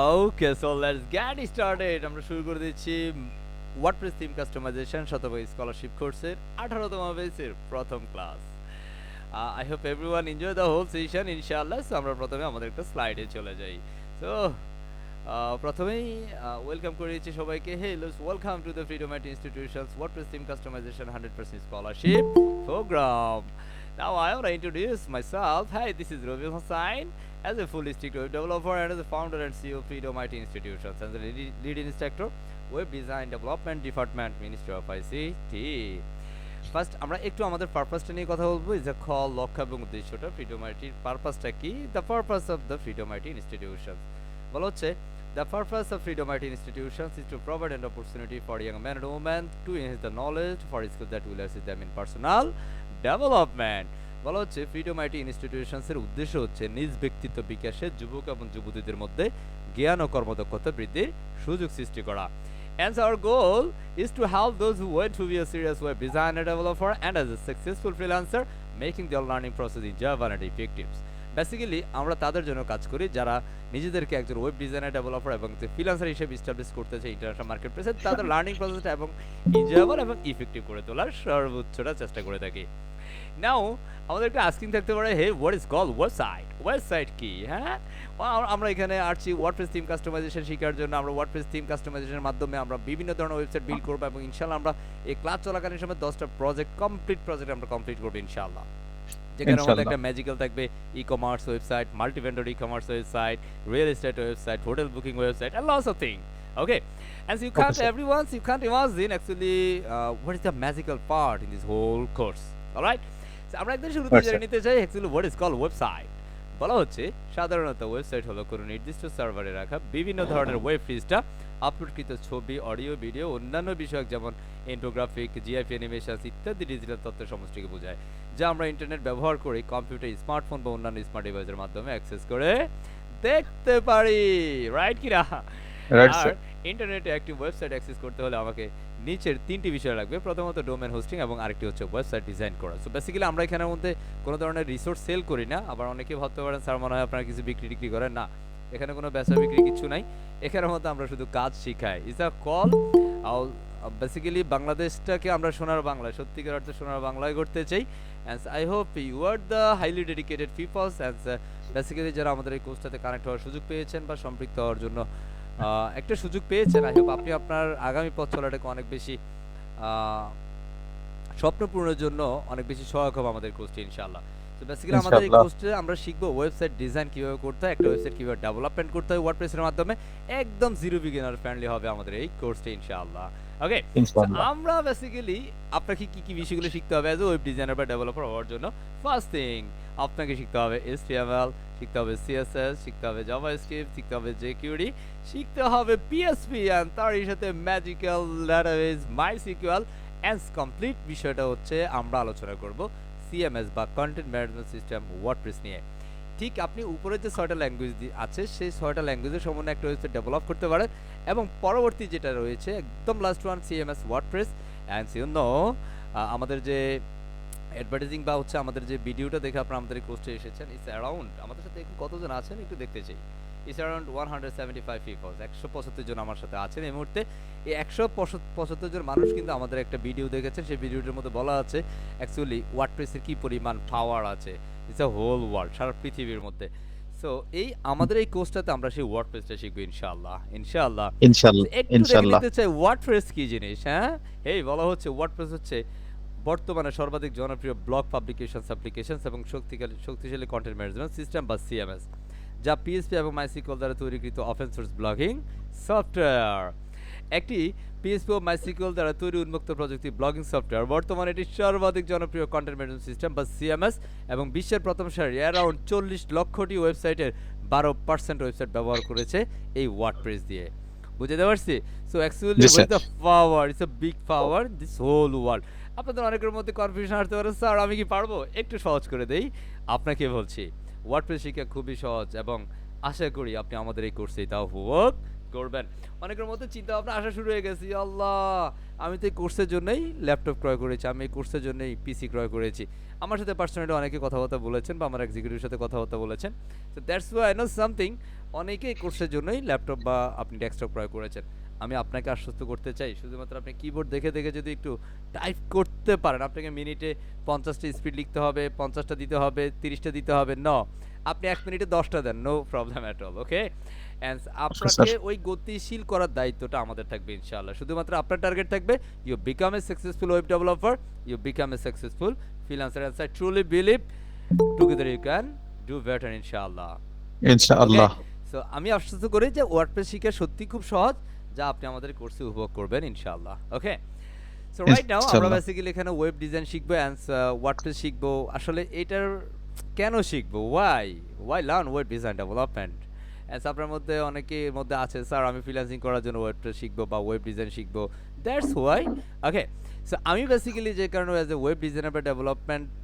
Okay, so let's get started. আমরা শুরু করে দিচ্ছি ওয়ার্ডপ্রেস থিম কাস্টমাইজেশন শতভাগ স্কলারশিপ কোর্সের 18তম বেসের প্রথম ক্লাস। I hope everyone enjoy the whole session ইনশাআল্লাহ। সো আমরা প্রথমে আমাদের একটা স্লাইডে চলে যাই। সো প্রথমেই ওয়েলকাম করে দিচ্ছি সবাইকে। Hey let's welcome to the freedom IT institutions WordPress theme customization 100% scholarship program. Now I want to introduce myself. Hi, this is Ravi Hossain. As a full stack web developer and as a founder and CEO of Freedom IT Institutions and the lead instructor, Web Design Development Department, Ministry of ICT. First আমরা একটু আমাদের পারপাসটা নিয়ে কথা বলবো। Is a call লক্ষ্য এবং উদ্দেশ্যটা freedom আইটির পারপাসটা কি? The purpose of the freedom IT institutions বলা হচ্ছে the purpose of freedom IT institutions is to provide an opportunity for young man and women to enhance the knowledge for skill that will assist them in personal development. বলা হচ্ছে freedom IT ইনস্টিটিউশনসের উদ্দেশ্য হচ্ছে নিজ ব্যক্তিত্ব বিকাশে যুবক এবং যুবতীদের মধ্যে জ্ঞান ও কর্মদক্ষতা বৃদ্ধির সুযোগ সৃষ্টি করা। And our goal is to help those who want to be a serious web designer, developer, and as a successful freelancer, making their learning process enjoyable and effective. Basically আমরা তাদের জন্য কাজ করি যারা নিজেদেরকে একজন ওয়েব ডিজাইনার, ডেভেলপার এবং freelancer হিসেবে এস্টাবলিশ করতে চায় ইন্টারন্যাশনাল মার্কেট প্লেসে, তাদের লার্নিং প্রসেসটা এবং এনজয়েবল এবং ইফেক্টিভ করে তোলার সর্বোচ্চটা চেষ্টা করে থাকি। নাও আমাদের একটা আস্কিং থাকতে পারে, hey what is call website? Website কি? হ্যাঁ, আমরা এখানে আসছি ওয়ার্ডপ্রেস থিম কাস্টমাইজেশন শেখার জন্য। আমরা ওয়ার্ডপ্রেস থিম কাস্টমাইজেশনের মাধ্যমে আমরা বিভিন্ন ধরনের ওয়েবসাইট বিল্ড করবো এবং ইনশাআল্লাহ আমরা এই ক্লাস চলাকালীন সময় 10টা কমপ্লিট প্রজেক্ট আমরা কমপ্লিট করবো ইনশাআল্লাহ। যেখানে আমাদের একটা ম্যাজিক্যাল থাকবে e commerce website, multi vendor e commerce website, real estate website, hotel booking website, and lots of things. Okay, and so you can't imagine actually what is the magical part in this whole course. All right, so আমরা একদম শুরুতে জেনে নিতে চাই actually what is called website. বলা হচ্ছে সাধারণত website হলো কোনো নির্দিষ্ট সার্ভারে রাখা বিভিন্ন ধরনের ওয়েব পেজটা আপলোডকৃত ছবি, অডিও, ভিডিও, অন্যান্য বিষয়ক যেমন ইনফোগ্রাফিক, জিআইএফ অ্যানিমেশন ইত্যাদি ডিজিটাল তথ্য সমষ্টিকে বোঝায়, যা আমরা ইন্টারনেট ব্যবহার করে কম্পিউটার, স্মার্টফোন বা অন্যান্য স্মার্ট ডিভাইসের মাধ্যমে অ্যাক্সেস করে দেখতে পারি। রাইট কিনা? আর ইন্টারনেটে একটি ওয়েবসাইট অ্যাক্সেস করতে হলে আমাকে নিচের 3টি বিষয় লাগবে। প্রথমত ডোমেন হোস্টিং এবং আরেকটি হচ্ছে ওয়েবসাইট ডিজাইন করা। সো বেসিক্যালি আমরা এখানের মধ্যে কোনো ধরনের রিসোর্স সেল করি না। আবার অনেকে ভাবতে পারেন স্যার মনে হয় আপনারা কিছু বিক্রি করেন। না, এখানে কোনো বেচা বিক্রি কিছু নাই। এখানের মধ্যে আমরা শুধু কাজ শিখাই। ইজ আ কল বেসিক্যালি বাংলাদেশটাকে আমরা সোনার বাংলা, সত্যিকার অর্থে সোনার বাংলায় করতে চাই। And I hope you are the highly dedicated peoples and basically যারা আমাদের এই কোর্সটাতে কানেক্ট হওয়ার সুযোগ পেয়েছেন বা সম্পৃক্ত হওয়ার জন্য একটা সুযোগ পেয়েছেন। আই হোপ আপনি আপনার আগামী পথ চলাটাকে অনেক বেশি স্বপ্ন পূরণের জন্য অনেক বেশি সহায়ক হবে আমাদের কোর্সটি ইনশাআল্লাহ। তো বেসিক্যালি আমাদের এই কোর্সে আমরা শিখবো ওয়েবসাইট ডিজাইন কিভাবে করতে হয়, একটা ওয়েবসাইট কিভাবে ডেভেলপমেন্ট করতে হয় ওয়ার্ডপ্রেসের মাধ্যমে। একদম জিরো বিগিনার ফ্রেন্ডলি হবে আমাদের এই কোর্সটি ইনশাআল্লাহ। ওকে, আমরা বেসিক্যালি আপনাকে কি কি বিষয়গুলো শিখতে হবে অ্যাজ এ ওয়েব ডিজাইনার বা ডেভেলপার হওয়ার জন্য। ফার্স্ট থিং, আপনাকে শিখতে হবে HTML, শিখতে হবে CSS, শিখতে হবে জাভাস্ক্রিপ্ট, শিখতে হবে jQuery, শিখতে হবে PHP এন্ড তার সাথে magical database MySQL and complete বিষয়টা হচ্ছে আমরা আলোচনা করব CMS বা কন্টেন্ট ম্যানেজমেন্ট সিস্টেম ওয়ার্ডপ্রেস নিয়ে। ঠিক আপনি উপরে যে 6টা ল্যাঙ্গুয়েজ আছে সেই 6টা ল্যাঙ্গুয়েজের সমন্বয়ে একটা ওয়েবসাইট ডেভেলপ করতে পারেন এবং পরবর্তী যেটা রয়েছে একদম last one CMS WordPress and you know আমাদের যে অ্যাডভার্টাইজিং বা হচ্ছে আমাদের যে ভিডিওটা দেখে আপনারা আমাদের এই কোর্সে এসেছেন, ইটস অ্যারাউন্ড আমাদের সাথে কতজন আছেন একটু দেখতে চাই। ইটস অ্যারাউন্ড 175 পিপল, 175 জন আমার সাথে আছেন এই মুহূর্তে। এই 175 জন মানুষ কিন্তু আমাদের একটা ভিডিও দেখেছেন। সেই ভিডিওটার মধ্যে বলা আছে অ্যাকচুয়ালি ওয়ার্ডপ্রেসের কি পরিমাণ পাওয়ার আছে। ইটস আ হোল ওয়ার্ল্ড, সারা পৃথিবীর মধ্যে। সো এই আমাদের এই কোর্সটাতে আমরা সেই ওয়ার্ডপ্রেসটা শিখবো ইনশাআল্লাহ। একটু দেখে নিতে চাই ওয়ার্ডপ্রেস কি জিনিস। হ্যাঁ, এই বলা হচ্ছে ওয়ার্ডপ্রেস হচ্ছে বর্তমানে সর্বাধিক জনপ্রিয় ব্লগ পাবলিকেশনস অ্যাপ্লিকেশনস এবং শক্তিশালী কন্টেন্ট ম্যানেজমেন্ট সিস্টেম বা CMS, যা PHP এবং MySQL দ্বারা তৈরিকৃত ওপেন সোর্স ব্লগিং সফটওয়্যার। একটি PHP ও MySQL দ্বারা তৈরি উন্মুক্ত প্রযুক্তি ব্লগিং সফটওয়্যার। বর্তমানে এটি সর্বাধিক জনপ্রিয় কন্টেন্ট ম্যানেজমেন্ট সিস্টেম বা CMS এবং বিশ্বের প্রথম সারি অ্যারাউন্ড 40 লক্ষটি ওয়েবসাইটের 12% ওয়েবসাইট ব্যবহার করেছে এই ওয়ার্ডপ্রেস দিয়ে। বুঝতে পারছি? So actually with the power, it's a big power this whole world. আপনাদের অনেকের মধ্যে কনফিউশন আসতে পারে, স্যার আমি কি পারবো? একটু সহজ করে দেই আপনাকে বলছি। ওয়ার্ডপ্রেস শিখা খুবই সহজ এবং আশা করি আপনি আমাদের এই কোর্সে তাও ওয়ার্ক করবেন। অনেকের মধ্যে চিন্তা ভাবনা আসা শুরু হয়ে গেছে, আল্লাহ আমি তো এই কোর্সের জন্যই ল্যাপটপ ক্রয় করেছি, আমি এই কোর্সের জন্যই PC ক্রয় করেছি। আমার সাথে পার্সোনালি অনেকে কথাবার্তা বলেছেন বা আমার এক্সিকিউটিভের সাথে কথাবার্তা বলেছেন। So that's why I know something অনেকেই কোর্সের জন্যই ল্যাপটপ বা আপনি ডেস্কটপ ক্রয় করেছেন। আমি আপনাকে আশ্বস্ত করতে চাই শুধুমাত্র আপনি কিবোর্ড দেখে, দেখে যদি একটু টাইপ করতে পারেন, আপনাকে মিনিটে 50 টা স্পিড লিখতে হবে, 50 টা দিতে হবে, 30 টা দিতে হবে। নো, আপনি 1 মিনিটে 10 টা দেন। No problem at all. Okay? And আচ্ছা স্যার। আপনাকে ওই গতিশীল করার দায়িত্বটা আমাদের থাকবে ইনশাআল্লাহ। শুধুমাত্র আপনার টার্গেট থাকবে you become a successful web developer, you become a successful freelancer, and I truly believe together you can do better ইনশাআল্লাহ। ওকে? ইনশাআল্লাহ। সো আমি আশ্বস্ত করি যে ওয়ার্ডপ্রেস শিখা সত্যিই খুব সহজ, যা আপনি আমাদের কোর্সে উপভোগ করবেন ইনশাআল্লাহ। ওকে? সো রাইট নাও আমরা ইনশাআল্লাহ। বেসিক্যালি এখানে ওয়েব ডিজাইন শিখবো অ্যান্ড ওয়ার্ডপ্রেস শিখবো। আসলে এটার কেন শিখবো? Why learn web design development? আপনার মধ্যে অনেকের মধ্যে আছে, স্যার আমি ফ্রিল্যান্সিং করার জন্য ওয়ার্ডপ্রেস শিখবো বা ওয়েব ডিজাইন শিখবো। That's why. ওকে? সো আমি বেসিক্যালি যে কারণে অ্যাজ এ ওয়েব ডিজাইনার বা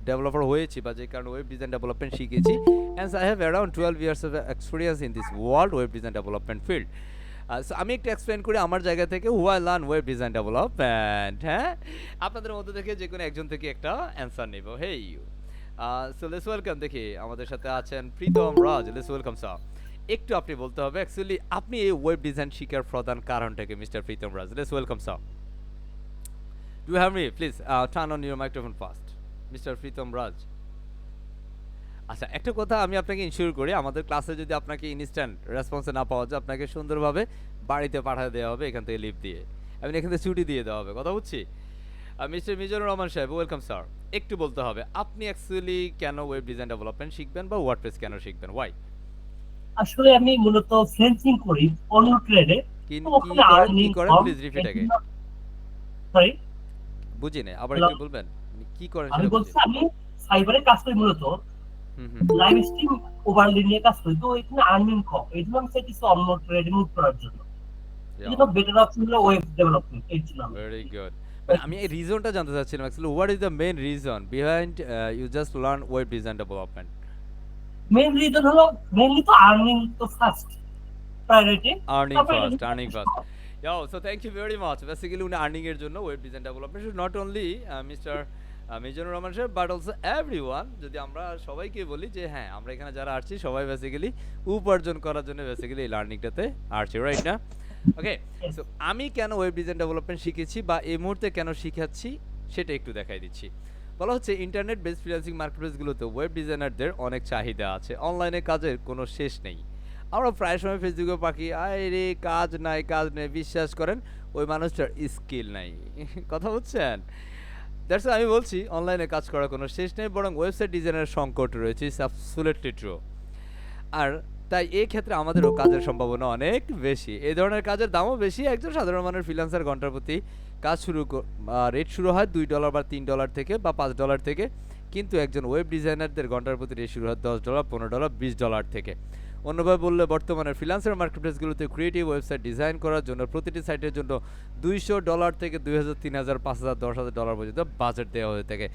ডেভেলপার হয়েছি, বা যে কারণে ওয়েব ডিজাইন ডেভেলপমেন্ট শিখেছি, and I have around 12 years of experience in this world web design development field. So আমি একটু এক্সপ্লেন করি আমার জায়গা থেকে who I learn web design development. হ্যাঁ, আপনাদের মধ্যে থেকে যে কোনো একজন থেকে একটা অ্যান্সার নেব। Hey you. So let's welcome. দেখি আমাদের সাথে আছেন Pritam Raj. Let's welcome sir. একটু আপনি বলতে হবে অ্যাকচুয়ালি আপনি এই ওয়েব ডিজাইন শিখার প্রধান কারণটাকে mister Pritam Raj. Let's welcome sir. Do have me please turn on your microphone first mister Pritam Raj. আচ্ছা, একটা কথা আমি আপনাকে ইনশিওর করি, আমাদের ক্লাসে যদি আপনাকে ইনস্ট্যান্ট রেসপন্সে না পাওয়া যায়, আপনাকে সুন্দরভাবে বাড়িতে পাঠিয়ে দেওয়া হবে এখান থেকে লিভ দিয়ে, এবং এখান থেকে ছুটি দিয়ে দেওয়া হবে। কথা বুঝছি? মিস্টার মিজানুর রহমান সাহেব, ওয়েলকাম স্যার। একটু বলতে হবে আপনি অ্যাকচুয়ালি কেন ওয়েব ডিজাইন ডেভেলপমেন্ট শিখবেন বা ওয়ার্ডপ্রেস কেন শিখবেন? ওয়াই? আসলে আমি মূলত ফ্রেন্সিং করি অন্য ট্রেডে। কি তো কি ওখানে করেন কি আর্নিং করেন কম, প্লিজ রিপিট এর আগে। জন্য সরি বুঝি নাই, আবার হ্যালো, একটু বলবেন কি করেন আমি সেটা বুঝি বলছি নাই। আমি সাইবারে কাজ করি মূলত হুম হুম। লাইভ স্ট্রিম ওভারলে নিয়ে কাজ করি। তো এখানে আর্নিং কম, এই জন্য আমি চাইছি অন্য ট্রেডে মুভ করার জন্য। এই জন্য বেটার অপশন হলো ওয়েব ডেভেলপমেন্ট, এর জন্য আমি ভেরি গুড। মানে আমি এই রিজনটা জানতে চাচ্ছিলাম actually what is the main reason behind you just learn web design development? Main reason হলো মেইনলি তো আর্নিং তো ফার্স্ট প্রায়োরিটি। আর্নিং তারপরে first, earning first. Yo, so thank you very much. Basically, উনি আর্নিং এর জন্য web design development should not only mister Mizanur Rahman সাহেব but also everyone. যদি আমরা সবাইকে বলি যে হ্যাঁ, আমরা এখানে যারা আসছি সবাই বেসিক্যালি উপার্জন করার জন্য বেসিক্যালি এই লার্নিংটাতে আসছি, রাইট না? ওকে, সো আমি কেন ওয়েব ডিজাইন ডেভেলপমেন্ট শিখেছি বা এই মুহূর্তে কেন শিখাচ্ছি সেটা একটু দেখাই দিচ্ছি। বলা হচ্ছে ইন্টারনেট বেস ফ্রিল্যান্সিং মার্কেটপ্লেসগুলোতে ওয়েব ডিজাইনারদের অনেক চাহিদা আছে, অনলাইনে কাজের কোনো শেষ নেই। আমরা প্রায় সময় ফেসবুকে পাকি, আয় রে কাজ নাই কাজ নেই, বিশ্বাস করেন ওই মানুষটার স্কিল নাই। কথা বুঝছেন? দ্যাটস আমি বলছি অনলাইনে কাজ করার কোনো শেষ নেই, বরং ওয়েবসাইট ডিজাইনের সংকট রয়েছে। It's absolutely true. আর তাই এই ক্ষেত্রে আমাদেরও কাজের সম্ভাবনা অনেক বেশি, এই ধরনের কাজের দামও বেশি। একজন সাধারণ মানুষের ফ্রিল্যান্সার ঘন্টার প্রতি কাজ রেট শুরু হয় $2 বা $3 থেকে বা $5 থেকে, কিন্তু একজন ওয়েব ডিজাইনারদের ঘন্টার প্রতি রেট শুরু হয় $10, $15, $20 থেকে। অন্যভাবে বললে বর্তমানে ফ্রিল্যান্সার মার্কেটপ্লেসগুলোতে ক্রিয়েটিভ ওয়েবসাইট ডিজাইন করার জন্য প্রতিটি সাইটের জন্য $200 থেকে $2000, $3000, $5000, $10000 পর্যন্ত বাজেট দেওয়া হয়ে থাকে।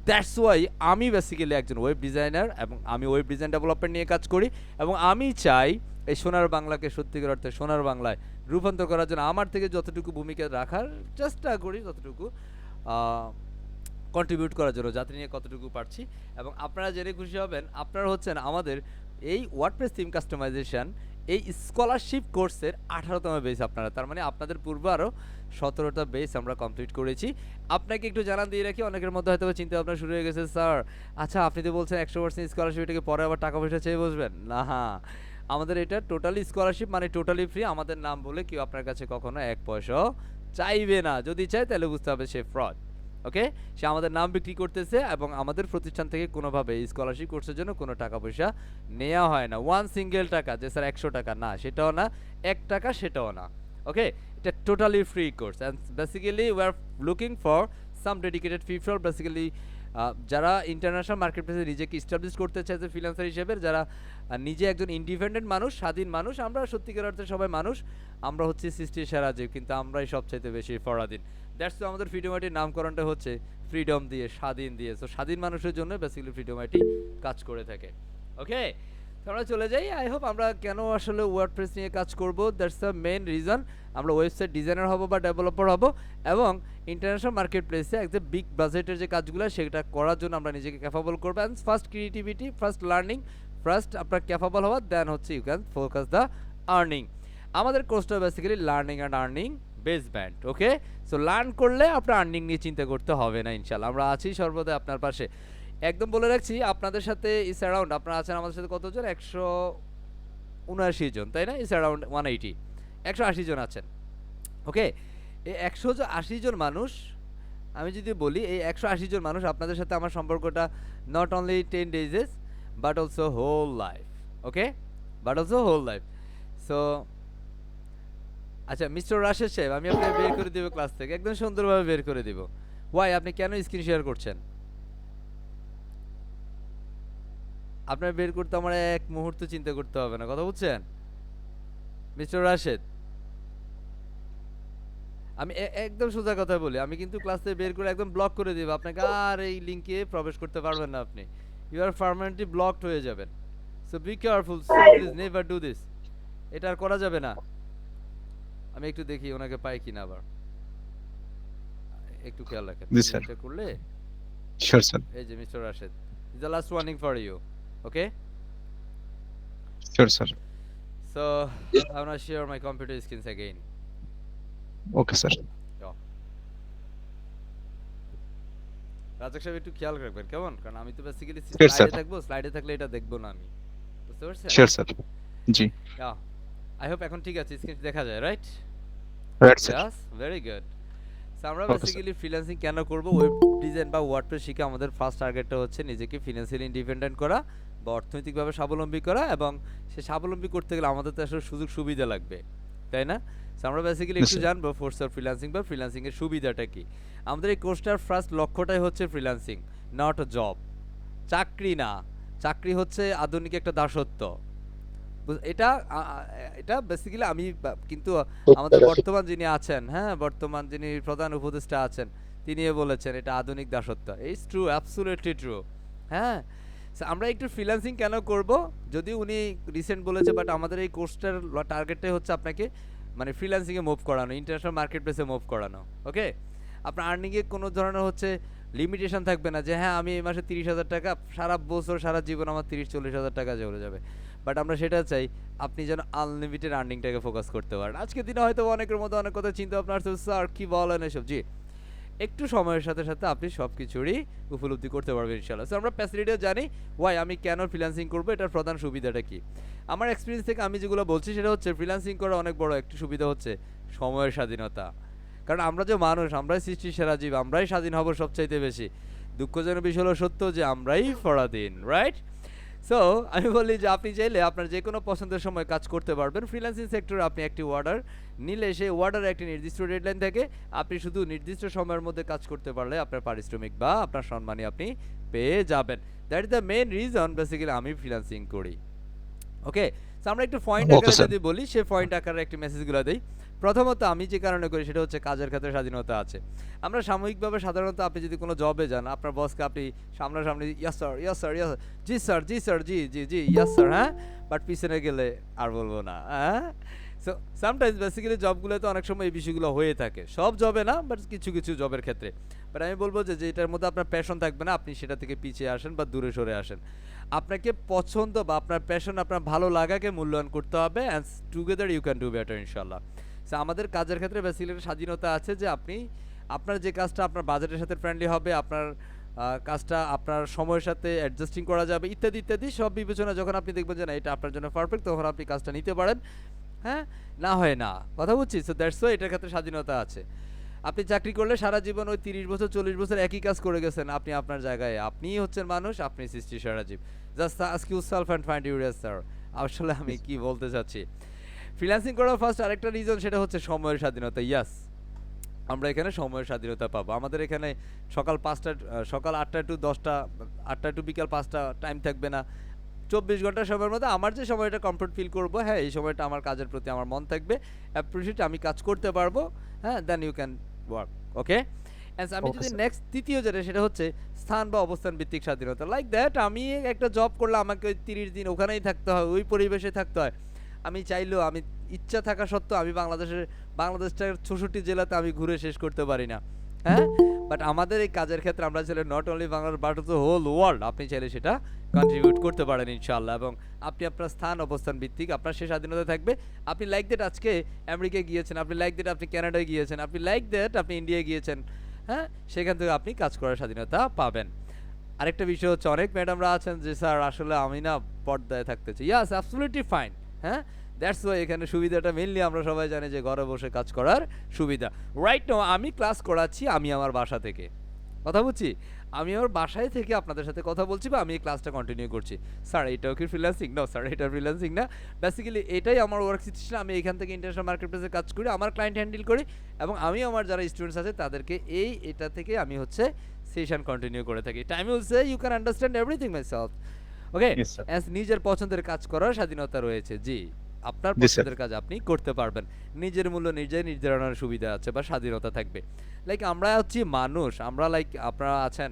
দ্যাটস ওয়াই আমি বেসিক্যালি একজন ওয়েব ডিজাইনার এবং আমি ওয়েব ডিজাইন ডেভেলপমেন্ট নিয়ে কাজ করি, এবং আমি চাই এই সোনার বাংলাকে সত্যিকার অর্থে সোনার বাংলায় রূপান্তর করার জন্য আমার থেকে যতটুকু ভূমিকা রাখার চেষ্টা করি, যতটুকু কন্ট্রিবিউট করার জন্য, যাতে নিয়ে কতটুকু পারছি। এবং আপনারা জেনে খুশি হবেন, আপনারা হচ্ছেন আমাদের এই ওয়ার্ডপ্রেস থিম কাস্টমাইজেশন এই স্কলারশিপ কোর্সের 18তম বেস আপনারা। তার মানে আপনাদের পূর্বে আরও 17টা বেস আমরা কমপ্লিট করেছি। আপনাকে একটু জানান দিয়ে রাখি, অনেকের মধ্যে হয়তো চিন্তা ভাবনা শুরু হয়ে গেছে, স্যার আচ্ছা আপনি তো বলছেন 100% স্কলারশিপ, এটাকে পরে আবার টাকা পয়সা চেয়ে বসবেন না? আমাদের এটা টোটালি স্কলারশিপ, মানে টোটালি ফ্রি। আমাদের নাম বলে কেউ আপনার কাছে কখনো 1 পয়সাও চাইবে না। যদি চায় তাহলে বুঝতে হবে সে ফ্রড। ওকে, সে আমাদের নাম বিক্রি করতেছে, এবং আমাদের প্রতিষ্ঠান থেকে কোনোভাবে এই স্কলারশিপ কোর্সের জন্য কোনো টাকা পয়সা নেওয়া হয় না। 1 সিঙ্গেল টাকা, যে স্যার 100 টাকা না, সেটাও না, 1 টাকা সেটাও না। ওকে, এটা totally free course, and basically we are looking for some dedicated people, basically যারা ইন্টারন্যাশনাল মার্কেটপ্লেসে নিজেকে ইস্টাবলিশ করতে চায় যে ফ্রিল্যান্সার হিসেবে, যারা নিজে একজন ইন্ডিপেন্ডেন্ট মানুষ, স্বাধীন মানুষ। আমরা সত্যিকার অর্থে সবাই মানুষ, আমরা হচ্ছে সৃষ্টির সেরা জীব, কিন্তু আমরাই সবচাইতে বেশি পরাধীন। দ্যাটস তো আমাদের ফ্রিডম আইটির নামকরণটা হচ্ছে ফ্রিডম দিয়ে, স্বাধীন দিয়ে। সো স্বাধীন মানুষের জন্য বেসিক্যালি ফ্রিডম আইটি কাজ করে থাকে। ওকে, তো আমরা চলে যাই। আই হোপ আমরা কেন আসলে ওয়ার্ডপ্রেস নিয়ে কাজ করব, দ্যাটস দ্য মেইন রিজন। আমরা ওয়েবসাইট ডিজাইনার হব বা ডেভেলপার হব, এবং ইন্টারন্যাশনাল মার্কেট প্লেসে একদম বিগ বাজেটের যে কাজগুলো সেটা করার জন্য আমরা নিজেকে ক্যাপাবল করবো। And first creativity, first learning, first আপনার ক্যাপাবল হওয়া, দেন হচ্ছে you can focus the earning. আমাদের কোর্সটা basically learning and earning basement. Okay, so learn করলে আপনার আর্নিং নিয়ে চিন্তা করতে হবে না ইনশাল্লাহ, আমরা আছি সর্বদা আপনার পাশে। একদম বলে রাখছি আপনাদের সাথে ইস অ্যারাউন্ড আপনারা আছেন আমাদের সাথে কতজন, 179 জন, তাই না? ইস অ্যারাউন্ড 180, 180 জন আছেন। ওকে, এই 180 জন মানুষ, আমি যদি বলি এই 180 জন মানুষ আপনাদের সাথে আমার সম্পর্কটা not only 10 days but also whole life. Okay, but also whole life. So আচ্ছা মিস্টার রাশেদ সাহেব, আমি আপনাকে বের করে দেবো ক্লাস থেকে, একদম সুন্দরভাবে বের করে দেবো। ওয়াই, আপনি কেন স্ক্রিন শেয়ার করছেন? আপনার বের করতে আমার এক মুহূর্ত চিন্তা করতে হবে না, কথা বুঝছেন মিস্টার রাশেদ? আমি একদম সোজা কথা বলি, আমি কিন্তু ক্লাস থেকে বের করে একদম ব্লক করে দেব আপনাকে, আর এই লিংকে প্রবেশ করতে পারবেন না আপনি, ইউ আর পার্মানেন্টলি ব্লকড হয়ে যাবেন। So be careful, so please never do this, এটা আর করা যাবে না। আমি একটু দেখি ওনাকে পাই কিনা, আবার একটু খেয়াল রাখেন। এটা করলে শিওর স্যার। এই যে mister Rashed, the last warning for you. Okay, sure sir. So I want to share my computer screens again. Okay sir. Razzak সাহেব একটু খেয়াল রাখবেন কেমন, কারণ আমি তো বেসিক্যালি Sure, sir. স্লাইডে থাকবো, স্লাইডে থাকলে এটা দেখবো না আমি, বুঝতে পারছেন? Sure sir. G. I hope এখন ঠিক আছে, স্ক্রিন দেখা যায়, right? Right sir. Yes, very good. So আমরা Okay, sir. বেসিক্যালি ফ্রিল্যান্সিং কেন করব, ওয়েব ডিজাইন বা ওয়ার্ডপ্রেস শিখে আমাদের ফার্স্ট টার্গেটটা হচ্ছে নিজেকে ফিনান্সিয়ালি ইন্ডিপেন্ডেন্ট করা বা অর্থনৈতিকভাবে স্বাবলম্বী করা, এবং সে স্বাবলম্বী করতে গেলে আমাদের তো আসলে সুযোগ সুবিধা লাগবে, তাই না? সো আমরা বেসিক্যালি Yes, একটু sir. জানবো ফোর্স অফ ফ্রিল্যান্সিং বা ফ্রিল্যান্সিং এর সুবিধাটা কি। আমাদের এই কোর্সটার ফার্স্ট লক্ষ্যটাই হচ্ছে ফ্রিল্যান্সিং, নট আ জব, চাকরি না। চাকরি হচ্ছে আধুনিক একটা দাসত্ব। এটা এটা বেসিক্যালি আমি কিন্তু আমাদের বর্তমান যিনি আছেন, হ্যাঁ, বর্তমান যিনি প্রধান উপদেষ্টা আছেন, তিনিও বলেছেন এটা আধুনিক দাসত্ব। It's true, absolutely true. হ্যাঁ, So আমরা একটু ফ্রিল্যান্সিং কেন করব, যদি উনি রিসেন্ট বলেছে, বাট আমাদের এই কোর্সটার টার্গেটটাই হচ্ছে আপনাকে মানে ফ্রিল্যান্সিং এ মুভ করানো, ইন্টারন্যাশনাল মার্কেট প্লেসে মুভ করানো। ওকে, আপনার আর্নিং এ কোনো ধরনের হচ্ছে লিমিটেশন থাকবে না যে হ্যাঁ আমি এই মাসে 30,000 টাকা, সারা বছর সারা জীবন আমার 30-40,000 টাকা চলে যাবে। বাট আমরা সেটা চাই আপনি যেন আনলিমিটেড আর্নিংটাকে ফোকাস করতে পারেন। আজকের দিনে হয়তো অনেকের মধ্যে অনেক কথা চিন্তা ভাবনা আসছে, স্যার কি বলেন এসব। জি, একটু সময়ের সাথে সাথে আপনি সব কিছুরই উপলব্ধি করতে পারবেন ইনশাআল্লাহ। সো আমরা ফ্যাসিলিটিও জানি, ওয়াই আমি কেন ফ্রিল্যান্সিং করবো, এটার প্রধান সুবিধাটা কি। আমার এক্সপিরিয়েন্স থেকে আমি যেগুলো বলছি সেটা হচ্ছে ফ্রিল্যান্সিং করা অনেক বড় একটি সুবিধা হচ্ছে সময়ের স্বাধীনতা। কারণ আমরা যে মানুষ, আমরাই সৃষ্টির সেরা জীব, আমরাই স্বাধীন হব সবচাইতে বেশি। দুঃখজনক বিষয় হলো সত্য যে আমরাই পরাধীন, রাইট? সো আমি বলি যে আপনি চাইলে আপনার যে কোনো পছন্দের সময় কাজ করতে পারবেন। ফ্রিল্যান্সিং সেক্টরে আপনি একটি অর্ডার নিলে সেই অর্ডারে একটি নির্দিষ্ট ডেডলাইন থাকে, আপনি শুধু নির্দিষ্ট সময়ের মধ্যে কাজ করতে পারলে আপনার পারিশ্রমিক বা আপনার সম্মানী আপনি পেয়ে যাবেন। That is the main reason basically আমি ফ্রিল্যান্সিং করি। ওকে, সো আমরা একটু পয়েন্ট Okay, আকারে sir. যদি বলি, সেই পয়েন্ট আকারে একটি মেসেজগুলো দেই। প্রথমত আমি যে কারণে করি সেটা হচ্ছে কাজের ক্ষেত্রে স্বাধীনতা আছে। আমরা সাময়িকভাবে সাধারণত আপনি যদি কোনো জবে যান, আপনার বসকে আপনি সামনাসামনি ইয়াস স্যার, ইয়াস স্যার, ইয়াস, জি স্যার, জি স্যার, জি জি জি, ইয়াস স্যার, হ্যাঁ, বাট পিছনে গেলে আর বলবো না, হ্যাঁ। সো সামটাইমস বেসিক্যালি জবগুলোতে অনেক সময় এই বিষয়গুলো হয়ে থাকে, সব জবে না বাট কিছু কিছু জবের ক্ষেত্রে। বাট আমি বলবো যে যেটার মধ্যে আপনার প্যাশন থাকবে না, আপনি সেটা থেকে পিছিয়ে আসেন বা দূরে সরে আসেন। আপনাকে পছন্দ বা আপনার প্যাশন, আপনার ভালো লাগাকে মূল্যায়ন করতে হবে, and together you can do better ইনশাল্লাহ। সো আমাদের কাজের ক্ষেত্রে বেসিক্যালি স্বাধীনতা আছে যে আপনি আপনার যে কাজটা আপনার বাজেটের সাথে ফ্রেন্ডলি হবে, আপনার কাজটা আপনার সময়ের সাথে অ্যাডজাস্টিং করা যাবে, ইত্যাদি ইত্যাদি সব বিবেচনা যখন আপনি দেখবেন যে না এটা আপনার জন্য পারফেক্ট, তখন আপনি কাজটা নিতে পারেন। হ্যাঁ, না হয় না, কথা বুঝছি। সো দ্যাটস ওয়াই এটার ক্ষেত্রে স্বাধীনতা আছে। আপনি চাকরি করলে সারা জীবন ওই 30 বছর 40 বছর একই কাজ করে গেছেন, আপনি আপনার জায়গায়, আপনিই হচ্ছেন মানুষ, আপনি সৃষ্টির সেরা জীব। Just ask yourself and find your answer. আসলে আমি কি বলতে চাচ্ছি, ফ্রিল্যান্সিং করার ফার্স্ট আরেকটা রিজন সেটা হচ্ছে সময়ের স্বাধীনতা। ইয়াস, আমরা এখানে সময়ের স্বাধীনতা পাবো। আমাদের এখানে সকাল 8টা টু 10টা, 8টা টু বিকাল 5টা টাইম থাকবে না। 24 ঘন্টা সময়ের মধ্যে আমার যে সময়টা কমফোর্ট ফিল করবো, হ্যাঁ এই সময়টা আমার কাজের প্রতি আমার মন থাকবে, অ্যাপ্রিশিয়েট আমি কাজ করতে পারবো, হ্যাঁ, দেন ইউ ক্যান ওয়ার্ক। ওকে, আমি Okay, যদি sir. নেক্সট তৃতীয় যেটা সেটা হচ্ছে স্থান বা অবস্থান ভিত্তিক স্বাধীনতা। লাইক দ্যাট, আমি একটা জব করলে আমাকে ওই 30 দিন ওখানেই থাকতে হয়, ওই পরিবেশে থাকতে হয়। আমি চাইলেও, আমি ইচ্ছা থাকা সত্ত্বেও আমি বাংলাদেশটার 64 জেলাতে আমি ঘুরে শেষ করতে পারি না, হ্যাঁ। বাট আমাদের এই কাজের ক্ষেত্রে আমরা চাইলে নট অনলি বাংলার but of the whole world আপনি চাইলে সেটা কন্ট্রিবিউট করতে পারেন ইনশাআল্লাহ, এবং আপনি আপনার স্থান অবস্থান ভিত্তিক আপনার সে স্বাধীনতা থাকবে। আপনি লাইক দ্যাট আজকে আমেরিকায় গিয়েছেন, আপনি লাইক দ্যাট আপনি কানাডায় গিয়েছেন, আপনি লাইক দ্যাট আপনি ইন্ডিয়ায় গিয়েছেন, হ্যাঁ, সেখান থেকে আপনি কাজ করার স্বাধীনতা পাবেন। আরেকটা বিষয় হচ্ছে অনেক ম্যাডামরা আছেন যে স্যার আসলে আমি না পর্দায় থাকতে চাই। ইয়াস, অ্যাবসলিউটলি ফাইন, হ্যাঁ, দ্যাটস ওয়াই এখানে সুবিধাটা মেইনলি আমরা সবাই জানি যে ঘরে বসে কাজ করার সুবিধা। রাইট নাও আমি ক্লাস করাচ্ছি আমি আমার বাসা থেকে, কথা বলছি, আমি আমার বাসায় থেকে আপনাদের সাথে কথা বলছি বা আমি এই ক্লাসটা কন্টিনিউ করছি। স্যার এটাও কি ফ্রিল্যান্সিং? না স্যার, এটা ফ্রিল্যান্সিং না। বেসিক্যালি এটাই আমার ওয়ার্ক সিচুয়েশন। আমি এখান থেকে ইন্টারন্যাশনাল মার্কেট প্লেসে কাজ করি, আমার ক্লায়েন্ট হ্যান্ডেল করি, এবং আমি আমার যারা স্টুডেন্টস আছে তাদেরকে এটা থেকে আমি হচ্ছে সেশন কন্টিনিউ করে থাকি। Time will say you can understand everything myself. Okay, Yes, sir. As নিজের পছন্দের কাজ করার স্বাধীনতা রয়েছে। জি, আপনার জি, স্যার। পছন্দের কাজ আপনি করতে পারবেন, নিজের মূল্য নিজে নির্ধারণের সুবিধা আছে বা স্বাধীনতা থাকবে। লাইক আমরা হচ্ছি মানুষ, আমরা লাইক আপনারা আছেন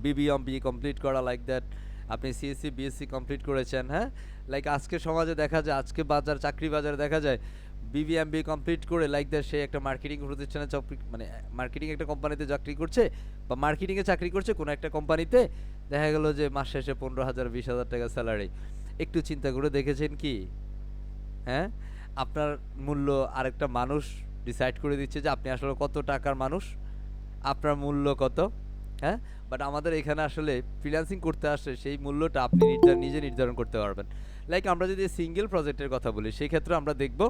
বিবিএমবি কমপ্লিট করা, লাইক দ্যাট আপনি সিএসসি বিএসসি কমপ্লিট করেছেন, হ্যাঁ, লাইক আজকে সমাজে দেখা যায়, আজকে চাকরি বাজারে দেখা যায় বিবিএমবি কমপ্লিট করে লাইক দ্যাট সে একটা মার্কেটিং প্রতিষ্ঠানে চাকরি, মানে মার্কেটিং একটা কোম্পানিতে চাকরি করছে বা মার্কেটিংয়ে চাকরি করছে কোনো একটা কোম্পানিতে, দেখা গেল যে মাস শেষে 15,000 20,000 টাকা স্যালারি। একটু চিন্তা করে দেখেছেন কি, হ্যাঁ, আপনার মূল্য আরেকটা মানুষ ডিসাইড করে দিচ্ছে যে আপনি আসলে কত টাকার মানুষ, আপনার মূল্য কত, হ্যাঁ। বাট আমাদের এখানে আসলে ফ্রিল্যান্সিং করতে আসলে সেই মূল্যটা আপনি নিজে নির্ধারণ করতে পারবেন। লাইক আমরা যদি সিঙ্গেল প্রজেক্টের কথা বলি, সেই ক্ষেত্রে আমরা দেখব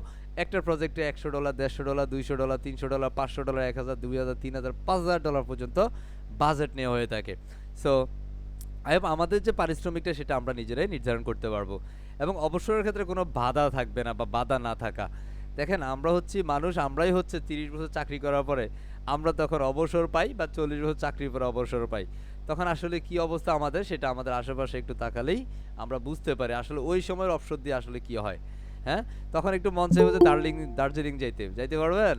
একটা প্রজেক্টে $100, $150, $200, $300, $500, 1000, 2000, 3000, $5000 পর্যন্ত বাজেট নেওয়া হয়ে থাকে। সো আমাদের যে পারিশ্রমিকটা সেটা আমরা নিজেরাই নির্ধারণ করতে পারবো, এবং অবসরের ক্ষেত্রে কোনো বাধা থাকবে না বা বাধা না থাকা। দেখেন আমরা হচ্ছি মানুষ, আমরাই হচ্ছে 30 বছর চাকরি করার পরে আমরা তখন অবসর পাই বা 40 বছর চাকরির পরে অবসর পাই, তখন আসলে কি অবস্থা আমাদের সেটা আমাদের আশেপাশে একটু তাকালেই আমরা বুঝতে পারি আসলে ওই সময়ের অবসর দিয়ে আসলে কি হয়। হ্যাঁ, তখন একটু মন চাইবে যে দার্জিলিং যাইতে পারবেন?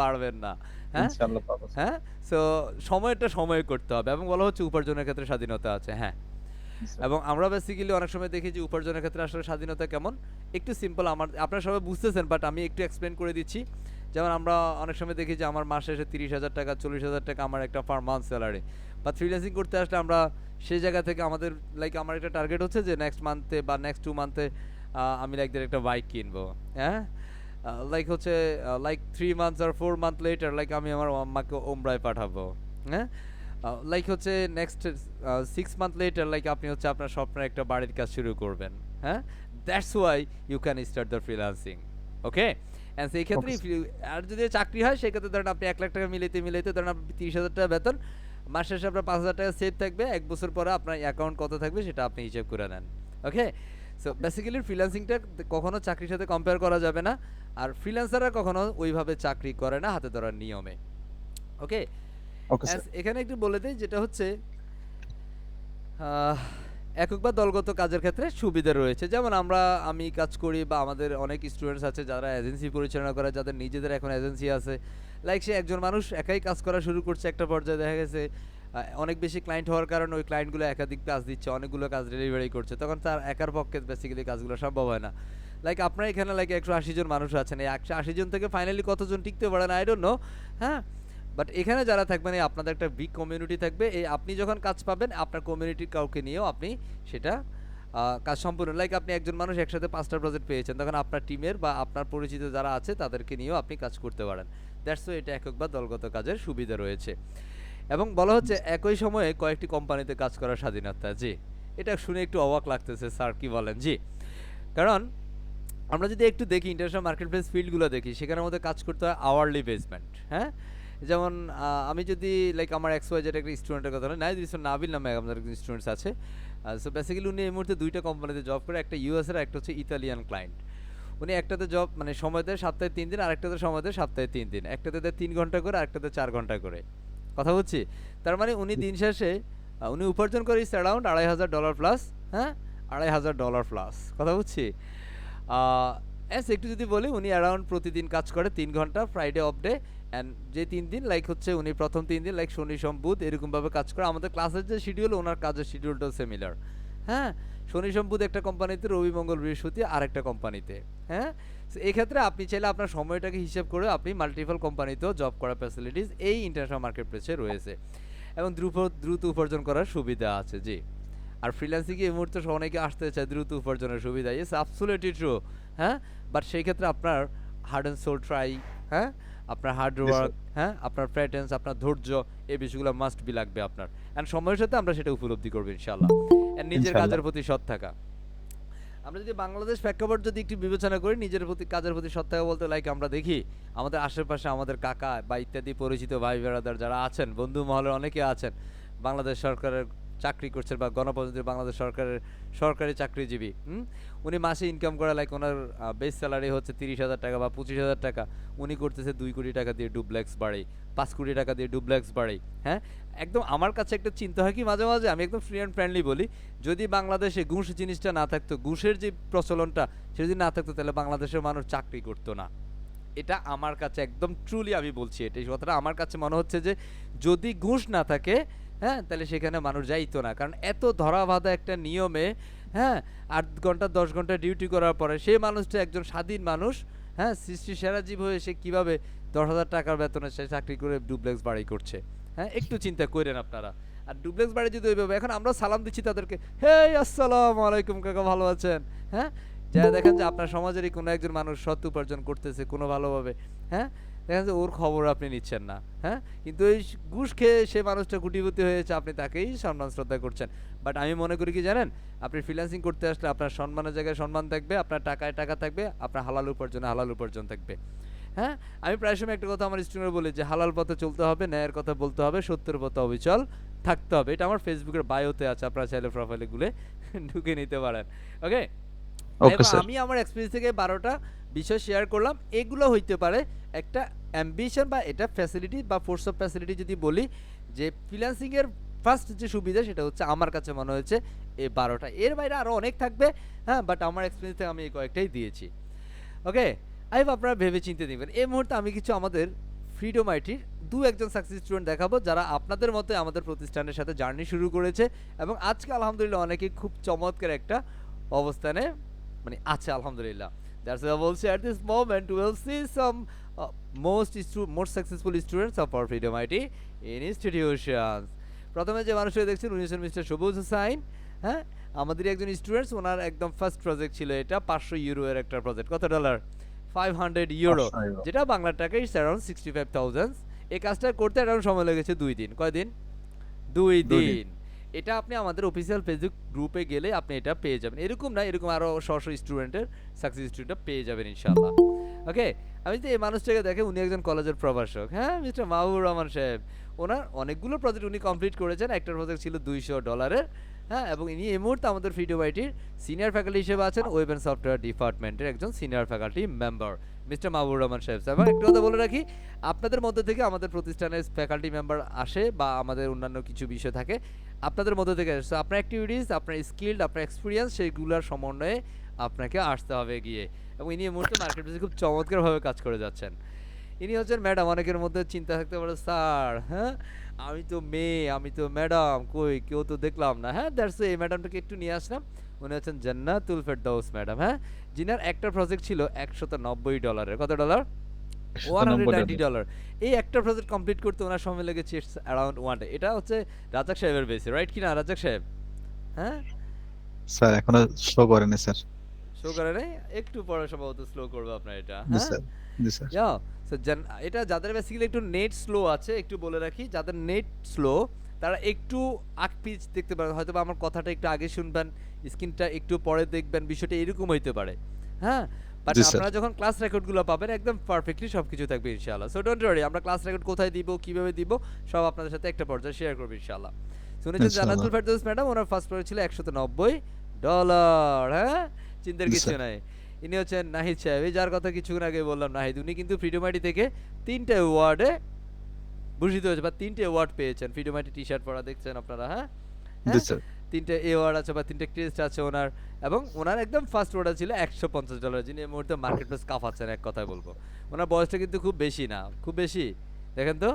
পারবেন না, হ্যাঁ, ইনশাআল্লাহ পাবো, স্যার। হ্যাঁ। সো সময়টা সময় করতে হবে, এবং বলা হচ্ছে উপার্জনের ক্ষেত্রে স্বাধীনতা আছে, হ্যাঁ। স্যার। এবং আমরা বেসিক্যালি অনেক সময় দেখি যে উপার্জনের ক্ষেত্রে আসলে স্বাধীনতা কেমন, একটু সিম্পল, আপনারা সবাই বুঝতেছেন বাট আমি একটু এক্সপ্লেন করে দিচ্ছি। যেমন আমরা অনেক সময় দেখি যে আমার মাস শেষে 30,000 টাকা 40,000 টাকা আমার একটা পার মান্থ স্যালারি, বা ফ্রিল্যান্সিং করতে আসলে আমরা সেই জায়গা থেকে আমাদের লাইক আমার একটা টার্গেট হচ্ছে যে নেক্সট মান্থে বা নেক্সট 2 মান্থে আমি লাইক একটা বাইক কিনবো, হ্যাঁ, লাইক হচ্ছে like 3 months are 4 month letter like আমি আমার আম্মাকে ওমরায় পাঠাবো, হ্যাঁ, লাইক হচ্ছে নেক্সট 6 মান্থ লেটার লাইক আপনি হচ্ছে আপনার স্বপ্নের একটা বাড়ির কাজ শুরু করবেন, হ্যাঁ। That's why you can start the freelancing. Okay, and সেই ক্ষেত্রে আর যদি চাকরি হয় সেক্ষেত্রে ধরেন আপনি 1 লাখ টাকা মিলাইতে ধরেন আপনি 30,000 টাকা বেতন, মাস শেষে আপনার 5,000 টাকা সেভ থাকবে, 1 বছর পরে আপনার অ্যাকাউন্ট কত থাকবে সেটা আপনি হিসাব করে নেন। ওকে, সো বেসিক্যালি ফ্রিল্যান্সিংটা কখনো চাকরির সাথে কম্পেয়ার করা যাবে না, আর ফ্রিল্যান্সাররা কখনো ওইভাবে চাকরি করে না হাতে ধরার নিয়মে। ওকে, ওকে স্যার। এখানে একটু বলে দেই যেটা হচ্ছে একক বা দলগত কাজের ক্ষেত্রে সুবিধা রয়েছে। যেমন আমি কাজ করি বা আমাদের অনেক স্টুডেন্টস আছে যারা এজেন্সি পরিচালনা করে, যাদের নিজেদের এখন এজেন্সি আছে। লাইক সে একজন মানুষ একাই কাজ করা শুরু করছে, একটা পর্যায়ে দেখা গেছে অনেক বেশি ক্লায়েন্ট হওয়ার কারণে ওই ক্লায়েন্টগুলো একাধিক কাজ দিচ্ছে, অনেকগুলো কাজ ডেলিভারি করছে, তখন তার একার পক্ষে বেসিক্যালি কাজগুলো সম্ভব হয় না। লাইক আপনার এখানে লাইক 180 জন মানুষ আছেন, এই 180 জন থেকে ফাইনালি কতজন টিকতে পারেন আই ডোন্ট নো, হ্যাঁ। বাট এখানে যারা থাকবেন এই আপনাদের একটা বিগ কমিউনিটি থাকবে, এই আপনি যখন কাজ পাবেন আপনার কমিউনিটির কাউকে নিয়েও আপনি সেটা কাজ সম্পূর্ণ, লাইক আপনি একজন মানুষ একসাথে 5টা প্রজেক্ট পেয়েছেন, তখন আপনার টিমের বা আপনার পরিচিত যারা আছে তাদেরকে নিয়েও আপনি কাজ করতে পারেন। দ্যাটস ওয়াই এটা একক বা দলগত কাজের সুবিধা রয়েছে, এবং বলা হচ্ছে একই সময়ে কয়েকটি কোম্পানিতে কাজ করার স্বাধীনতা। জি, এটা শুনে একটু অবাক লাগতেছে স্যার, কি বলেন? জি, কারণ আমরা যদি একটু দেখি ইন্টারন্যাশনাল মার্কেট প্লেস ফিল্ডগুলো দেখি, সেখানের মধ্যে কাজ করতে হয় আওয়ারলি বেসমেন্ট, হ্যাঁ। যেমন আমি যদি লাইক আমার XYZ একটা স্টুডেন্টের কথা বলি, নাবিল নামে আমাদের স্টুডেন্টস আছে। সো বেসিক্যালি উনি এই মুহূর্তে 2টা কোম্পানিতে জব করে, একটা US এর, একটা হচ্ছে ইতালিয়ান ক্লায়েন্ট। উনি একটাতে জব মানে সময় দেয় সপ্তাহে 3 দিন, আরেকটাতে সময় দেয় সপ্তাহে 3 দিন, একটাতে দেয় 3 ঘন্টা করে, আরেকটাতে 4 ঘন্টা করে, কথা বলছি। তার মানে উনি দিন শেষে উনি উপার্জন করে অ্যারাউন্ড $2,500 প্লাস, হ্যাঁ, $2,500 প্লাস, কথা বুঝছি। একটু যদি বলি উনি অ্যারাউন্ড প্রতিদিন কাজ করে 3 ঘন্টা, ফ্রাইডে অফ ডে, অ্যান্ড যে 3 দিন লাইক হচ্ছে উনি প্রথম 3 দিন লাইক শনি সোম বুধ এরকমভাবে কাজ করে। আমাদের ক্লাসের যে শিডিউল ওনার কাজের শিডিউলটাও সিমিলার, হ্যাঁ। শনি সোম বুধ একটা কোম্পানিতে, রবি মঙ্গল বৃহস্পতি আরেকটা কোম্পানিতে, হ্যাঁ। এক্ষেত্রে আপনি চাইলে আপনার সময়টাকে হিসেব করে আপনি মাল্টিপল কোম্পানিতেও জব করার ফ্যাসিলিটিস এই ইন্টারন্যাশনাল মার্কেট প্লেসে রয়েছে, এবং দ্রুত উপার্জন করার সুবিধা আছে। জি, আর ফ্রিল্যান্সিং এই মুহূর্তে অনেকে আসতে চায় দ্রুত উপার্জনের সুবিধা, ইটস অ্যাবসলিউটলি ট্রু। হ্যাঁ, বাট সেই ক্ষেত্রে আপনার হার্ড অ্যান্ড সোল ট্রাই, হ্যাঁ, আপনার হার্ড জি ওয়ার্ক, স্যার। হ্যাঁ, আপনার প্যাটেন্স, আপনার ধৈর্য, এই বিষয়গুলো মাস্ট বি লাগবে আপনার। অ্যান্ড সময়ের সাথে আমরা সেটা উপলব্ধি করবো ইনশাআল্লাহ। অ্যান্ড নিজের ইনশাআল্লাহ। কাজের প্রতি সৎ থাকা। আমরা যদি বাংলাদেশ প্রেক্ষাপট যদি একটু বিবেচনা করি, নিজের প্রতি কাজের প্রতি সৎ থাকা বলতে লাইক আমরা দেখি আমাদের আশেপাশে আমাদের কাকা বা ইত্যাদি পরিচিত ভাই বেড়াদার যারা আছেন, বন্ধু মহলের অনেকে আছেন বাংলাদেশ সরকারের চাকরি করছেন বা গণপ্রজাতন্ত্রী বাংলাদেশ সরকারের সরকারি চাকরিজীবী। উনি মাসে ইনকাম করে লাইক ওনার বেস স্যালারি হচ্ছে 30,000 টাকা বা 25,000 টাকা, উনি করতেছে 2 কোটি টাকা দিয়ে ডুপ্লেক্স বাড়ি, 5 কোটি টাকা দিয়ে ডুপ্লেক্স বাড়ি। হ্যাঁ, একদম আমার কাছে একটা চিন্তা হয় কি মাঝে মাঝে, আমি একদম ফ্রি অ্যান্ড ফ্রেন্ডলি বলি, যদি বাংলাদেশে ঘুষ জিনিসটা না থাকতো, ঘুষের যে প্রচলনটা সেটা যদি না থাকতো, তাহলে বাংলাদেশের মানুষ চাকরি করতো না। এটা আমার কাছে একদম ট্রুলি আমি বলছি, এটা এই কথাটা আমার কাছে মনে হচ্ছে যে যদি ঘুষ না থাকে, হ্যাঁ, তাহলে সেখানে মানুষ যাইতো না। কারণ এত ধরাবাঁধা একটা নিয়মে, হ্যাঁ, 8 ঘন্টা 10 ঘন্টা ডিউটি করার পরে সেই মানুষটা একজন স্বাধীন মানুষ, হ্যাঁ, সৃষ্টির সেরা জীব হয়ে সে কীভাবে 10,000 টাকার বেতনে সে চাকরি করে ডুপ্লেক্স বাড়ি করছে। হ্যাঁ, একটু চিন্তা করেন আপনারা। আর ডুপ্লেক্স বাড়ি যদি ওইভাবে, এখন আমরা সালাম দিচ্ছি তাদেরকে, হে আসসালামু আলাইকুম কাকা, ভালো আছেন? হ্যাঁ, যা দেখেন যে আপনার সমাজেরই কোনো একজন মানুষ সৎ উপার্জন করতেছে কোনো ভালোভাবে, হ্যাঁ, দেখেন যে ওর খবর আপনি নিচ্ছেন না। হ্যাঁ, কিন্তু এই ঘুষ খেয়ে সে মানুষটা কোটিপতি হয়েছে, আপনি তাকেই সম্মান শ্রদ্ধা করছেন। বাট আমি মনে করি কি জানেন, আপনি ফ্রিল্যান্সিং করতে আসলে আপনার সম্মানের জায়গায় সম্মান থাকবে, আপনার টাকায় টাকা থাকবে, আপনার হালাল উপার্জনে হালাল উপার্জন থাকবে। হ্যাঁ, আমি প্রায় সময় একটা কথা আমার স্টুডেন্ট বলি যে হালাল পথে চলতে হবে, ন্যায়ের কথা বলতে হবে, সত্যের পথে অবিচল থাকতে হবে। এটা আমার ফেসবুকের বায়োতে আছে, আপনারা চাইলে প্রোফাইলে গুলে ঢুকে নিতে পারেন। ওকে, ওকে স্যার। আমি আমার এক্সপেরিয়েন্স থেকে 12টা বিষয় শেয়ার করলাম। এগুলো হইতে পারে একটা অ্যাম্বিশন বা এটা ফ্যাসিলিটি বা ফোর্স অফ ফ্যাসিলিটি যদি বলি, যে ফ্রিল্যান্সিংয়ের ফার্স্ট যে সুবিধা সেটা হচ্ছে আমার কাছে মনে হয়েছে এই 12টা। এর বাইরে আরও অনেক থাকবে, হ্যাঁ, বাট আমার এক্সপেরিয়েন্স থেকে আমি এই কয়েকটাই দিয়েছি। ওকে, আই হোপ আপনারা ভেবে চিন্তে দিবেন। এই মুহূর্তে আমি কিছু আমাদের ফ্রিডম আইটির একজন সাকসেস স্টুডেন্ট দেখাবো, যারা আপনাদের মতো আমাদের প্রতিষ্ঠানের সাথে জার্নি শুরু করেছে এবং আজকে আলহামদুলিল্লাহ অনেকেই খুব চমৎকার একটা অবস্থানে মানে আছে আলহামদুলিল্লাহ। That's why I will say at this moment we will see some most successful students of our Freedom IT institutions. প্রথমে যে মানুষকে দেখছেন উনি হচ্ছেন মিস্টার সবুজ হুসাইন। হ্যাঁ, আমাদেরই একজন স্টুডেন্টস, ওনার একদম ফার্স্ট প্রজেক্ট ছিল এটা 500 ইউরো এর একটা প্রজেক্ট। কত ডলার? 500 euro, 500 euro। যেটা বাংলা টাকায় অ্যারাউন্ড 65,000। এই কাজটা করতে অ্যারাউন্ড সময় লেগেছে 2 দিন। কয়দিন? 2 2 দিন। দিন। এটা আপনি আমাদের অফিসিয়াল ফেসবুক গ্রুপে গেলে আপনি এটা পেয়ে যাবেন। এরকম না, এরকম আরো শত স্টুডেন্টের সাকসেস স্টুডেন্টরা পেয়ে যাবেন ইনশাআল্লাহ। ওকে, আমি তো এই মানুষটাকে দেখে উনি একজন কলেজের প্রভাষক, হ্যাঁ, মিস্টার মাহবুবুর রহমান সাহেব। ওনার অনেকগুলো প্রজেক্ট উনি কমপ্লিট করেছেন। একটা প্রজেক্ট ছিল $200, হ্যাঁ, এবং ইনি এই মুহূর্তে আমাদের ফ্রিডম আইটির সিনিয়র ফ্যাকাল্টি হিসেবে আছেন, ওয়েব অ্যান্ড সফটওয়্যার ডিপার্টমেন্টের একজন senior faculty member mister Mahbubur Rahman সাহেব। এবং একটা কথা বলে রাখি, আপনাদের মধ্যে থেকে আমাদের প্রতিষ্ঠানের ফ্যাকাল্টি মেম্বার আসে বা আমাদের অন্যান্য কিছু বিষয় থাকে, আপনাদের মধ্যে থেকে আসে। আপনার অ্যাক্টিভিটিস, আপনার স্কিল, আপনার এক্সপিরিয়েন্স, সেইগুলোর সমন্বয়ে আপনাকে আসতে হবে গিয়ে। এবং ইনি এই মুহূর্তে মার্কেট প্লেসে খুব চমৎকারভাবে কাজ করে যাচ্ছেন। ইনি হচ্ছেন ম্যাডাম। অনেকের মধ্যে চিন্তা থাকতে পারে, স্যার, হ্যাঁ, আমি তো মেয়ে, আমি তো ম্যাডাম, কই কেউ তো দেখলাম না। হ্যাঁ, দ্যাটস এই ম্যাডামটাকে একটু নিয়ে আসলাম। উনি হচ্ছেন জান্নাতুল ফেরদাউস ম্যাডাম। হ্যাঁ, যিনার একটা প্রজেক্ট ছিল $190। কত ডলার? $190। এই একটা প্রজেক্ট কমপ্লিট করতে ওনার সময় লেগেছে অ্যারাউন্ড 1 ডে। এটা হচ্ছে রাজাক সাহেবের বেসে, রাইট কিনা রাজাক সাহেব? হ্যাঁ, স্যার এখনো শো করেনি স্যার। শো করে নাই, একটু পরে সম্ভবত স্লো করবে আপনার এটা। জি হ্যাঁ, স্যার। জি স্যার। ইয়া, সো এটা যাদের বেসিক্যালি একটু নেট স্লো আছে, একটু বলে রাখি, যাদের নেট স্লো তারা একটু আগ পিচ দেখতে পারেন, হয়তো বা আমার কথাটা একটু আগে শুনবেন, স্ক্রিনটা একটু পরে দেখবেন, বিষয়টা এরকম হইতে পারে। হ্যাঁ, বাট জি স্যার। আপনারা যখন ক্লাস রেকর্ডগুলো পাবেন একদম পারফেক্টলি সবকিছু থাকবে ইনশাআল্লাহ। সো ডোন্ট ওয়ারি, আমরা ক্লাস রেকর্ড কোথায় দিব, কিভাবে দিব, সব আপনাদের সাথে একটা পর্যায়ে শেয়ার করব ইনশাআল্লাহ। শুনেছেন ইনশাআল্লাহ। জান্নাতুল ফেরদৌস ম্যাডাম, ওনার ফার্স্ট প্রজেক্ট ছিল $190। হ্যাঁ, চিন্তার জি কিছু স্যার। নাই। ইনি হচ্ছেন নাহিদ সাহেব, এই যার কথা কিছুক্ষণ আগে বললাম, নাহিদ। উনি কিন্তু ফ্রিডম আইটি থেকে 3টে অ্যাওয়ার্ডে ভূষিত হয়েছে বা 3টে অ্যাওয়ার্ড পেয়েছেন। ফ্রিডম আইটি টি শার্ট পরা দেখছেন আপনারা। হ্যাঁ, জি হ্যাঁ, স্যার। 3টে অ্যাওয়ার্ড আছে বা 3টে ক্রেস্ট আছে ওনার। এবং ওনার একদম ফার্স্ট অর্ডার ছিল $150, যিনি এই মুহূর্তে মার্কেট প্লেস কাঁপাচ্ছেন এক কথায় বলবো। ওনার বয়সটা কিন্তু খুব বেশি না, খুব বেশি দেখেন তো।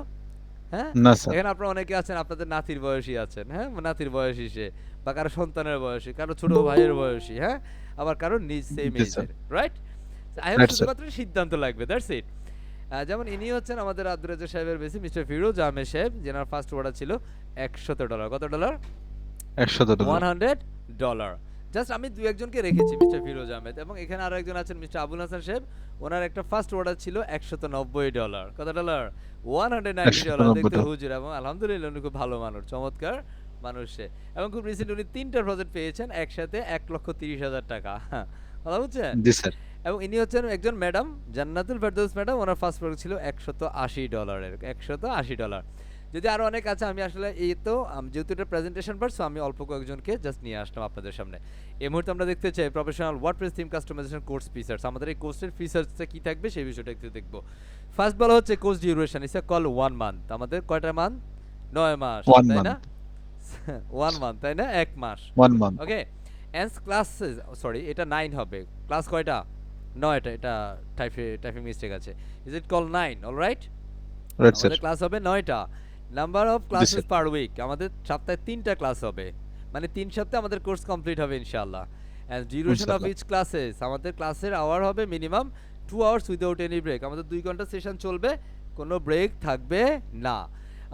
হ্যাঁ, না স্যার। এখানে আপনারা অনেকে আছেন, আপনাদের নাতির বয়সী আছেন, হ্যাঁ, নাতির বয়সী সে, বা কারো সন্তানের বয়সী, কারো ছোট ভাইয়ের বয়সী, হ্যাঁ, আবার কারো নিজ সেম জি স্যার। এজের, right? I hope right sir. শুধুমাত্র সিদ্ধান্ত লাগবে, দ্যাটস ইট। যেমন ইনি হচ্ছেন আমাদের আব্দুর রাজ্জাক সাহেবের বেশি মিস্টার ফিরোজ আহমেদ সাহেব, যেনার ফার্স্ট অর্ডার ছিল $100। কত ডলার? $100 $100 জাস্ট আমি দুই একজনকে রেখেছি, মিস্টার ফিরোজ আহমেদ এবং এখানে আরো একজন আছেন মিস্টার আবুল হাসান সাহেব। ওনার একটা ফার্স্ট অর্ডার ছিল $190। কত ডলার? $190 দেখতে $190 হুজুর, এবং আলহামদুলিল্লাহ উনি খুব ভালো মানুষ, চমৎকার মানুষ সে। এবং খুব রিসেন্ট উনি 3টা প্রজেক্ট পেয়েছেন একসাথে $1,30,000 কথা বুঝছেন? জি স্যার। এবং ইনি হচ্ছেন একজন ম্যাডাম জান্নাতুল ফেরদৌস ম্যাডাম। ওনার ফার্স্ট প্রজেক্ট ছিল $180 $180। যদি আরো অনেক আছে, আমি আসলে এই তো যেহেতু এটা প্রেজেন্টেশন পার্ট, সো আমি অল্প কয়েকজনকে জাস্ট নিয়ে আসলাম আপনাদের সামনে। এই মুহূর্তে আমরা দেখতে চাই professional WordPress theme customisation course features. আমাদের এই কোর্সের ফিচার্সটা কি থাকবে সেই বিষয়টা একটু দেখব। ফার্স্ট বলা হচ্ছে course duration is call 1 month. আমাদের কয়টা মান্থ? 9 মাস, 1 তাই না? month 1 মান্থ, তাই না? 1 মাস। 1 month okay, and classes, sorry এটা 9 হবে। ক্লাস কয়টা? 9টা। এটা টাইপিং মিস্টেক আছে। Is it call 9? Alright, right sir. আমাদের ক্লাস হবে 9টা। Number of the classes sir. Per week, আমাদের সপ্তাহে 3টা ক্লাস হবে, মানে 3 সপ্তাহে আমাদের কোর্স কমপ্লিট হবে ইনশাআল্লাহ। এন্ড ডিউরেশন অফ ইনশাআল্লাহ। ইচ ক্লাসেস, আমাদের ক্লাসের আওয়ার হবে minimum 2 hours without any break. আমাদের 2 ঘন্টা সেশন চলবে, কোনো ব্রেক থাকবে না।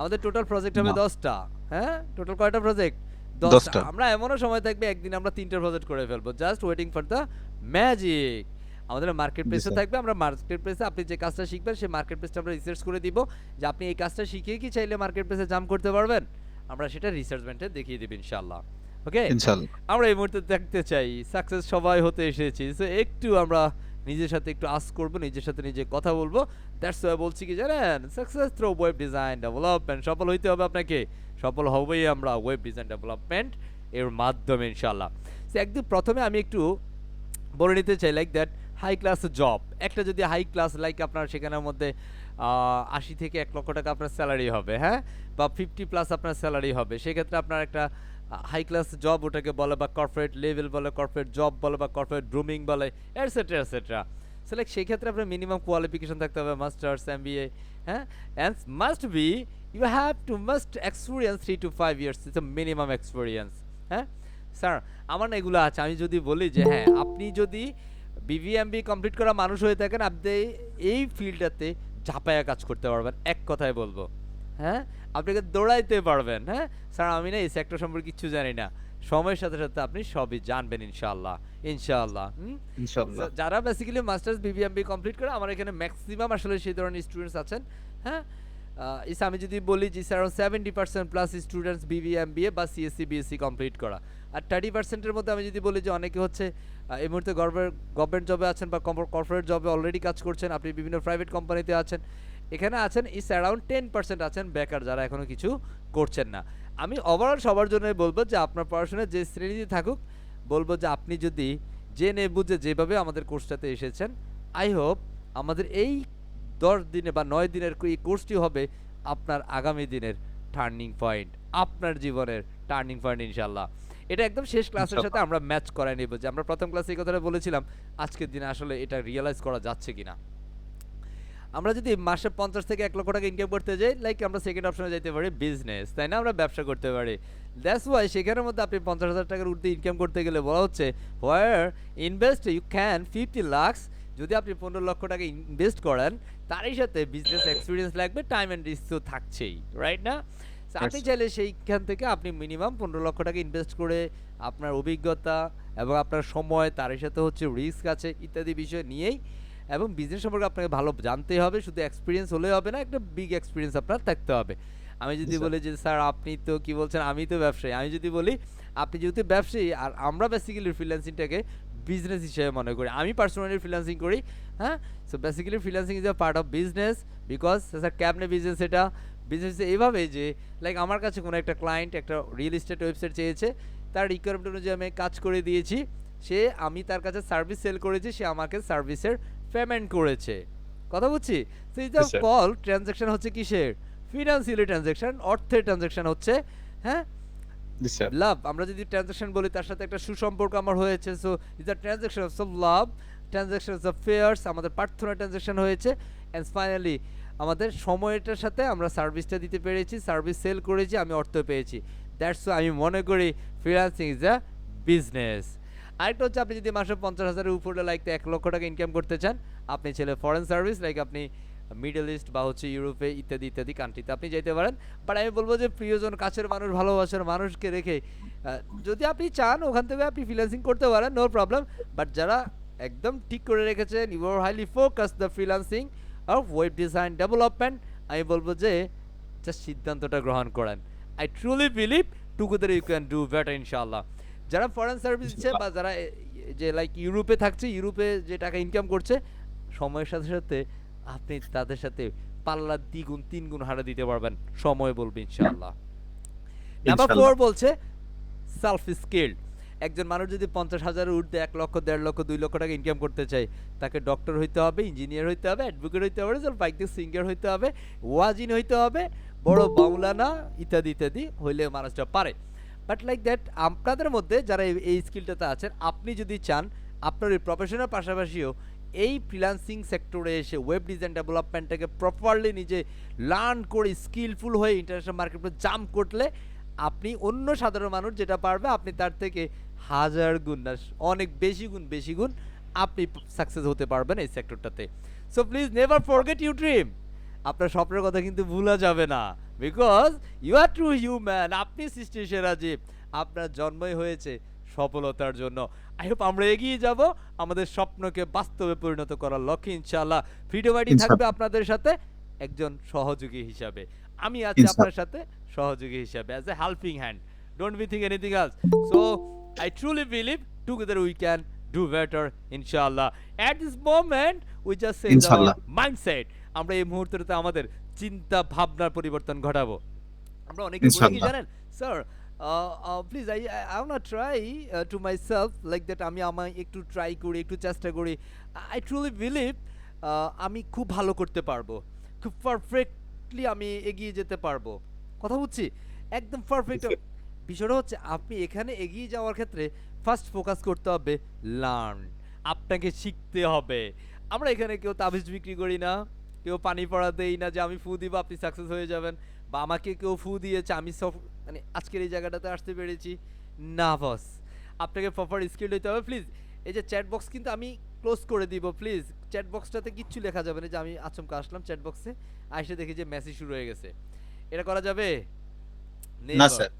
আমাদের টোটাল প্রজেক্ট হবে না। 10টা। হ্যাঁ, টোটাল কয়টা প্রজেক্ট? 10 10টা। টা। আমরা এমনও সময় থাকবে একদিন আমরা 3টা প্রজেক্ট করে ফেলবো, just waiting for the magic. আমাদের মার্কেট জি প্লেসে স্যার। থাকবে, আমরা মার্কেট প্লেসে আপনি যে কাজটা শিখবেন সেই মার্কেট প্লেসটা আমরা রিসার্চ করে দিব যে আপনি এই কাজটা শিখে কি চাইলে মার্কেট প্লেসে জাম্প করতে পারবেন, আমরা সেটা রিসার্চমেন্টে দেখিয়ে দিব ইনশাআল্লাহ। ওকে, ইনশাআল্লাহ। আমরা এই মুহূর্তে দেখতে চাই সাকসেস সবাই হতে এসেছি, সো একটু আমরা নিজের সাথে একটু আস্ক করব, নিজের সাথে নিজে কথা বলবো। দ্যাটস ওয়াই বলছি কি জানেন, success through web design development. সফল হইতে হবে আপনাকে, সফল হবেই আমরা ওয়েব ডিজাইন ডেভেলপমেন্ট এর মাধ্যমে ইনশাআল্লাহ। সো একদম প্রথমে আমি একটু বলে নিতে চাই like that high class job, একটা যদি হাই ক্লাস লাইক আপনার সেখানের মধ্যে 80 থেকে $1,00,000 আপনার স্যালারি হবে, হ্যাঁ, বা 50+ আপনার স্যালারি হবে, সেক্ষেত্রে আপনার একটা হাই ক্লাস জব ওটাকে বলে, বা কর্পোরেট লেভেল বলে, কর্পোরেট জব বলে, বা কর্পোরেট গ্রুমিং বলে, এটসেট্রা এটসেট্রা। সো লাইক সেক্ষেত্রে আপনার মিনিমাম কোয়ালিফিকেশন থাকতে হবে মাস্টার্স, MBA, হ্যাঁ, and must be you have to must experience 3 to 5 years, it's a minimum experience. হ্যাঁ স্যার, আমার না এগুলো আছে। আমি যদি বলি যে হ্যাঁ, আপনি যদি BVMB কমপ্লিট করা মানুষ হয়ে থাকেন, আপনি এই ফিল্ডটাতে ঝাঁপায়া কাজ করতে পারবেন, এক কথায় বলবো। হ্যাঁ, আপনাকে দৌড়াইতে পারবেন। হ্যাঁ স্যার, আমি না এই সেক্টর সম্পর্কে কিচ্ছু জানি না, সময়ের সাথে সাথে আপনি সবই জানবেন ইনশাআল্লাহ ইনশাআল্লাহ। ইনশাআল্লাহ। যারা বেসিক্যালি মাস্টার্স BVMB কমপ্লিট করে, আমার এখানে ম্যাক্সিমাম আসলে সেই ধরনের স্টুডেন্টস আছেন। হ্যাঁ, ইস আমি যদি বলি যে স্যার 70%+ স্টুডেন্টস BVMBA বা CSC BSc কমপ্লিট করা, আর 30%-এর মধ্যে আমি যদি বলি যে অনেকে হচ্ছে এই মুহূর্তে গভর্নমেন্ট জবে আছেন বা কর্পোরেট জবে অলরেডি কাজ করছেন, আপনি বিভিন্ন প্রাইভেট কোম্পানিতে আছেন, এখানে আছেন ইস অ্যারাউন্ড 10% আছেন বেকার, যারা এখনো কিছু করছেন না। আমি ওভারঅল সবার জন্যই বলবো যে আপনার পড়াশোনায় যে শ্রেণীতে থাকুক, বলবো যে আপনি যদি জেনে বুঝে যেভাবে আমাদের কোর্সটাতে এসেছেন, আই হোপ আমাদের এই 10 দিনে বা 9 দিনের এই কোর্সটি হবে আপনার আগামী দিনের টার্নিং পয়েন্ট, আপনার জীবনের টার্নিং পয়েন্ট ইনশাআল্লাহ। এটা একদম শেষ ক্লাসের সাথে আমরা ম্যাচ করাই নেব, যে আমরা প্রথম ক্লাসে এই কথাটা বলেছিলাম, আজকের দিনে আসলে এটা রিয়েলাইজ করা যাচ্ছে কিনা। আমরা যদি মাসে 50 থেকে $1,00,000 ইনকাম করতে যাই, লাইক আমরা সেকেন্ড অপশনে যাইতে পারি বিজনেস, তাই না? আমরা ব্যবসা করতে পারি। দ্যাটস ওয়াই সেখানের মধ্যে আপনি 50,000 টাকার ঊর্ধ্বে ইনকাম করতে গেলে বলা হচ্ছে হোয়ার ইনভেস্ট ইউ ক্যান 50 লাখস। যদি আপনি 15 লক্ষ টাকা ইনভেস্ট করেন, তারই সাথে বিজনেস এক্সপিরিয়েন্স লাগবে, টাইম অ্যান্ড রিস্ক তো থাকছেই, রাইট না? So, আপনি চাইলে সেইখান থেকে আপনি মিনিমাম 15 লক্ষ টাকা ইনভেস্ট করে আপনার অভিজ্ঞতা এবং আপনার সময়, তারই সাথে হচ্ছে রিস্ক আছে ইত্যাদি বিষয় নিয়েই, এবং বিজনেস সম্পর্কে আপনাকে ভালো জানতে হবে, শুধু এক্সপিরিয়েন্স হলেই হবে না, একটা বিগ এক্সপিরিয়েন্স আপনার থাকতে হবে। আমি যদি স্যার। বলি যে স্যার আপনি তো কি বলছেন, আমি তো ব্যবসায়ী, আমি যদি বলি আপনি যেহেতু ব্যবসায়ী, আর আমরা বেসিক্যালি ফ্রিল্যান্সিংটাকে বিজনেস হিসেবে মনে করি, আমি পার্সোনালি ফ্রিল্যান্সিং করি। হ্যাঁ, so basically freelancing is a part of business, because sir ক্যাবনে বিজনেস, এটা বিজনেস এইভাবে যে লাইক আমার কাছে কোনো একটা ক্লায়েন্ট একটা রিয়েল এস্টেট ওয়েবসাইট চেয়েছে, তার রিকোয়ারমেন্ট অনুযায়ী আমি কাজ করে দিয়েছি, আমি তার কাছে সার্ভিস সেল করেছি, সে আমাকে সার্ভিসের পেমেন্ট করেছে, কথা বুঝছি। So is the Yes, sir. Call transaction হচ্ছে কিসের? ফিনান্সিয়ালি ট্রানজ্যাকশন, অর্থের ট্রানজ্যাকশন হচ্ছে। হ্যাঁ, জি স্যার। লাভ, আমরা যদি ট্রানজ্যাকশন বলি, তার সাথে একটা সুসম্পর্ক আমার হয়েছে, so is the transaction of love, transaction of fears, আমাদের প্রার্থনা ট্রানজ্যাকশন হয়েছে, অ্যান্ড ফাইনালি আমাদের সময়টার সাথে আমরা সার্ভিসটা দিতে পেরেছি, সার্ভিস সেল করেছি, আমি অর্থ পেয়েছি। দ্যাটস আমি মনে করি ফ্রিল্যান্সিং ইজ আ বিজনেস। আরেকটা হচ্ছে আপনি যদি মাসে 50,000-এর উপরে লাইক 1 লক্ষ টাকা ইনকাম করতে চান, আপনি ছেলে ফরেন সার্ভিস লাইক আপনি মিডল ইস্ট বা হচ্ছে ইউরোপে ইত্যাদি ইত্যাদি কান্ট্রিতে আপনি যেতে পারেন। বাট আমি বলবো যে প্রিয়জন, কাছের মানুষ, ভালোবাসার মানুষকে রেখে যদি আপনি চান ওখান থেকে আপনি ফ্রিল্যান্সিং করতে পারেন, নো প্রবলেম। বাট যারা একদম ঠিক করে রেখেছেন you are highly focus the freelancing of web design development, আমি বলবো যে জাস্ট সিদ্ধান্তটা গ্রহণ করেন। I truly believe together you can do better ইনশাআল্লাহ। যারা ফরেন সার্ভিস দিচ্ছে বা যারা যে লাইক ইউরোপে থাকছে, ইউরোপে যে টাকা ইনকাম করছে, সময়ের সাথে সাথে আপনি তাদের সাথে পাল্লা দ্বিগুণ 3 গুণ হারে দিতে পারবেন, সময় বলবে ইনশাআল্লাহ। নাম্বার 4 বলছে সেলফ স্কিল্ড। একজন মানুষ যদি 50,000 ঊর্ধ্বে 1 লক্ষ 1.5 লক্ষ 2 লক্ষ টাকা ইনকাম করতে চায়, তাকে ডক্টর হইতে হবে, ইঞ্জিনিয়ার হইতে হবে, অ্যাডভোকেট হইতে হবে, বাইকদের সিঙ্গার হইতে হবে, ওয়াজিন হইতে হবে, বড় বাউলানা ইত্যাদি ইত্যাদি হইলে মানুষটা পারে। বাট লাইক দ্যাট আপনাদের মধ্যে যারা এই স্কিলটাতে আছেন, আপনি যদি চান আপনার এই প্রফেশনের পাশাপাশিও এই ফ্রিল্যান্সিং সেক্টরে এসে ওয়েব ডিজাইন ডেভেলপমেন্টটাকে প্রপারলি নিজে লার্ন করে স্কিলফুল হয়ে ইন্টারন্যাশনাল মার্কেটে জাম্প করলে আপনি অন্য সাধারণ মানুষ যেটা পারবে আপনি তার থেকে 1000 গুণ না অনেক বেশি গুণ আপনি সাকসেস হতে পারবেন এই সেক্টরটাতে। So please never forget you dream. আপনার স্বপ্নের কথা কিন্তু ভুলা যাবে না, because you are true human. আপনি সৃষ্টির সেরা জীব, আপনার জন্মই হয়েছে সফলতার জন্য। আই হোপ আমরা এগিয়ে যাব আমাদের স্বপ্নকে বাস্তবে পরিণত করার লক্ষ্যে ইনশাআল্লাহ। ফ্রিডম আইডি থাকবে আপনাদের সাথে একজন সহযোগী হিসাবে, আমি আছি আপনার সাথে সহযোগী হিসাবে as a helping hand. Don't be think anything else. So I truly believe together we can do better ইনশাআল্লাহ। At this moment we just say our mindset. আমরা এই মুহূর্তে আমাদের চিন্তা ভাবনার পরিবর্তন ঘটাবো। আমরা অনেকে বলি কি জানেন sir, please I want try to myself like that, আমি একটু ট্রাই করি, একটু চেষ্টা করি। আই ট্রুলি বিলিভ আমি খুব ভালো করতে পারবো, খুব পারফেক্টলি আমি এগিয়ে যেতে পারবো। কথা বুঝছি একদম পারফেক্ট। বিষয়টা হচ্ছে আপনি এখানে এগিয়ে যাওয়ার ক্ষেত্রে ফার্স্ট ফোকাস করতে হবে লার্ন, আপনাকে শিখতে হবে। আমরা এখানে কেউ তাবিজ বিক্রি করি না, কেউ পানি পড়া দেই না যে আমি ফু দিব আপনি সাকসেস হয়ে যাবেন, বা আমাকে কেউ ফু দিয়েছে আমি সব মানে আজকের এই জায়গাটাতে আসতে পেরেছি না। বস আপনাকে প্রপার স্কিল হইতে হবে। প্লিজ এই যে চ্যাট বক্স কিন্তু আমি ক্লোজ করে দিব, প্লিজ চ্যাট বক্সটাতে কিচ্ছু লেখা যাবে না যে আমি আচমকা আসলাম চ্যাট বক্সে আইসে দেখি যে মেসেজ শুরু হয়ে গেছে, এটা করা যাবে না স্যার।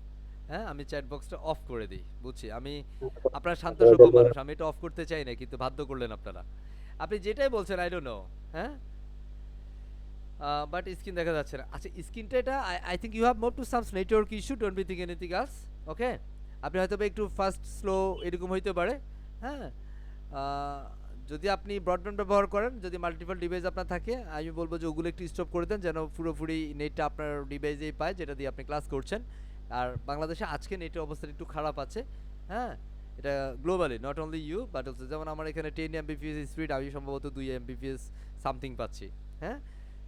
হ্যাঁ আমি চ্যাট বক্সটা অফ করে দিই, বুঝছি আমি আপনার শান্ত স্বভাব মানুষ, আমি এটা অফ করতে চাই না কিন্তু বাধ্য করলেন আপনারা। আপনি যেটাই বলছেন আই ডোন্ট নো, হ্যাঁ বাট স্ক্রিন দেখা যাচ্ছে না। আচ্ছা স্ক্রিনটা এটা I think you have move to some network issue, don't be think anything else. Okay আপনি হয়তো একটু ফাস্ট স্লো এরকম হইতে পারে। হ্যাঁ যদি আপনি ব্রডব্যান্ড ব্যবহার করেন, যদি মাল্টিপল ডিভাইস আপনার থাকে, আমি বলবো যে ওগুলো একটু স্টপ করে দেন যেন পুরোপুরি নেটটা আপনার ডিভাইসেই পায় যেটা দিয়ে আপনি ক্লাস করছেন। আর বাংলাদেশে আজকে নেটের অবস্থা একটু খারাপ আছে, হ্যাঁ এটা globally not only you but also, যেমন আমার এখানে 10 Mbps স্পিড, আমি সম্ভবত 2 Mbps সামথিং পাচ্ছি। হ্যাঁ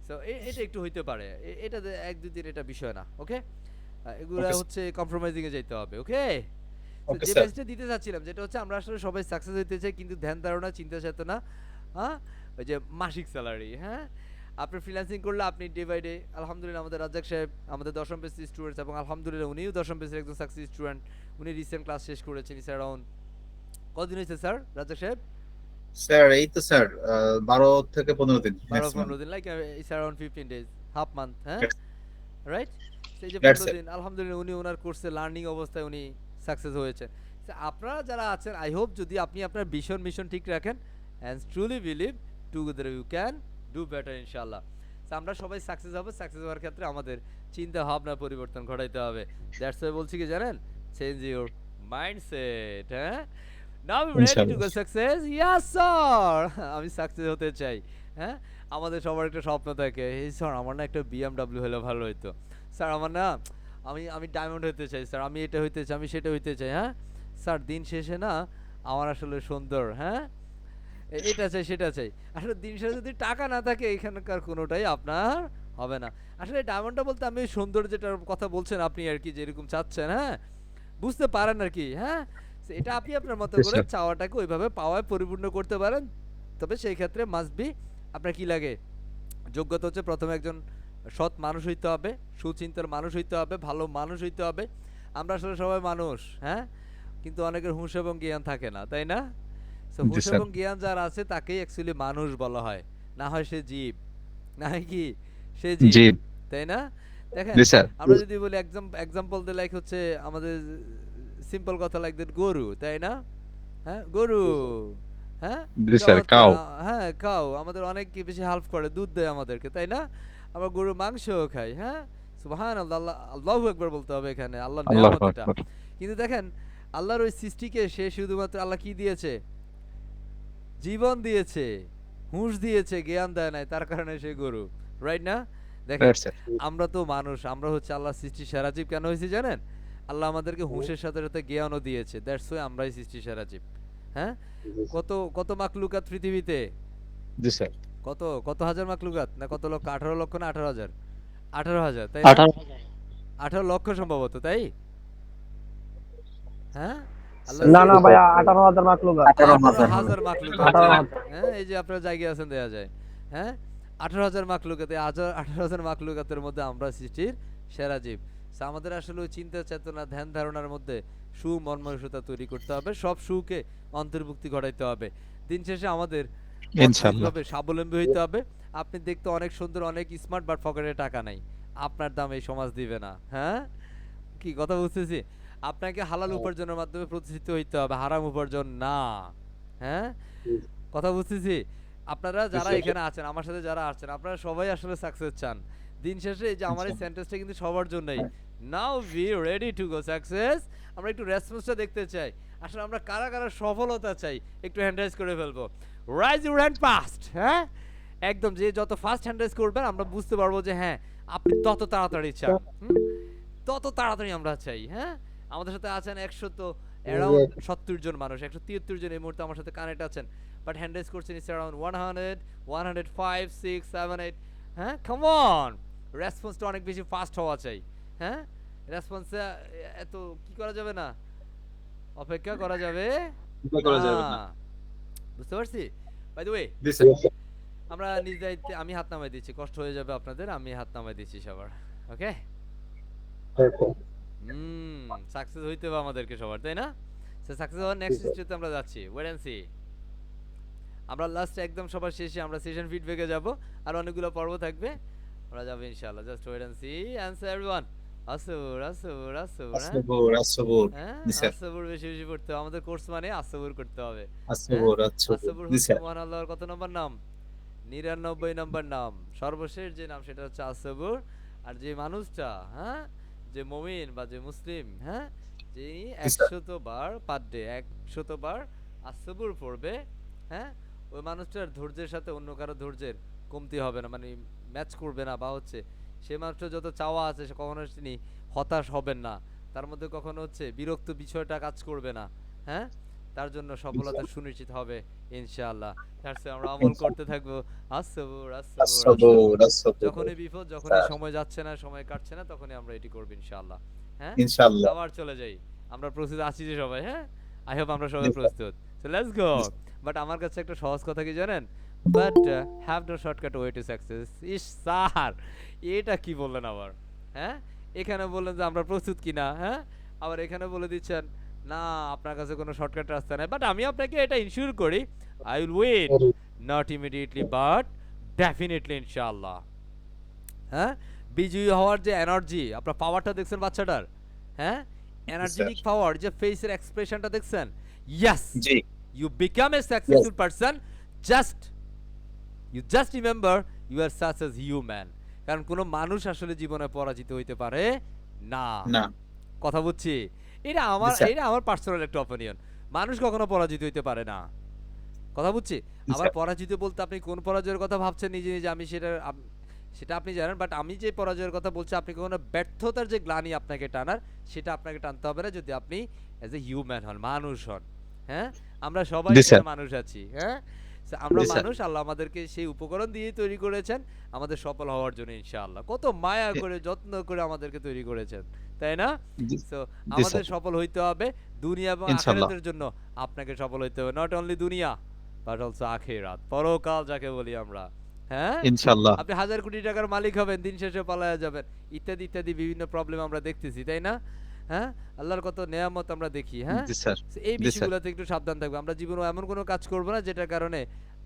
সো এটা একটু হইতে পারে, এটা 1-2 দিন এটা বিষয় না। ওকে এগুলা হচ্ছে কম্প্রোমাইজিং এ যাইতে হবে। ওকে যে মেসেজটা দিতে চাচ্ছিলাম যেটা হচ্ছে আমরা আসলে সবাই সাকসেস হইতে চাই কিন্তু ধ্যান ধারণা চিন্তা চেতনা, হ্যাঁ ওই যে মাসিক স্যালারি, হ্যাঁ আপনি ফ্রিল্যান্সিং করলে আপনি ডে বাই ডে, আলহামদুলিল্লাহ আমাদের রাজ্জাক সাহেব আমাদের 10ম বেসিস স্টুডেন্টস এবং আলহামদুলিল্লাহ উনিও 10ম বেসিস একজন সাকসেস স্টুডেন্ট, উনি রিসেন্ট ক্লাস শেষ করেছেন। ইটস অ্যারাউন্ড কতদিন হয়েছে স্যার রাজ্জাক সাহেব? স্যার এই তো স্যার 12 থেকে 15 দিন, 12-15 দিন, like it's around 15 days, half month, হ্যাঁ রাইট। সেই যে 15 দিন আলহামদুলিল্লাহ উনি ওনার কোর্সে লার্নিং অবস্থায় উনি সাকসেস হয়েছে। আপনারা যারা আছেন আই হোপ যদি আপনি আপনার মিশন ঠিক রাখেন and truly believe together you can do better ইনশাআল্লাহ। আমরা সবাই সাকসেস হব, সাকসেস হওয়ার ক্ষেত্রে আমাদের চিন্তা ভাবনা পরিবর্তন ঘটাইতে হবে। দ্যাটস ওয়াই বলছি কি জানেন, চেঞ্জ ইউর মাইন্ডসেট। হ্যাঁ now I am ready to go success, yes sir আমি সাকসেস হতে চাই। হ্যাঁ আমাদের সবার একটা স্বপ্ন থাকে, এই স্যার আমার না একটা BMW হলে ভালো হতো, স্যার আমার না আমি ডায়মন্ড হতে চাই, স্যার আমি এটা হইতে চাই, আমি সেটা হইতে চাই। হ্যাঁ স্যার দিন শেষে না আমার আসলে সুন্দর, হ্যাঁ এটা চাই সেটা চাই। আসলে দিন শেষে যদি টাকা না থাকে এখানকার কোনোটাই আপনার হবে না। আসলে ডায়মন্ডটা বলতে আমি সুন্দর যেটার কথা বলছেন আপনি আর কি, যেরকম চাচ্ছেন, হ্যাঁ বুঝতে পারেন আর কি। হ্যাঁ এটা আপনি আপনার মতো করে চাওয়াটাকে ওইভাবে পাওয়ায় পরিপূর্ণ করতে পারেন। তবে সেই ক্ষেত্রে মাস্ট বি আপনার কি লাগে যোগ্যতা হচ্ছে প্রথমে একজন সৎ মানুষ হইতে হবে, সুচিন্তার মানুষ হইতে হবে, ভালো মানুষ হইতে হবে। আমরা আসলে সবাই মানুষ, হ্যাঁ কিন্তু অনেকের হুঁশ এবং জ্ঞান থাকে না, তাই না? সো হুঁশ এবং জ্ঞান যার আছে তাকেই অ্যাকচুয়ালি মানুষ বলা হয়, না হয় সে জীব, না হয় কি সে জীব, তাই না? দেখেন আমরা যদি বলি এক্সাম্পল দিই লাইক হচ্ছে আমাদের সিম্পল কথা লাইক দ্যাট, গরু, তাই না? হ্যাঁ, গরু। হ্যাঁ, জি স্যার, কাউ। হ্যাঁ, কাউ আমাদের অনেক বেশি হেল্প করে, দুধ দেয় আমাদেরকে, তাই না? আবার গরুর মাংসও খাই। হ্যাঁ, সুবহানাল্লাহ, আল্লাহু আকবার বলতে হবে এখানে, আল্লাহর আল্লাহু নিয়ামত এটা। আকবার। কিন্তু দেখেন, আল্লাহর ওই সৃষ্টিকে সে শুধুমাত্র আল্লাহ কি দিয়েছে? জীবন দিয়েছে, হুঁশ দিয়েছে, জ্ঞান দেয় নাই, তার কারণে সে গরু, রাইট না? দেখেন, রাইট স্যার। আমরা তো মানুষ, আমরা হচ্ছে আল্লাহর সৃষ্টির সেরা জীব। কেন হয়েছে জানেন? আল্লাহ আমাদেরকে হুঁশের সাথে সাথে জ্ঞানও দিয়েছে, দ্যাটস ওয়াই আমরাই সৃষ্টির সেরা জীব। হ্যাঁ, কত কত মাখলুকাত পৃথিবীতে, জি স্যার। কত কত হাজার মাখলুকাত, না কত লক্ষ, 18 লক্ষ না 18,000? 18,000, তাই না? 18 লক্ষ সম্ভবত, তাই? হ্যাঁ, আল্লাহ না না ভাই, 18,000 মাখলুকাত। 18,000 মাখলুকাত। 18,000। হ্যাঁ, এই যে আপনারা জায়গায় আছেন দেয়া যায়। হ্যাঁ, 18,000 মাখলুকাত, 18,000 মাখলুকাতের মধ্যে আমরা সৃষ্টির সেরা জীব। So, আমাদের আসলে ওই চিন্তা চেতনা ধ্যান ধারণার মধ্যে সুমর্মসতা তৈরি করতে হবে, সব সুকে অন্তর্ভুক্তি ঘটাইতে হবে। দিন শেষে আমাদের ইনশাআল্লাহ। অর্থনৈতিকভাবে স্বাবলম্বী হইতে হবে। আপনি দেখতে অনেক সুন্দর, অনেক স্মার্ট, বাট পকেটে টাকা নাই, আপনার দাম এই সমাজ দিবে না। হ্যাঁ, কি কথা বুঝতেছি? আপনাকে হালাল উপার্জনের মাধ্যমে প্রতিষ্ঠিত হইতে হবে, হারাম উপার্জন না। হ্যাঁ, কথা বুঝতেছি? আপনারা যারা এখানে আছেন, আমার সাথে যারা আছেন, আপনারা সবাই আসলে সাকসেস চান। দিন শেষে এই যে আমার এই সেন্টেন্সটা কিন্তু সবার জন্যই। Now we ready to go success. আমরা একটু রেসপন্সটা দেখতে চাই। আসলে আমরা কারা কারা সফলতা চাই, একটু হ্যান্ড রাইজ করে ফেলবো। Rise your hand fast. হ্যাঁ, একদম, যে যত ফাস্ট হ্যান্ড রাইজ করবেন আমরা বুঝতে পারবো যে হ্যাঁ, আপনি তত তাড়াতাড়ি চান। তত তাড়াতাড়ি আমরা চাই। হ্যাঁ, আমাদের সাথে আছেন 100 অ্যারাউন্ড 70 জন মানুষ, 173 জন এই মুহূর্তে আমার সাথে কানেক্ট আছেন, বাট হ্যান্ড রেজ করছেন ইটস অ্যারাউন্ড 100, 105, 6, 7, 8। হ্যাঁ, কাম অন, রেসপন্সটা অনেক বেশি ফাস্ট হওয়া চাই। হ্যাঁ, রেসপন্সে এত কি করা যাবে না, অপেক্ষা করা যাবে না। বুঝতে পারছি? বাই দ্য ওয়ে, জি স্যার। আমরা নিজ দায়িত্বে, আমি হাত নামাই দিচ্ছি, কষ্ট হয়ে যাবে আপনাদের, আমি হাত নামাই দিচ্ছি সবার। ওকে, সাকসেস হইতে হবে আমাদেরকে সবার, তাই না? সো সাকসেস হওয়ার নেক্সট স্টেজে আমরা যাচ্ছি, ওয়েট এন্ড সি। আমরা লাস্ট একদম সবার শেষে আমরা সেশন ফিডব্যাকে যাব, আর অনেকগুলো পর্ব থাকবে, আমরা যাব ইনশাআল্লাহ। Just wait and see, answer everyone. আসুর আসুর আসুর, আসবুর আসবুর। হ্যাঁ, জি স্যার। আসুর বেশি বেশি পড়তে হবে, আমাদের কোর্স মানে আসুর করতে হবে। আসবুর আসবুর। আসুর জি হচ্ছে স্যার। মহান আল্লাহর কত নম্বর নাম? 99 নম্বর নাম, সর্বশেষ যে নাম সেটা হচ্ছে আসবুর। আর যে মানুষটা, হ্যাঁ, যে মুমিন বা যে মুসলিম, হ্যাঁ, যিনি 100 বার পার ডে 100 বার আসবুর পড়বে, হ্যাঁ, ওই মানুষটার ধৈর্যের সাথে অন্য কারো ধৈর্যের কমতি হবে না, মানে ম্যাচ করবে না, বা হচ্ছে সে মানুষটার যত চাওয়া আছে সে কখনো তিনি হতাশ হবেন না, তার মধ্যে কখনো হচ্ছে বিরক্ত বিষয়টা কাজ করবে না। হ্যাঁ, তার জন্য সফলতা সুনিশ্চিত হবে ইনশাআল্লাহ। তার সাথে আমরা আমল করতে থাকবো। আসবুর আসবুর আসবুর। আসবুর আসবুর। যখনই বিপদ, যখনই সময় যাচ্ছে না, সময় কাটছে না, তখনই আমরা এটি করব ইনশাআল্লাহ। হ্যাঁ, ইনশাআল্লাহ। আবার চলে যাই, আমরা প্রস্তুত আছি যে সবাই? হ্যাঁ, আই হোপ আমরা সবাই প্রস্তুত। So let's go. বাট আমার কাছে একটা সহজ কথা কি জানেন? But have no shortcut way to success. Yes sir, এটা কি বললেন আবার? হ্যাঁ, এখানে বললেন যে আমরা প্রস্তুত কিনা, হ্যাঁ, আবার এখানে বলে দিচ্ছেন না আপনার কাছে কোনো শর্টকাট রাস্তা নাই। বাট আমি আপনাকে এটা ইনশিওর করি, I will win, not immediately but definitely ইনশাআল্লাহ। হ্যাঁ, বিজয়ী হওয়ার যে এনার্জি, আপনার পাওয়ারটা দেখছেন বাচ্চাটার? হ্যাঁ, এনার্জেটিক পাওয়ার, যে ফেসের এক্সপ্রেশনটা দেখছেন? Yes, G. you become a successful person, just you just remember you are such as human। কারণ কোনো মানুষ আসলে জীবনে পরাজিত হইতে পারে না। না। কথা বুঝছি? এটা আমার পার্সোনাল একটা অপিনিয়ন। মানুষ কখনো পরাজিত হইতে পারে না। কথা বুঝছি? আবার পরাজিত বলতে আপনি কোন পরাজয়ের কথা ভাবছেন নিজে নিজে, আমি সেটা আপনি জানেন, বাট আমি যে পরাজয়ের কথা বলছি, আপনি কখনো ব্যর্থতার যে গ্লানি আপনাকে টানার, সেটা আপনাকে টানতে হবে না যদি আপনি অ্যাজ এ হিউম্যান হন, মানুষ হন। হ্যাঁ, আমরা সবাই এখানে মানুষ আছি। হ্যাঁ, So, আমরা মানুষ, আল্লাহ আমাদেরকে সেই উপকরণ দিয়ে তৈরি করেছেন আমাদের সফল হওয়ার জন্য ইনশাআল্লাহ। কত মায়া করে, যত্ন করে আমাদেরকে তৈরি করেছেন, তাই না? সো আমাদের সফল হইতে হবে, দুনিয়া এবং আখিরাতের জন্য আপনাকে সফল হইতে হবে। নট অনলি দুনিয়া বাট অলসো আখিরাত, পরকাল যাকে বলি আমরা। হ্যাঁ, ইনশাআল্লাহ। আপনি 1000 কোটি টাকার মালিক হবেন, দিন শেষে পালায়া যাবেন, ইত্যাদি ইত্যাদি বিভিন্ন প্রবলেম আমরা দেখতেছি, তাই না? হ্যাঁ, আল্লাহর কত নেয়ামত আমরা দেখি। হ্যাঁ, এই বিষয়গুলোতে একটু সাবধান থাকবো। আমরা জীবনে এমন কোনো কাজ করব না যেটার কারণে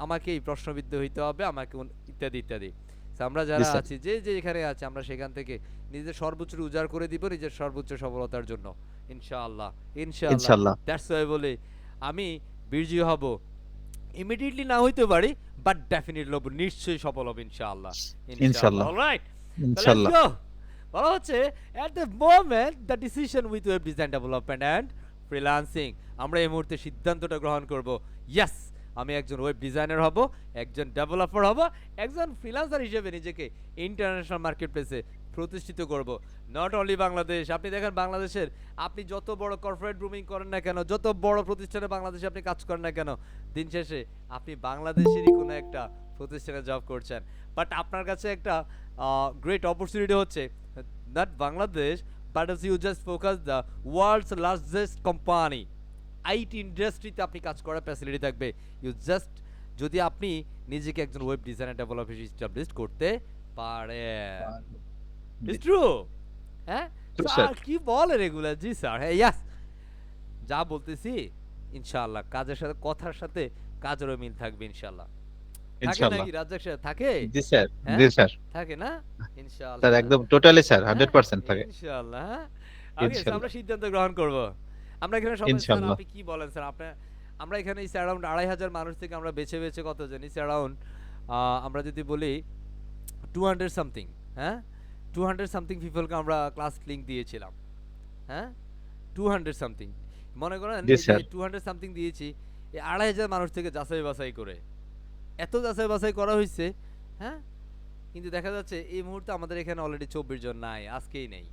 আমাকেই প্রশ্নবিদ্ধ হইতে হবে, আমাকে ইত্যাদি ইত্যাদি। আমরা যারা আছি, যে এখানে আছে, আমরা সেখান থেকে নিজের সর্বোচ্চ উজাড় করে দিব নিজের সর্বোচ্চ সফলতার জন্য ইনশাআল্লাহ ইনশাআল্লাহ ইনশাআল্লাহ। দ্যাটস ওয়াই বলি আমি বিরজি হব ইমিডিয়েটলি না হইতে পারি বাট ডেফিনেটলি হব নিশ্চয়ই সফল হব ইনশাআল্লাহ ইনশাআল্লাহ ইনশাআল্লাহ। অলরাইট So let's ইনশাআল্লাহ। go. বলা হচ্ছে at the moment the decision with web design development and freelancing আমরা এই মুহূর্তে সিদ্ধান্তটা গ্রহণ করব ইয়েস আমি একজন ওয়েব ডিজাইনার হব একজন ডেভেলপার হব একজন ফ্রিল্যান্সার হিসেবে নিজেকে ইন্টারন্যাশনাল মার্কেটপ্লেসে প্রতিষ্ঠিত করব নট অনলি বাংলাদেশ আপনি দেখেন বাংলাদেশের আপনি যত বড় কর্পোরেট গ্রুমিং করেন না কেন যত বড় প্রতিষ্ঠানে বাংলাদেশে আপনি কাজ করেন না কেন দিন শেষে আপনি বাংলাদেশেরই কোনো একটা প্রতিষ্ঠানে জব করছেন বাট আপনার কাছে একটা গ্রেট অপরচুনিটি হচ্ছে not Bangladesh but you just focus the world's largest company IT ইন্ডাস্ট্রিতে আপনি কাজ করার ফ্যাসিলিটি থাকবে ইউ জাস্ট যদি আপনি নিজেকে একজন ওয়েব ডিজাইনার ডেভেলপার এস্টাবলিশ করতে পারেন ইটস ট্রু হ্যাঁ True, স্যার sir. কি বলেন এগুলা জি স্যার হ্যাঁ ইয়াস যা বলতেছি ইনশাআল্লাহ কাজের সাথে কথার সাথে কাজেরও মিল থাকবে ইনশাআল্লাহ থাকে ইনশাআল্লাহ। নাকি রাজ্জাক স্যার থাকে জি স্যার, হ্যাঁ? জি স্যার। থাকে না ইনশাআল্লাহ স্যার একদম টোটালি স্যার হ্যাঁ, 100% থাকে। ইনশাআল্লাহ হ্যাঁ ওকে ইনশাআল্লাহ। আমরা সিদ্ধান্ত গ্রহণ করব আমরা এখানে সবাই স্যার ইনশাআল্লাহ। আপনি কি বলেন স্যার আপনি আমরা এখানে অ্যারাউন্ড 2,500 মানুষ থেকে আমরা বেছে বেছে কত জানি অ্যারাউন্ড আমরা যদি বলি 200 সামথিং হ্যাঁ 200 সামথিং পিপলকে আমরা ক্লাস লিংক দিয়েছিলাম হ্যাঁ 200 সামথিং মনে করেন জি, এই যে স্যার। 200 সামথিং দিয়েছি এই 2,500 মানুষ থেকে যাচাই বাছাই করে এত যাচাই বাছাই করা হয়েছে হ্যাঁ কিন্তু দেখা যাচ্ছে এই মুহূর্তে আমাদের এখানে অলরেডি 24 জন নাই আজকেই নেই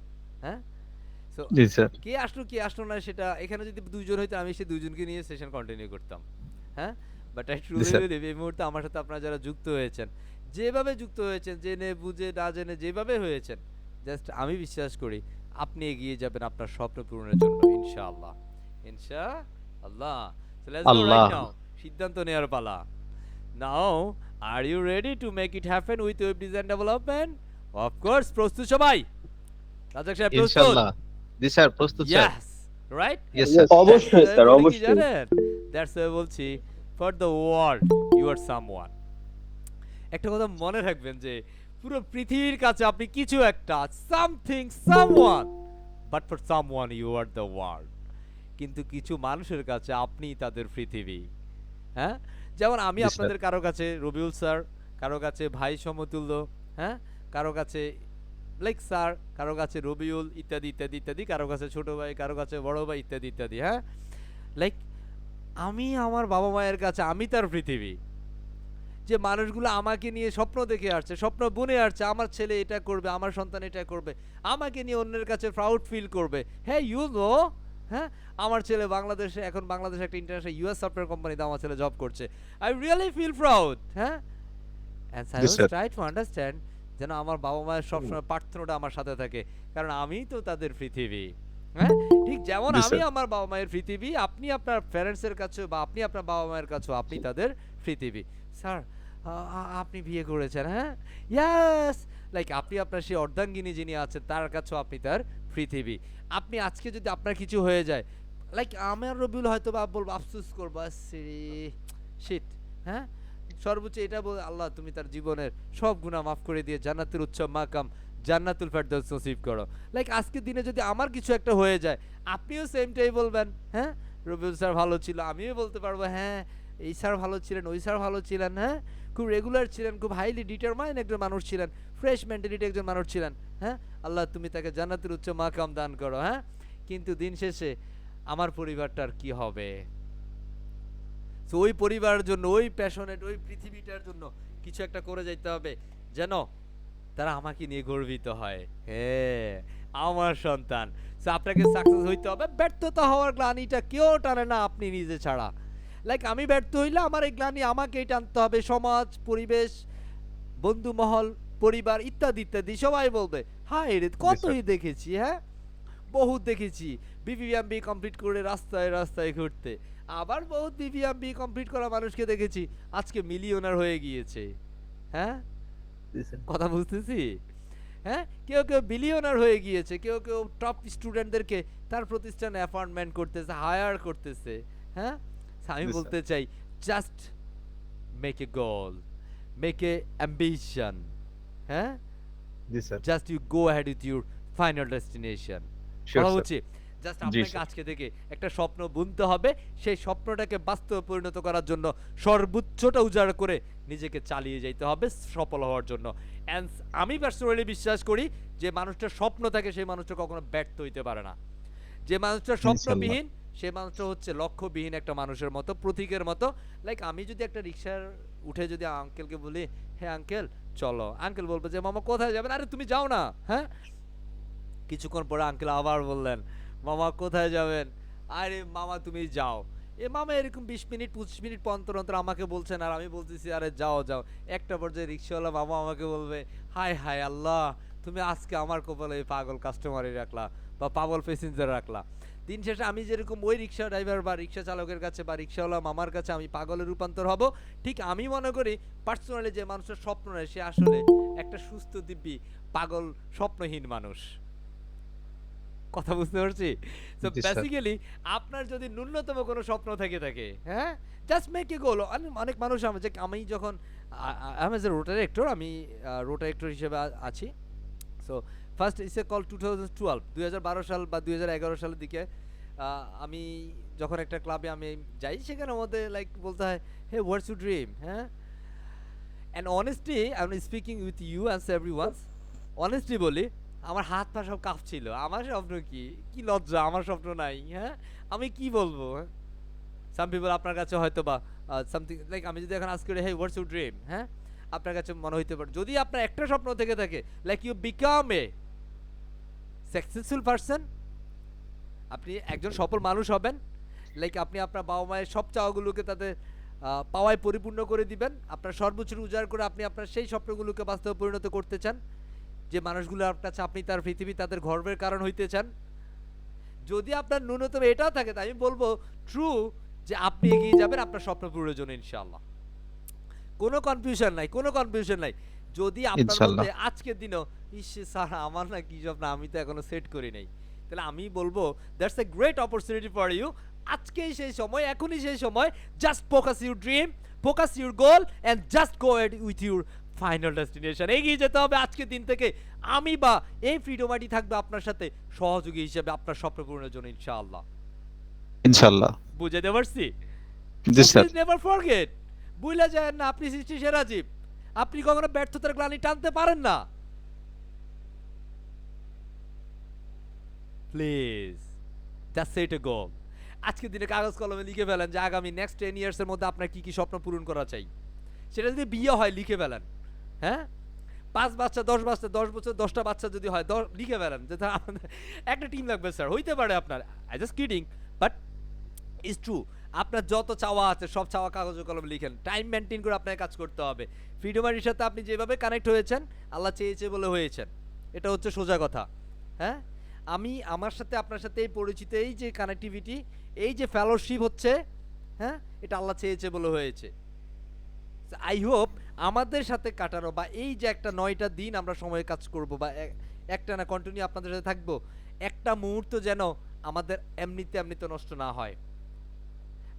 হ্যাঁ সো জি স্যার। কে আসলো না সেটা এখানে যদি দুইজন হইতো আমি সেই দুইজনকে নিয়ে সেশন কন্টিনিউ করতাম হ্যাঁ but I truly sir. Believe এই মুহূর্তে আমার সাথে আপনারা যারা যুক্ত হয়েছেন যেভাবে যুক্ত হয়েছেন জেনে বুঝে না জেনে যেভাবে হয়েছেন জাস্ট আমি বিশ্বাস করি আপনি এগিয়ে যাবেন আপনার স্বপ্ন পূরণের জন্য ইনশাআল্লাহ ইনশাআল্লাহ সো লেটস গো আল্লাহ। রাইট নাও সিদ্ধান্ত নেওয়ার পালা now are you ready to make it happen with web design development of course প্রস্তুত সবাই রাজাক সাহেব প্রস্তুত ইনশাআল্লাহ। জি স্যার, প্রস্তুত sir. Yes, right? Yes sir. অবশ্যই স্যার, বলে কি অবশ্যই। জানেন? That's why বলছি for the world you are someone. একটা কথা মনে রাখবেন যে পুরো পৃথিবীর কাছে আপনি কিছু একটা something someone but for someone you are the world. কিন্তু কিছু মানুষের কাছে আপনি তাদের পৃথিবী হ্যাঁ যেমন আমি জি, স্যার। আপনাদের কারো কাছে রবিউল স্যার কারো কাছে ভাই সমতুল্য হ্যাঁ কারো কাছে লাইক স্যার কারো কাছে রবিউল ইত্যাদি ইত্যাদি ইত্যাদি কারো কাছে ছোট ভাই কারো কাছে বড় ভাই ইত্যাদি ইত্যাদি হ্যাঁ লাইক আমি আমার বাবা মায়ের কাছে আমি তার পৃথিবী যে মানুষগুলো আমাকে নিয়ে স্বপ্ন দেখে আসছে স্বপ্ন বুনে আসছে আমার ছেলে এটা করবে আমার সন্তান এটা করবে আমাকে নিয়ে অন্যের কাছে প্রাউড ফিল করবে হ্যাঁ ইউ নো হ্যাঁ আমার ছেলে বাংলাদেশে এখন বাংলাদেশে একটা ইন্টারন্যাশনাল ইউএস সফটওয়্যার কোম্পানিতে আমার ছেলে জব করছে আই রিয়েলি ফিল প্রাউড হ্যাঁ and I Yes, will sir. Try to understand যেন আমার বাবা মায়ের সবসময় প্রার্থনাটা আমার সাথে থাকে কারণ আমি তো তাদের পৃথিবী হ্যাঁ ঠিক যেমন Yes, আমি sir. আমার বাবা মায়ের পৃথিবী আপনি আপনার প্যারেন্টসের কাছে বা আপনি আপনার বাবা মায়ের কাছে আপনি তাদের পৃথিবী স্যার আপনি বিয়ে করেছেন হ্যাঁ ইয়াস লাইক আপনি আপনার সেই অর্ধাঙ্গিনী যিনি আছেন তার কাছেও আপনি তার পৃথিবী আপনি আজকে যদি আপনার কিছু হয়ে যায় লাইক আমার রবিউল হয়তো বা বলবো আফসোস করবো শিট হ্যাঁ সর্বোচ্চ এটা বল আল্লাহ তুমি তার জীবনের সব গুনাহ মাফ করে দিয়ে জান্নাতের উচ্চ মাকাম জান্নাতুল ফেরদৌস নসিব করো লাইক আজকের দিনে যদি আমার কিছু একটা হয়ে যায় আপনিও সেমটাই বলবেন হ্যাঁ রবিউল স্যার ভালো ছিল আমিও বলতে পারবো হ্যাঁ এই স্যার ভালো ছিলেন ওই স্যার ভালো ছিলেন হ্যাঁ খুব রেগুলার ছিলেন খুব হাইলি ডিটারমাইন একজন মানুষ ছিলেন ফ্রেশ মেন্টালিটি একজন মানুষ ছিলেন হ্যাঁ আল্লাহ তুমি তাকে জান্নাতের উচ্চ মাকাম দান করো হ্যাঁ কিন্তু দিন শেষে আমার পরিবারটার কি হবে তো ওই পরিবারের জন্য ওই প্যাশনেট ওই পৃথিবীটার জন্য কিছু একটা করে যাইতে হবে যেন তারা আমাকে নিয়ে গর্বিত হয় হ্যাঁ আমার সন্তান সো আপনাকে সাকসেস হইতে হবে ব্যর্থতা হওয়ার গ্লানিটা কেউ টানে না আপনি নিজে ছাড়া লাইক আমি ব্যর্থ হইলে আমার এই গ্লানি আমাকেই টানতে হবে সমাজ পরিবেশ বন্ধু মহল পরিবার ইত্যাদি ইত্যাদি সবাই বলবে হায় রে কতই দেখেছি হ্যাঁ বহুত দেখেছি বিবিএমবি কমপ্লিট করে রাস্তায় রাস্তায় ঘুরতে আবার বহুত বিবিএমবি কমপ্লিট করা মানুষকে দেখেছি আজকে মিলিয়নার হয়ে গিয়েছে হ্যাঁ কথা বুঝতেছি হ্যাঁ কেউ কেউ বিলিয়নার হয়ে গিয়েছে কেউ কেউ টপ স্টুডেন্টদেরকে তার প্রতিষ্ঠানে অ্যাপয়েন্টমেন্ট করতেছে হায়ার করতেছে হ্যাঁ আমি Yes, sir. বলতে চাই just make a goal make a ambition হ্যাঁ জি sir. Just you go ahead with your final destination Sure, কথা sir. হচ্ছে জাস্ট জি, আপনাকে স্যার। আজকে থেকে একটা স্বপ্ন বুনতে হবে, সেই স্বপ্নটাকে বাস্তবে পরিণত করার জন্য সর্বোচ্চটা উজাড় করে নিজেকে চালিয়ে যেতে হবে সফল হওয়ার জন্য। অ্যান্ড আমি পার্সোনালি বিশ্বাস করি যে মানুষটার স্বপ্ন থাকে সেই মানুষটা কখনো ব্যর্থ হইতে পারে না। যে মানুষটা ইনশাআল্লাহ। স্বপ্নবিহীন সে মানুষটা হচ্ছে লক্ষ্যবিহীন একটা মানুষের মতো, প্রতীকের মতো। লাইক আমি যদি একটা রিক্সার উঠে যদি আঙ্কেলকে বলি, হ্যাঁ আঙ্কেল চলো, আঙ্কেল বলবে যে মামা কোথায় যাবেন, আরে তুমি যাও না, হ্যাঁ। কিছুক্ষণ পরে আঙ্কেল আবার বললেন, মামা কোথায় যাবেন, আরে মামা তুমি যাও। এ মামা এরকম 20 মিনিট 25 মিনিট অন্তর অন্তর আমাকে বলছেন, আর আমি বলতেছি আরে যাও যাও। একটা পর্যায়ে রিক্সাওয়ালা মামা আমাকে বলবে, হায় হায় আল্লাহ, তুমি আজকে আমার কপালে এই পাগল কাস্টমারই রাখলা বা পাগল প্যাসেঞ্জার রাখলা। দিন শেষে আমি যেরকম ওই রিক্সা ড্রাইভার বা রিক্সা চালকের কাছে বা রিক্সাওয়ালা মামার কাছে আমি পাগলে রূপান্তর হব, ঠিক আমি মনে করি পার্সোনালি যে মানুষের স্বপ্ন নেয় সে আসলে একটা সুস্থ দিব্যি পাগল স্বপ্নহীন মানুষ। কথা বুঝতে পারছি? সো জি, স্যার। বেসিক্যালি আপনার যদি ন্যূনতম কোনো স্বপ্ন থেকে থাকে, হ্যাঁ, জাস্ট মেক এ গোল। অনেক মানুষ যে আমি যখন I am as a rotary actor, আমি রোটারি অ্যাক্টর হিসেবে আছি। সো ফার্স্ট ইস এ কল 2012 2012 সাল বা 2011 সালের দিকে আমি যখন একটা ক্লাবে আমি যাই, সেখানে মধ্যে লাইক বলতে হয়, হে হোয়াটস ইউর ড্রিম, হ্যাঁ। And honestly I am speaking with you and everyone, honestly বলি আমার হাত পা সব কাঁপছিল। আমার স্বপ্ন কি, কি লজ্জা, আমার স্বপ্ন নাই, হ্যাঁ, আমি কি বলবো। সাম পিপল আপনার কাছে হয়তো বা সামথিং লাইক আমি যদি এখন আজকে হে হোয়াটস ইউর ড্রিম, হ্যাঁ, আপনার কাছে মনে হইতে পারে যদি আপনার একটা স্বপ্ন থেকে থাকে like you become a successful person, আপনি একজন সফল মানুষ হবেন। লাইক আপনি আপনার বাবা মায়ের সব চাওয়াগুলোকে তাদের পাওয়ায় পরিপূর্ণ করে দিবেন, আপনার সর্বোচ্চ উজাড় করে আপনি আপনার সেই স্বপ্নগুলোকে বাস্তবে পরিণত করতে চান। যে মানুষগুলো আপনার কাছে আপনি তার পৃথিবী তাদের গর্বের কারণ হইতে চান। যদি আপনার ন্যূনতম এটাও থাকে, তাই আমি বলবো ট্রু যে আপনি এগিয়ে যাবেন আপনার স্বপ্ন পূরণের জন্য ইনশাআল্লাহ। কোনো কনফিউশন নাই, কোনো কনফিউশন নাই। যদি আপনার ইনশাআল্লাহ। মধ্যে আজকের দিনও ইস স্যার আমার না কি স্বপ্ন আমি তো এখনো সেট করি নাই, তাহলে আমি বলবো that's a great opportunity for you. আজকেই সেই সময়, এখনই সেই সময়। Just focus your dream, focus your goal and just go ahead with your final destination. এগিয়ে যেতে হবে আজকের দিন থেকে। আমি বা এই ফ্রিডম আইডি থাকবে আপনার সাথে সহযোগী হিসেবে আপনার স্বপ্ন পূরণের জন্য ইনশাআল্লাহ। ইনশাআল্লাহ। বুঝাতে পারছি? জি, স্যার। প্লিজ নেভার ফরগেট, ভুলে যায় না আপনি সৃষ্টি সেরা জীব, আপনি কখনো ব্যর্থতার গ্লানি টানতে পারেন না। প্লিজ জাস্ট সেট এ গোল। আজকের দিনে কাগজ কলমে লিখে ফেলেন যে আগামী নেক্সট 10 ইয়ার্স এর মধ্যে আপনার কি কি স্বপ্ন পূরণ করা চাই। সেটা যদি বিয়ে হয় লিখে ফেলেন, হ্যাঁ, 5 বাচ্চা 10 বাচ্চা 10 বছর 10টা বাচ্চা যদি হয় লিখে ফেলেন যে একটা টিম লাগবে স্যার, হইতে পারে আপনার, I just kidding, but is true. আপনার যত চাওয়া আছে সব চাওয়া কাগজে কলমে লিখেন, টাইম মেনটেন করে আপনাকে কাজ করতে হবে। ফ্রিডমের সাথে আপনি যেভাবে কানেক্ট হয়েছেন আল্লাহ চেয়েছে বলে হয়েছেন, এটা হচ্ছে সোজা কথা। হ্যাঁ, আমি আমার সাথে আপনার সাথে এই পরিচিত, এই যে কানেক্টিভিটি, এই যে ফেলোশিপ হচ্ছে, হ্যাঁ, এটা আল্লাহ চেয়েছে বলে হয়েছে। আই হোপ আমাদের সাথে কাটানো বা এই যে একটা 9টা দিন আমরা সময় কাজ করব বা একটা না কন্টিনিউ আপনাদের সাথে থাকবো, একটা মুহূর্ত যেন আমাদের এমনিতে নষ্ট না হয়।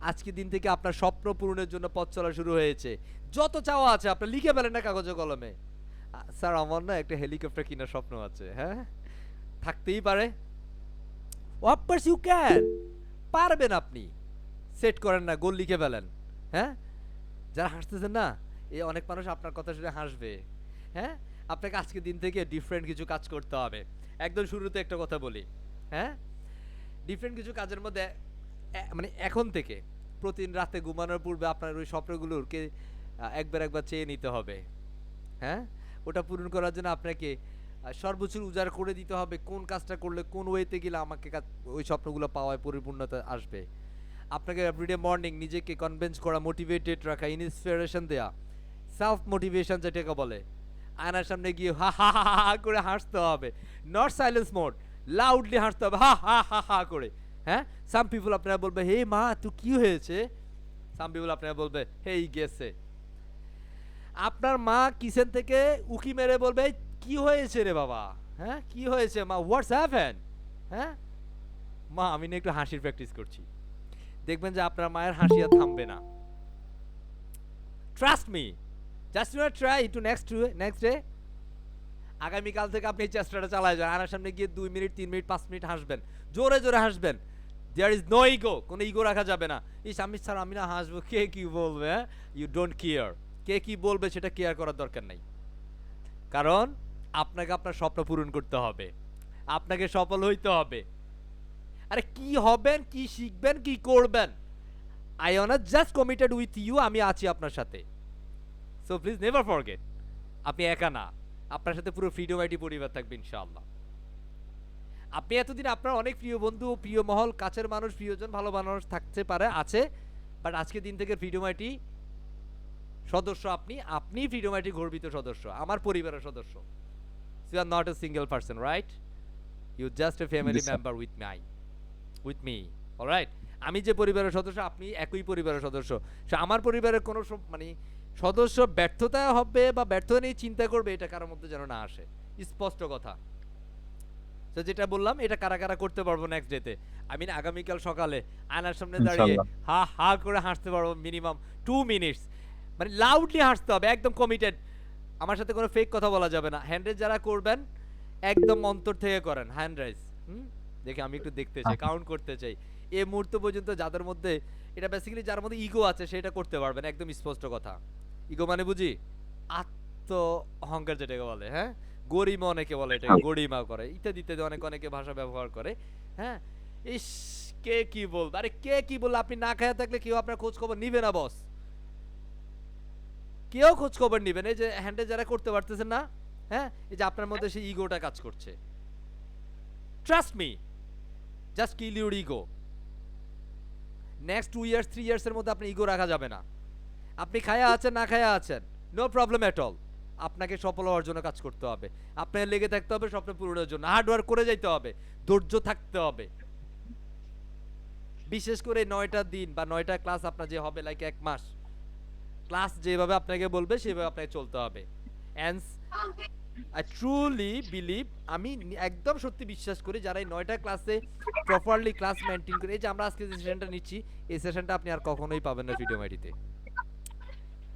আজকে দিন থেকে আপনার স্বপ্ন পূরণের জন্য পথ চলা শুরু হয়েছে। যত চাওয়া আছে আপনি লিখে ফেলেন না কাগজে কলমে। স্যার আমার না একটা হেলিকপ্টার কেনার স্বপ্ন আছে, হ্যাঁ, থাকতেই পারে। অফকোর্স ইউ ক্যান, পারবেন আপনি। সেট করেন না, গোল লিখে ফেলেন। হ্যাঁ, যারা হাসতেছেন না, এই অনেক মানুষ আপনার কথা শুনে হাসবে। হ্যাঁ, আপনাকে আজকে দিন থেকে ডিফারেন্ট কিছু কাজ করতে হবে। একদম শুরুতে একটা কথা বলি, হ্যাঁ, ডিফারেন্ট কিছু কাজের মধ্যে মানে এখন থেকে প্রতিদিন রাতে ঘুমানোর পূর্বে আপনার ওই স্বপ্নগুলোকে একবার চেয়ে নিতে হবে। হ্যাঁ, ওটা পূরণ করার জন্য আপনাকে সর্বোচ্চ উজাড় করে দিতে হবে কোন কাজটা করলে কোন ওয়েতে গেলে আমাকে ওই স্বপ্নগুলো পাওয়ায় পরিপূর্ণতা আসবে। আপনাকে এভরিডে মর্নিং নিজেকে কনভিন্স করা, মোটিভেটেড রাখা, ইন্সপিরেশন দেয়া, সেলফ মোটিভেশন যেটাকে বলে। আয়নার সামনে গিয়ে হা হা হা হা করে হাসতে হবে, নট সাইলেন্স মোড, লাউডলি হাসতে হবে হা হা হা হা করে। হ্যাঁ, সাম পিপল আপনারা বলবে হে মা তুই কি হয়েছে, সাম পিপল আপনারা বলবে হেই গেছে। আপনার মা কিচেন থেকে উকি মেরে বলবে কি হয়েছে রে বাবা, হ্যাঁ কি হয়েছে মা, হোয়াটস হ্যাপেন। হ্যাঁ, মা আমি না একটু হাসির প্র্যাকটিস করছি, দেখবেন যে আপনার মায়ের হাসি আর থামবে না। Trust me, just you try to next day. আগামীকাল থেকে আপনি এই চেষ্টাটা চালায় যান, আয়নার সামনে গিয়ে 2 মিনিট 3 মিনিট 5 মিনিট হাসবেন, জোরে জোরে হাসবেন। দেয়ার ইজ নো ইগো, কোনো ইগো রাখা যাবে না। ইস আমি স্যার আমি না হাসবো, কে কি বলবে, হ্যাঁ, ইউ ডোন্ট কেয়ার, কে কি বলবে সেটা কেয়ার করার দরকার নাই। কারণ আপনাকে আপনার স্বপ্ন পূরণ করতে হবে, আপনাকে সফল হইতে হবে। আরে কি হবেন, কি শিখবেন, কি করবেন, I want just committed with you, আমি আছি আপনার সাথে। সো প্লিজ নেভার ফরগেট, আপনি একা না, আপনার সাথে পুরো ফ্রিডম আইটি পরিবার থাকবে ইনশাআল্লাহ। আপনি এতদিন আপনার অনেক প্রিয় বন্ধু, প্রিয় মহল, কাছের মানুষ, প্রিয়জন, ভালো মানুষ থাকতে পারে, আছে, বাট আজকের দিন থেকে ফ্রিডম আইটি সদস্য আপনি, আপনি ফ্রিডম আইটি গর্বিত সদস্য, আমার পরিবারের সদস্য। You are not a single person, right? You just a family Yes, sir. Member with me, alright? আমি যে পরিবারের সদস্য, আপনি একই পরিবারের সদস্য। So, আমার পরিবারের কোনো মানে সদস্য ব্যর্থতা হবে বা ব্যর্থতা নিয়ে চিন্তা করবে, এটা কারোর মধ্যে যেন না আসে, স্পষ্ট কথা। তো যেটা বললাম, এটা কারা কারা করতে পারবো নেক্সট ডেতে, আমি আগামীকাল সকালে আয়নার সামনে দাঁড়িয়ে ইনশাআল্লাহ। হা হা করে হাসতে পারবো মিনিমাম 2 মিনিটস, মানে লাউডলি হাসতে হবে, একদম কমিটেড। আমার সাথে কোনো ফেক কথা বলা যাবে না। হ্যান্ড রেজ যারা করবেন একদম অন্তর থেকে করেন হ্যান্ড রেজ। দেখে আমি একটু দেখতে চাই, কাউন্ট করতে চাই। এই মুহূর্ত পর্যন্ত যাদের মধ্যে, এটা বেসিক্যালি যার মধ্যে ইগো আছে সেটা করতে পারবেন, একদম স্পষ্ট কথা। ইগো মানে বুঝি আত্ম অহংকার যেটাকে বলে, হ্যাঁ, গরিমা অনেকে বলে, এটাকে গরিমা করে, ইত্যাদি ইত্যাদি অনেক অনেকে ভাষা ব্যবহার করে, হ্যাঁ। ইস কে কি বলবে, আরে কে কি বললে, আপনি না খায়া থাকলে কেউ আপনার খোঁজ খবর নিবে না বস, কেউ খোঁজ খবর নিবেন। এই যে হ্যান্ডে যারা করতে পারতেছেন না, হ্যাঁ, এই যে আপনার মধ্যে সেই ইগোটা কাজ করছে, trust me, just kill your ego. Next 2 years 3 years এর মধ্যে আপনি ইগো রাখা যাবে না। আপনি খায়া আছেন না খায়া আছেন, নো প্রবলেম এট অল। আপনাকে সফল হওয়ার জন্য কাজ করতে হবে, আপনার লেগে থাকতে হবে স্বপ্ন পূরণের জন্য, হার্ড ওয়ার্ক করে যাইতে হবে, ধৈর্য থাকতে হবে। বিশেষ করে 9টা দিন বা 9টা ক্লাস আপনার যে হবে, লাইক 1 মাস ক্লাস যেভাবে আপনাকে বলবে সেভাবে আপনাকে চলতে হবে। অ্যান্ড আই ট্রুলি বিলিভ, আমি একদম সত্যি বিশ্বাস করি, যারা এই 9টা ক্লাসে প্রপারলি ক্লাস মেনটেন করে, এই যে আমরা আজকে যে সেশনটা নিচ্ছি, এই সেশনটা আপনি আর কখনোই পাবেন না ভিডিও আইডিতে,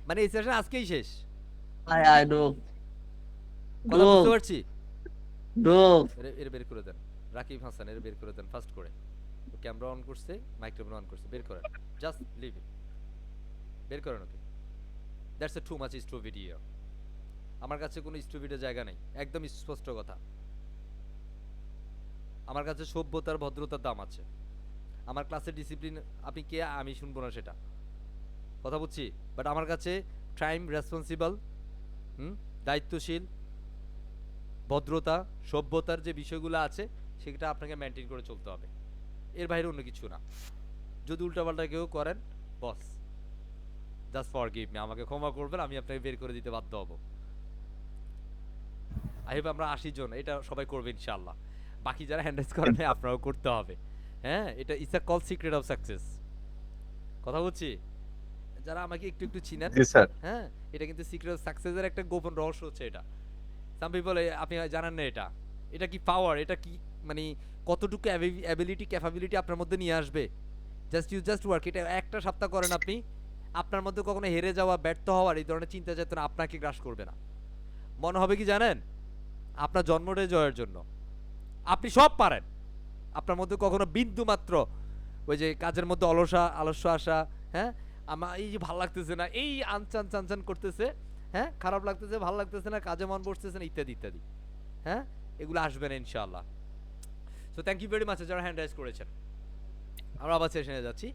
মানে এই সেশন আজকেই শেষ। I do. কথা বুঝতে পারছি? Do. এর বের করে দেন, রাকিব হাসান, এর বের করে দেন ফাস্ট করে। ক্যামেরা অন করছে, মাইক্রোফোন অন করছে, বের করেন, জাস্ট লিভ ইট, বের করেন okay. That's a too much straw video. আমার কাছে কোনো স্ট্রো ভিডিও জায়গা নেই, একদম স্পষ্ট কথা। আমার কাছে সভ্যতার ভদ্রতার দাম আছে, আমার ক্লাসের ডিসিপ্লিন আপনি কে আমি শুনবো না সেটা, কথা বুঝছি, বাট আমার কাছে টাইম রেসপন্সিবল, দায়িত্বশীল, ভদ্রতা, সভ্যতার যে বিষয়গুলো আছে সেটা আপনাকে মেনটেন করে চলতে হবে, এর বাইরে অন্য কিছু না। যদি উল্টাপাল্টা কেউ করেন, বস জাস্ট ফরগিভ মি, আমাকে ক্ষমা করবেন, আমি আপনাকে বের করে দিতে বাধ্য হব। আই হোপ আমরা 80 জন এটা সবাই করবে ইনশাআল্লাহ। বাকি যারা হ্যান্ডেল করেন আপনারাও করতে হবে, হ্যাঁ, এটা it's a call secret of success, কথা বলছি। যারা আমাকে একটু একটু চিনেন, জি স্যার। হ্যাঁ, এটা কিন্তু সিক্রেট অফ সাকসেসের একটা গোপন রহস্য হচ্ছে এটা। সাম পিপল আপনি জানেন না এটা, এটা কি পাওয়ার, এটা কি মানে কতটুকু অ্যাবিলিটি ক্যাপাবিলিটি আপনার মধ্যে নিয়ে আসবে, জাস্ট ওয়ার্ক। এটা একটা সপ্তাহ করেন আপনি, আপনার মধ্যে কখনো হেরে যাওয়া, ব্যর্থ হওয়ার এই ধরনের চিন্তা চেতনা আপনাকে গ্রাস করবে না। মনে হবে কি জানেন, আপনার জন্মটাই জয়ের জন্য, আপনি সব পারেন। আপনার মধ্যে কখনো বিন্দু মাত্র ওই যে কাজের মধ্যে আলস্য আসা, হ্যাঁ, আমার এই যে ভালো লাগতেছে না, এই আনচান করতেছে, হ্যাঁ, খারাপ লাগতেছে, ভালো লাগতেছে না, কাজে মন বসতেছে না, ইত্যাদি ইত্যাদি, হ্যাঁ, এগুলো আসবে না ইনশাআল্লাহ। So thank you very much যারা হ্যান্ড রাইজ করেছেন। আমরা আবার সেশনে যাচ্ছি।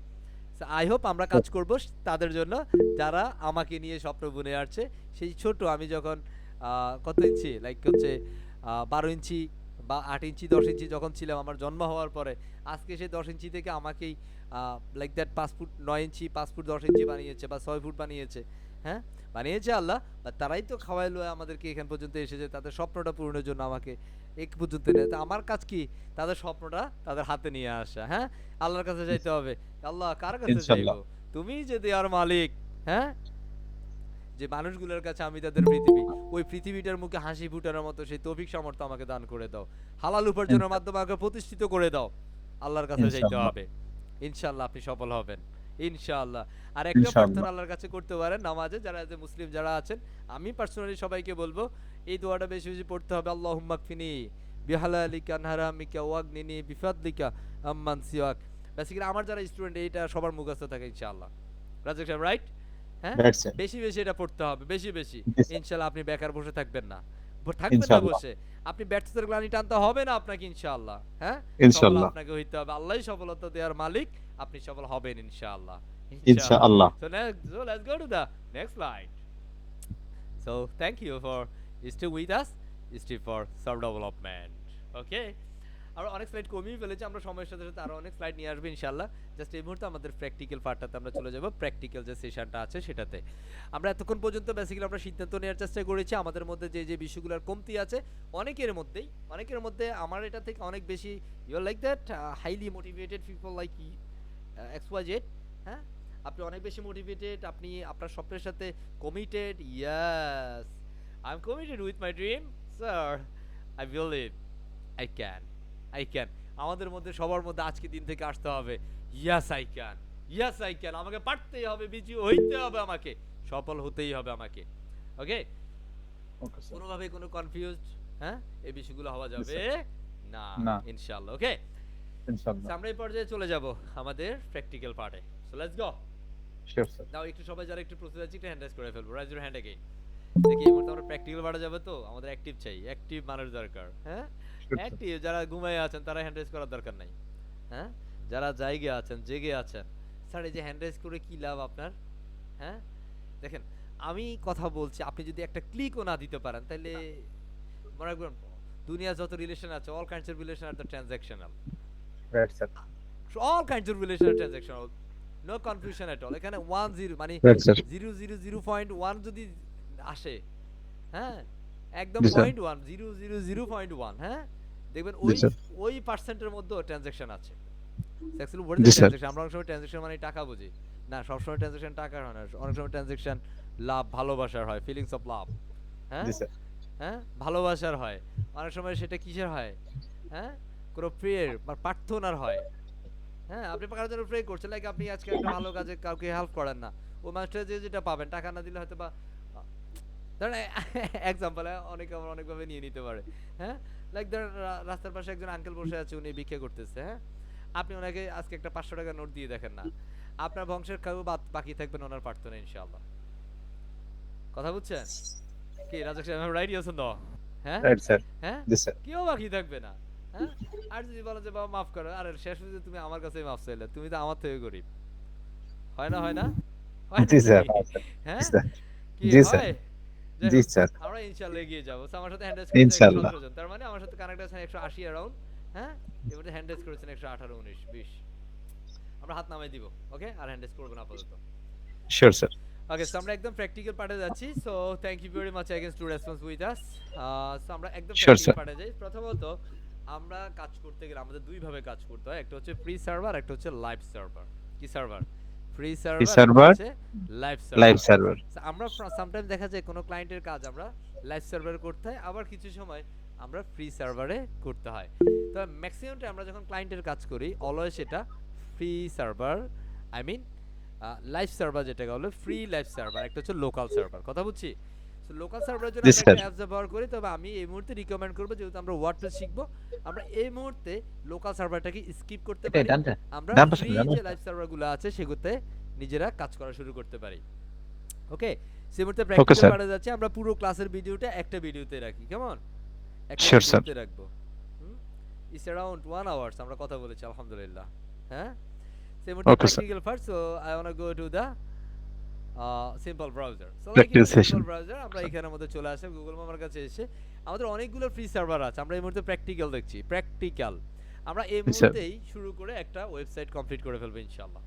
আই হোপ আমরা কাজ করব তাদের জন্য যারা আমাকে নিয়ে স্বপ্ন বুনে আসছে। সেই ছোট আমি যখন কত ইঞ্চি, লাইক হচ্ছে 12 ইঞ্চি বা 8 ইঞ্চি 10 ইঞ্চি যখন ছিলাম আমার জন্ম হওয়ার পরে, আজকে সেই 10 ইঞ্চি থেকে আমাকেই like that 5 foot 9 inch 5 foot 10 ইঞ্চি বানিয়েছে বা 6 ফুট বানিয়েছে, হ্যাঁ, বানিয়েছে আল্লাহ। বা তারাই তো খাওয়াইলো আমাদেরকে এখান পর্যন্ত এসেছে, তাদের স্বপ্নটা পূরণের জন্য আমাকে এক পর্যন্ত নিয়ে। তা আমার কাজ কি, তাদের স্বপ্নটা তাদের হাতে নিয়ে আসা, হ্যাঁ, আল্লাহর কাছে যাইতে হবে। আল্লাহ কার কাছে ইনশাআল্লাহ। চাইবো, তুমি যে দেওয়ার মালিক, হ্যাঁ, যে মানুষগুলোর কাছে আমি তাদের পৃথিবী, ওই পৃথিবীটার মুখে হাসি ফুটানোর মতো সেই তৌফিক সামর্থ্য আমাকে দান করে দাও, হালাল উপার্জনের মাধ্যমে আমাকে প্রতিষ্ঠিত করে দাও। আল্লাহর কাছে যাইতে ইনশাআল্লাহ। হবে, ইনশাআল্লাহ আপনি সফল হবেন ইনশাআল্লাহ। আর একটা ইনশাআল্লাহ। প্রার্থনা আল্লাহর কাছে করতে পারেন নামাজে, যারা যে মুসলিম যারা আছেন, আমি পার্সোনালি সবাইকে বলবো এই দোয়াটা বেশি বেশি পড়তে হবে। আল্লাহুম্মা কফিনি বিহালালিকা আন হারামিকা ওয়াগনিনি বিফাদলিকা আম্মান সিওয়াক। বেসিক্যালি আমার যারা স্টুডেন্ট এইটা সবার মুখস্থ থাকে ইনশাআল্লাহ। রাজাক সাহেব রাইট? হ্যাঁ রাইট স্যার। বেশি বেশি এটা পড়তে হবে, বেশি বেশি। জি স্যার। ইনশাআল্লাহ আপনি বেকার বসে থাকবেন না, থাকবেন না ইনশাআল্লাহ। বসে। আপনি ব্যর্থতার গ্লানি টানতে হবে না আপনাকে ইনশাআল্লাহ। হ্যাঁ সফল ইনশাআল্লাহ আপনাকে হইতে হবে, আল্লাহই সফলতা দেওয়ার মালিক, আপনি সফল হবেন ইনশাআল্লাহ। ইনশাআল্লাহ So let's go to the next slide. So thank you for stay with us, stay for self development. Okay, আমরা অনেক স্লাইড কমিয়ে ফেলেছি, আমরা সময়ের সাথে সাথে আরো অনেক স্লাইড নিয়ে আসবো ইনশাআল্লাহ। জাস্ট এই মুহূর্তে আমাদের প্র্যাকটিক্যাল পার্টটাতে আমরা চলে যাব, প্র্যাকটিক্যাল যে সেশনটা আছে সেটাতে। আমরা এতক্ষণ পর্যন্ত বেসিক্যালি আমরা সিদ্ধান্ত নেওয়ার চেষ্টা করেছি আমাদের মধ্যে যে যে বিষয়গুলোর কমতি আছে অনেকের মধ্যে আমার এটা থেকে অনেক বেশি you are like that highly motivated people like XYZ। হ্যাঁ আপনি অনেক বেশি মোটিভেটেড, আপনি আপনার স্বপ্নের সাথে committed. Yes, I am committed with my dream sir, I believe I can. আমাদের মধ্যে সবার মধ্যে আজকে দিন থেকে আসতে হবে ইয়েস আই ক্যান, আমাকে পারতেই হবে, বিজয়ী হইতে হবে, আমাকে সফল হতেই হবে আমাকে। ওকে, ওকে স্যার। কোনোভাবে কোনো কনফিউজড হ্যাঁ এই বিষয়গুলো হওয়া যাবে না না। ইনশাআল্লাহ। ওকে, ইনশাআল্লাহ। আমরা এই পর্যায়ে চলে যাব আমাদের প্র্যাকটিক্যাল পার্টে। So let's go. Sure sir. Now একটু সবাই যারা একটু প্রস্তুত আছে একটু হ্যান্ড রাইজ করে ফেলবো। Rise your hand again. দেখি এই মুহূর্তে আমরা প্র্যাকটিক্যাল পার্টে যাব, তো আমাদের অ্যাক্টিভ চাই, অ্যাক্টিভ মানুষ দরকার। হ্যাঁ অ্যাক্টিভ যারা ঘুমায় আছেন তারা হ্যান্ড রাইজ করার দরকার নাই। হ্যাঁ যারা জায়গা আছেন, জেগে আছেন, স্যার এই যে হ্যান্ড রাইজ করে কি লাভ আপনার? হ্যাঁ দেখেন আমি কথা বলছি, আপনি যদি একটা ক্লিকও না দিতে পারেন তাহলে মনে রাখবেন দুনিয়া যত রিলেশন আছে all kinds of relation are the transactional. Right sir. all kinds of relation are transactional, no confusion at all। এখানে 10 মানে রাইট স্যার 000.1 যদি আসে, হ্যাঁ একদম জি স্যার 0.1 000.1, হ্যাঁ দেখবেন জি স্যার ওই পার্সেন্টের মধ্যে ট্রানজাকশন আছে। অ্যাকচুয়ালি ওয়াট জি ইজ স্যার ট্রানজাকশন? আমরা অনেক সময় ট্রানজাকশন মানে টাকা বুঝি না, সবসময় ট্রানজাকশন টাকার হয় না, অনেক সময় ট্রানজাকশন লাভ ভালোবাসার হয়, ফিলিংস অফ লাভ। হ্যাঁ জি স্যার। হ্যাঁ ভালোবাসার হয়, অনেক সময় সেটা কিসের হয়? হ্যাঁ কোনো প্রেয়ার বা প্রার্থনার হয়। হ্যাঁ আপনি কারোর জন্য প্রে করছেন, লাইক আপনি আজকে একটা ভালো কাজে কাউকে হেল্প করেন না, ও মানুষটা যেটা পাবেন টাকা না দিলে হয়তো বা ধরেন এক্সাম্পল অনেকভাবে নিয়ে নিতে পারে। হ্যাঁ লাইক ধরেন রাস্তার পাশে একজন আঙ্কেল বসে আছে, উনি ভিক্ষা করতেছে। হ্যাঁ আপনি ওনাকে আজকে একটা 500 টাকা নোট দিয়ে দেখেন না, আপনার বংশের কেউ বাকি থাকবেন ওনার প্রার্থনা ইনশাআল্লাহ। কথা বুঝছেন কি রাজা সাহেব? রাইট আছেন তো? হ্যাঁ রাইট স্যার। হ্যাঁ জি স্যার। কেউ বাকি থাকবে না। হ্যাঁ আর যদি বলো যে বাবা মাফ করো, আরে শেষ পর্যন্ত তুমি আমার কাছেই মাফ চাইলে, তুমি তো আমার থেকে গরিব। হয় না হয় না জি স্যার। হ্যাঁ স্যার। কি জি স্যার। হয়? যাই জি হোক, স্যার। আমরা ইনশাআল্লাহ এগিয়ে যাবো। সো আমার সাথে হ্যান্ড রাইজ করেছেন ইনশাআল্লাহ। 117 জন, তার মানে আমার সাথে কানেক্ট আছেন 180 অ্যারাউন্ড। হ্যাঁ এবারে হ্যান্ড রাইজ করেছেন 118 19 20। আমরা হাত নামাই দিব, ওকে, আর হ্যান্ড রাইজ করব না আপাতত। Sure sir. ওকে, সো আমরা একদম প্র্যাকটিক্যাল পার্টে যাচ্ছি। So thank you very much again to response with us. So আমরা একদম Sure, প্র্যাকটিক্যাল sir. পার্টে যাই। প্রথমত আমরা কাজ করতে গেলে আমাদের দুই ভাবে কাজ করতে হয়, একটা হচ্ছে ফ্রি সার্ভার, একটা হচ্ছে লাইভ সার্ভার। কি সার্ভার? ফ্রি সার্ভার, server, হচ্ছে লাইভ লাইভ সার্ভার। সার্ভার। আমরা সামটাইম দেখা যায় কোনো ক্লায়েন্টের কাজ আমরা লাইভ সার্ভারে করতে হয়, আবার কিছু সময় আমরা ফ্রি সার্ভারে করতে হয়। তো ম্যাক্সিমাম টাইম আমরা যখন ক্লায়েন্টের কাজ করি অলওয়েজ এটা free server, I mean live server, যেটা হলো ফ্রি লাইভ সার্ভার, একটা হচ্ছে লোকাল সার্ভার। কথা বুঝছি? সো লোকাল সার্ভারের জন্য জি, আমরা একটা স্যার। অ্যাপস ব্যবহার করি, তবে আমি এই মুহূর্তে রিকমেন্ড করব যেহেতু আমরা ওয়ার্ডপ্রেস শিখবো, আমরা এই মুহূর্তে লোকাল সার্ভারটাকে স্কিপ করতে পারি, আমরা ফ্রি যে লাইভ সার্ভারগুলো আছে সেগুলোতে নিজেরা কাজ করা শুরু করতে পারি। ওকে, সেই মুহূর্তে প্র্যাকটিক্যাল স্যার। পার্টে যাচ্ছি। আমরা পুরো ক্লাসের ভিডিওটা একটা ভিডিওতে রাখি, কেমন? একটা Sure, sir. ভিডিওতে রাখবো। ইটস अराउंड 1 আওয়ার্স আমরা কথা বলেছি আলহামদুলিল্লাহ। হ্যাঁ সেই মুহূর্তে Okay, sir. Practical part. So I want to go to the simple browser. So Practice simple session. Browser আমরা এখানের মধ্যে চলে আসি, গুগল আমার কাছে এসে আমাদের অনেকগুলো ফ্রি সার্ভার আছে। আমরা এই মুহূর্তে প্র্যাকটিক্যাল দেখছি, প্র্যাকটিক্যাল আমরা এই sir. মুহূর্তেই শুরু করে একটা ওয়েবসাইট কমপ্লিট করে ফেলবো ইনশাআল্লাহ।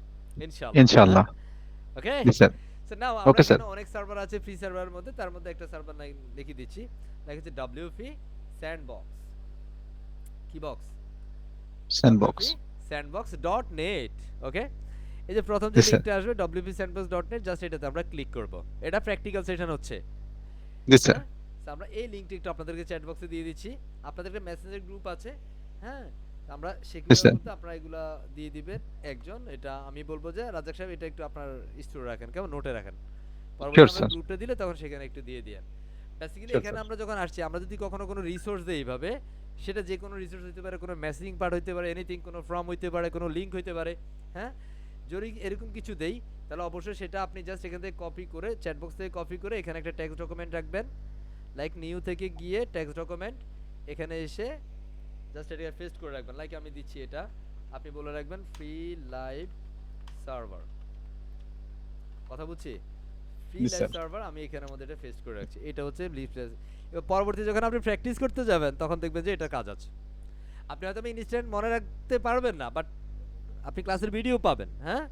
ইনশাআল্লাহ। ওকে, জি স্যার। সো নাও আমরা Okay, sir. এখানে অনেক সার্ভার আছে ফ্রি সার্ভারের মধ্যে, তার মধ্যে একটা সার্ভার লিখে দিচ্ছি, লেখা আছে WP স্যান্ডবক্স। কি বক্স? Sandbox sandbox.net। ওকে, এই যে প্রথম যে Yes, sir. লিংকটা আসবে wpsandbox.net, জাস্ট এটাতে আমরা ক্লিক করব। এটা প্র্যাকটিক্যাল সেশন হচ্ছে। জি স্যার হ্যাঁ? So আমরা এই লিংকটা একটু আপনাদেরকে চ্যাট বক্সে দিয়ে দিচ্ছি। আপনাদের একটা মেসেঞ্জার গ্রুপ আছে, হ্যাঁ আমরা সেগুলোর sir. মধ্যে আপনারা এগুলা দিয়ে দিবেন একজন। এটা আমি বলবো যে রাজাক সাহেব এটা একটু আপনার স্টোরে রাখেন, কেমন নোটে রাখেন, পরবর্তী Sure, আমরা sir. গ্রুপটা দিলে তখন সেখানে একটু দিয়ে দিয়েন। বেসিক্যালি Sure, এখানে sir. আমরা যখন আসছি, আমরা যদি কখনো কোনো রিসোর্স দেই এইভাবে, সেটা যে কোনো রিসোর্স হইতে পারে, কোনো মেসেজিং পার্ট হইতে পারে, এনিথিং, কোনো ফর্ম হইতে পারে, কোনো লিংক হইতে পারে, হ্যাঁ? যদি এরকম কিছু দেই, তাহলে অবশ্যই সেটা আপনি জাস্ট এখান থেকে কপি করে, চ্যাট বক্স থেকে কপি করে এখানে একটা টেক্সট ডকুমেন্ট রাখবেন। লাইক নিউ থেকে গিয়ে টেক্সট ডকুমেন্ট এখানে এসে জাস্ট এটাকে পেস্ট করে রাখবেন। লাইক আমি দিচ্ছি এটা, আপনি বলে রাখবেন ফ্রি লাইভ সার্ভার। কথা বুঝছি? Free Yes, live sir. Server আমি এখানের মধ্যে এটা পেস্ট করে রাখছি। এটা হচ্ছে লিস্ট। এবার পরবর্তী যখন আপনি প্র্যাকটিস করতে যাবেন, তখন দেখবেন যে এটা কাজ আছে। আপনি হয়তো ইনস্ট্যান্ট মনে রাখতে পারবেন না, বাট আপনি ক্লাসের ভিডিও পাবেন, হ্যাঁ?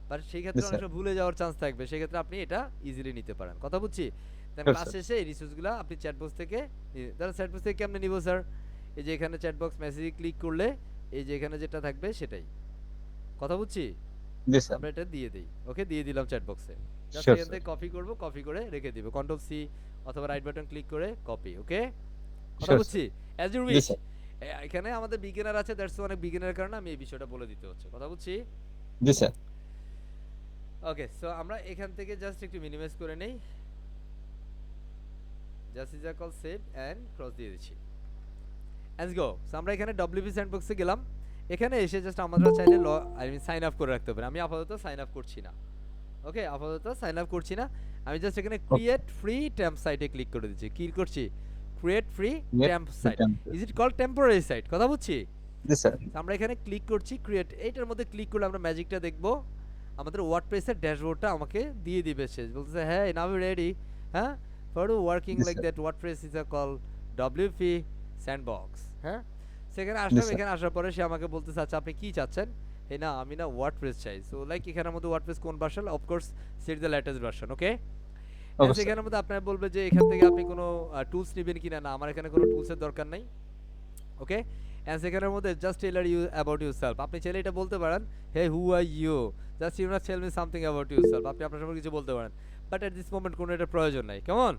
বাট সেই ক্ষেত্রে Yes, অনেক sir. সময় ভুলে যাওয়ার চান্স থাকবে। সেই ক্ষেত্রে আপনি এটা ইজিলি নিতে পারেন। কথা বুঝছি? দেন Sure, ক্লাস sir. শেষে এই রিসোর্সগুলো আপনি চ্যাট বক্স থেকে ধরেন চ্যাট বক্স থেকে কেমনে নিব স্যার? এই যে এখানে চ্যাট বক্স মেসেজে ক্লিক করলে এই যে এখানে যেটা থাকবে সেটাই। কথা বুঝছি? জি স্যার। আমরা এটা দিয়ে দেই। ওকে, দিয়ে দিলাম চ্যাট বক্সে। জাস্ট Sure, এখান sir. থেকে কপি করব, কপি করে রেখে দিব। কন্ট্রোল সি অথবা রাইট বাটন ক্লিক করে কপি। ওকে? কথা Sure, বুঝছি? As you G wish. Sir. এখানে আমাদের বিগিনার আছে, দ্যাটস অনেক বিগিনারের কারণে আমি এই বিষয়টা বলে দিতে হচ্ছে। কথা বুঝছি? জি স্যার। ওকে, সো আমরা এখান থেকে জাস্ট একটু মিনিমাইজ করে নেই। Just is call save and cross দিয়ে দিচ্ছি। Let's go. সো আমরা এখানে ডব্লিউপি স্যান্ডবক্সে গেলাম। এখানে এসে জাস্ট আমরা চাইলে আই মিন সাইন আপ করে রাখতে পারি। আমি আপাতত সাইন আপ করছি না। ওকে, আপাতত সাইন আপ করছি না। আমি জাস্ট এখানে ক্রিয়েট ফ্রি টেম্প সাইটে ক্লিক করে দিচ্ছি। কি করছি? Create free temp site. Is it called temporary site? কথা বুঝছি? জি স্যার। আমরা এখানে ক্লিক করছি ক্রিয়েট। এইটার মধ্যে ক্লিক করলে আমরা ম্যাজিকটা দেখব। আমাদের ওয়ার্ডপ্রেসের ড্যাশবোর্ডটা আমাকে দিয়ে দিবে। সে বলতেছে হ্যাঁ নাও উই রেডি, হ্যাঁ, for working Yes, like sir. That WordPress is a call WP sandbox. হ্যাঁ, সেখানে Yes, আসলাম। sir. এখানে আসার পরে সে আমাকে বলতেছে আচ্ছা আপনি কি চাচ্ছেন? এই না আমি না ওয়ার্ডপ্রেস চাই। সো লাইক এখানের মধ্যে ওয়ার্ডপ্রেস কোন version? Of course set the latest version. Okay, Okay, sir. সেখানের মধ্যে আপনার বলবে যে এখান থেকে আপনি কোনো টুলস নেবেন কিনা। না, আমার এখানে কোনো টুলসের দরকার নাই। ওকে, এন্ড সেখানের মধ্যে just tell you about yourself. আপনি চাইলে এটা বলতে পারেন hey who are you, just you not tell me something about yourself. আপনি আপনার সম্পর্কে কিছু বলতে পারেন, বাট এট দিস মোমেন্ট কোনো এটা প্রয়োজন নাই। কেমন?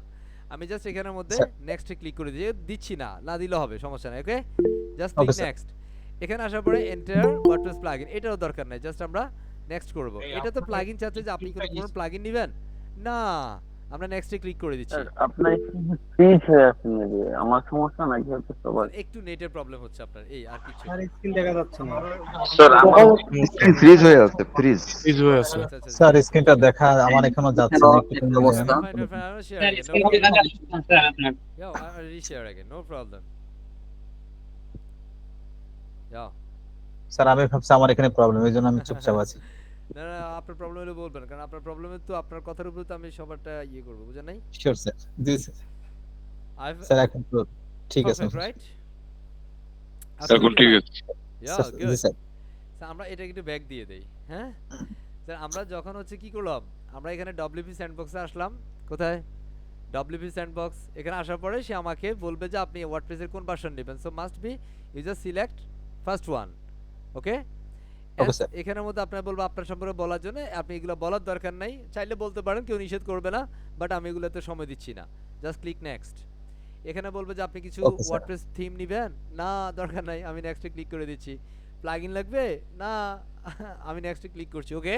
আমি জাস্ট এখানের মধ্যে Sir. নেক্সটে ক্লিক করে দিচ্ছি না, না দিলে হবে, সমস্যা নাই। Okay, just Okay, click sir. Next. এখানে আসার পরে এন্টার ওয়ার্ডপ্রেস প্লাগইন, এটাও দরকার নাই, জাস্ট আমরা নেক্সট করব। এটা তো প্লাগইন চাচ্ছে যে আপনি কোন প্লাগইন নেবেন না, আমরা নেক্সটে ক্লিক করে দিচ্ছি। আপনার ফ্রিজ হয়ে আছে নাকি? আমার সমস্যা নাকি হচ্ছে সবার? একটু নেটের প্রবলেম হচ্ছে আপনার, এই আর কিছু আর স্ক্রিন দেখা যাচ্ছে না। স্যার আমার স্ক্রিন ফ্রিজ হয়ে আছে, ফ্রিজ। আচ্ছা, আচ্ছা, আচ্ছা। স্যার স্ক্রিনটা দেখা আমার এখনো যাচ্ছে না, একটু কমিয়ে অবস্থা? দেন। Fine, fine, I'll share again. No problem. Yeah, I'll reshare again. No problem. Yeah. Sir আমি ভাবছি আমার এখানে প্রবলেম, এইজন্য আমি চুপচাপ আছি। না, না, আপনার প্রবলেম হলে বলবেন, কারণ আপনার প্রবলেমে তো আপনার কথার উপর তো আমি সবারটা ইয়ে করব, বুঝেন নাই? Sure sir. জি স্যার। I've স্যার এখন তো ঠিক আছে। perfect, right? এখন ঠিক আছে। Yeah, স্যার, জি good. স্যার। স্যার আমরা এটা একটু ব্যাক দিয়ে দেই, হ্যাঁ? স্যার আমরা যখন হচ্ছে কি করলাম, আমরা এখানে ডব্লিউপি স্যান্ডবক্সে আসলাম। কোথায়? WP sandbox. এখানে আসার পরে সে আমাকে বলবে যে আপনি ওয়ার্ডপ্রেসের কোন ভার্সন নেবেন। So must be you just select first one. Okay, Okay, sir. এখানের মধ্যে আপনার বলবো আপনার সম্পর্কে বলার জন্য, আপনি এগুলো বলার দরকার নাই, চাইলে বলতে পারেন, কেউ নিষেধ করবে না, বাট আমি এগুলোতে সময় দিচ্ছি না। Just click next. এখানে বলবে যে আপনি কিছু Okay, sir. ওয়ার্ডপ্রেস থিম নেবেন না, দরকার নাই, আমি নেক্সটে ক্লিক করে দিচ্ছি। প্লাগইন লাগবে না, আমি নেক্সটে ক্লিক করছি। Okay,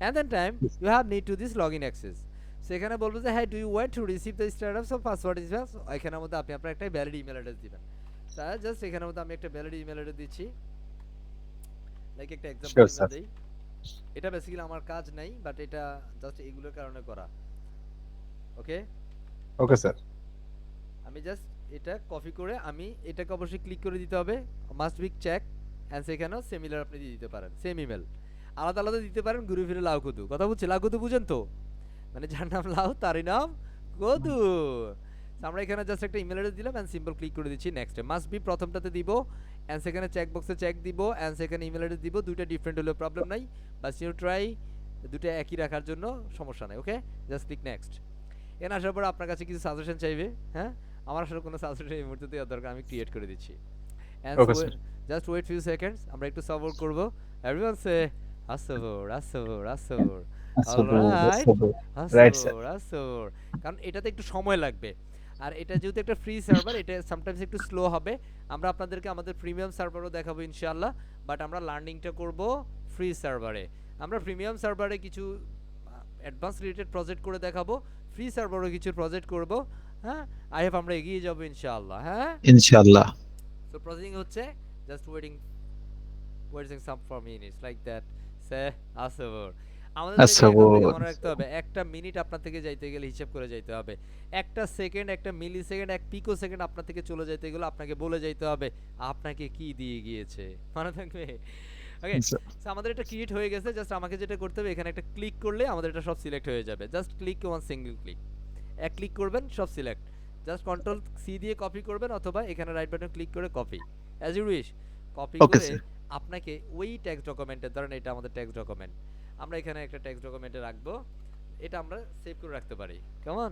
and then time you have need to this login access. So এখানে বলবো যে হ্যাঁ do you want to receive the status of password is এখানের মধ্যে আপনি আপনার একটা ভ্যালিড ইমেল অ্যাড্রেস দিবেন। স্যার জাস্ট এখানের মধ্যে আমি একটা ভ্যালিড ইমেল অ্যাড্রেস দিচ্ছি। লাইক একটা এক্সাম্পল Sure, ইমেল sir. দেই। এটা বেসিক্যালি আমার কাজ নাই, বাট এটা জাস্ট এগুলোর কারণে করা। ওকে, ওকে স্যার। আমি জাস্ট এটা কপি করে আমি এটাকে অবশ্যই ক্লিক করে দিতে হবে, মাস্ট বি চেক, এন্ড সেখানেও সিমিলার আপনি দিয়ে দিতে পারেন, সেম ইমেল। আলাদা আলাদা দিতে পারেন, ঘুরে ফিরে লাউ কদু। কথা বুঝছি? লাউ কদু বুঝেন তো? মানে যার নাম লাউ তারই নাম কদু। So আমরা এখানে জাস্ট একটা ইমেল অ্যাড্রেস দিলাম এন্ড সিম্পল ক্লিক করে দিচ্ছি নেক্সটে। মাস্ট বি প্রথমটাতে দিব, এন্ড সেখানে চেক বক্সে চেক দিব, এন্ড সেখানে ইমেল অ্যাড্রেস দিব। দুইটা ডিফারেন্ট হলে প্রবলেম নাই, বাস ইউ ট্রাই দুটো একই রাখার জন্য, সমস্যা নাই। Okay, just click next. এখানে আসার পর আপনার কাছে কিছু সাজেশন চাইবে, হ্যাঁ? আমার আসলে কোনো সাজেশন এই মুহূর্তে দেওয়ার দরকার, আমি ক্রিয়েট করে দিচ্ছি। Okay, sir. Just wait few seconds, আমরা একটু সাপোর্ট করব। এভরিওয়ান সে আসসাবর আসসাবর আসসাবর। Alright. Right, sir. আসসাবর। কারণ এটাতে একটু সময় লাগবে, আর এটা যেহেতু একটা ফ্রি সার্ভার, এটা সামটাইমস একটু স্লো হবে। আমরা আপনাদেরকে আমাদের প্রিমিয়াম সার্ভারও দেখাবো ইনশাআল্লাহ, বাট আমরা লার্নিংটা করব ফ্রি সার্ভারে। আমরা প্রিমিয়াম সার্ভারে কিছু অ্যাডভান্স রিলেটেড প্রজেক্ট করে দেখাবো, ফ্রি সার্ভারও কিছু প্রজেক্ট করব। হ্যাঁ আই হোপ আমরা এগিয়ে যাবো ইনশাআল্লাহ। হ্যাঁ ইনশাআল্লাহ। সো প্রসেসিং হচ্ছে, just waiting some for minutes like that. সে আসবর আমাদের আচ্ছা, থেকে এখন থেকে বল। মনে রাখতে হবে, একটা মিনিট আপনার থেকে যাইতে গেলে হিসাব করে যাইতে হবে, একটা সেকেন্ড, একটা মিলি সেকেন্ড, এক পিকো সেকেন্ড আপনার থেকে চলে যাইতে গেলে আপনাকে বলে যাইতে হবে আপনাকে কি দিয়ে গিয়েছে, মনে থাকবে। ওকে, সো আমাদের এটা ক্রিয়েট হয়ে গেছে। জাস্ট আমাকে যেটা করতে হবে, এখানে একটা ক্লিক করলে আমাদের এটা সব সিলেক্ট হয়ে যাবে। Just click one single click, এক ক্লিক করবেন সব সিলেক্ট। জাস্ট কন্ট্রোল সি দিয়ে কপি করবেন, অথবা এখানে রাইট বাটন ক্লিক করে copy, as you wish. Copy Okay, করে sir. আপনাকে ওই টেক্সট ডকুমেন্টের, ধরেন এটা আমাদের টেক্সট ডকুমেন্ট, আমরা এখানে একটা টেক্সট ডকুমেন্টে রাখবো, এটা আমরা সেভ করে রাখতে পারি। কেমন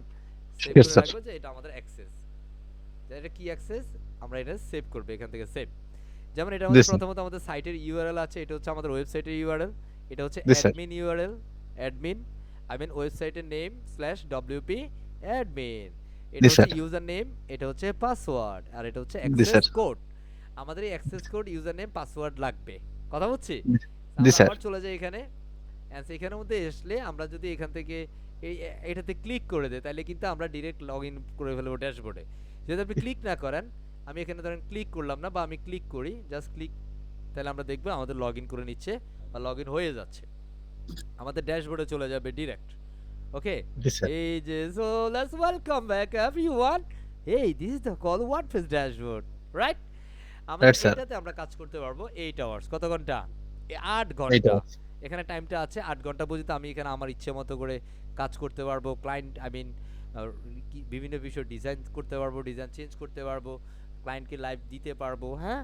সেভ Yes, করে sir. রাখবো যে এটা আমাদের অ্যাক্সেস, এটা কি অ্যাক্সেস, আমরা এটা সেভ করব এখান থেকে সেভ। যেমন এটা আমাদের Yes, sir. প্রথমত আমাদের সাইটের ইউআরএল আছে, এটা হচ্ছে আমাদের ওয়েবসাইটের ইউআরএল, এটা হচ্ছে Yes, sir. Admin URL, admin ওয়েবসাইটের নেম /wp অ্যাডমিন, এটা Yes, হচ্ছে sir. ইউজার নেম, এটা হচ্ছে পাসওয়ার্ড, আর এটা হচ্ছে Yes, অ্যাক্সেস sir. কোড। আমাদের এই access code, user name, password লাগবে, কথা বুঝছি। Yes, sir. আবার চলে যাই এখানে, এখানের মধ্যে আসলে আমরা যদি এখান থেকে এটাতে ক্লিক করে দেই, তাহলে কিন্তু আমরা ডাইরেক্ট লগইন করে ফেলবো ড্যাশবোর্ডে। যদি আপনি ক্লিক না করেন, আমি এখানে ধরেন ক্লিক করলাম না, বা আমি ক্লিক করি, জাস্ট ক্লিক, তাহলে আমরা দেখবো আমাদের লগইন করে নিচ্ছে বা লগইন হয়ে যাচ্ছে, আমাদের ড্যাশবোর্ডে চলে যাবে ডাইরেক্ট। ওকে, Yes, sir. এই যে so let's welcome back everyone. এই this is the call WordPress dashboard, right? আমরা Right, sir. এটাতে আমরা কাজ করতে পারবো 8 আওয়ার্স। কত ঘন্টা? 8 এইটা। ঘন্টা। এখানে টাইমটা আছে 8 ঘন্টা পর্যন্ত আমি এখানে আমার ইচ্ছে মতো করে কাজ করতে পারবো। ক্লায়েন্ট বিভিন্ন বিষয় ডিজাইন করতে পারবো, ডিজাইন চেঞ্জ করতে পারবো, ক্লায়েন্টকে লাইভ দিতে পারবো। হ্যাঁ,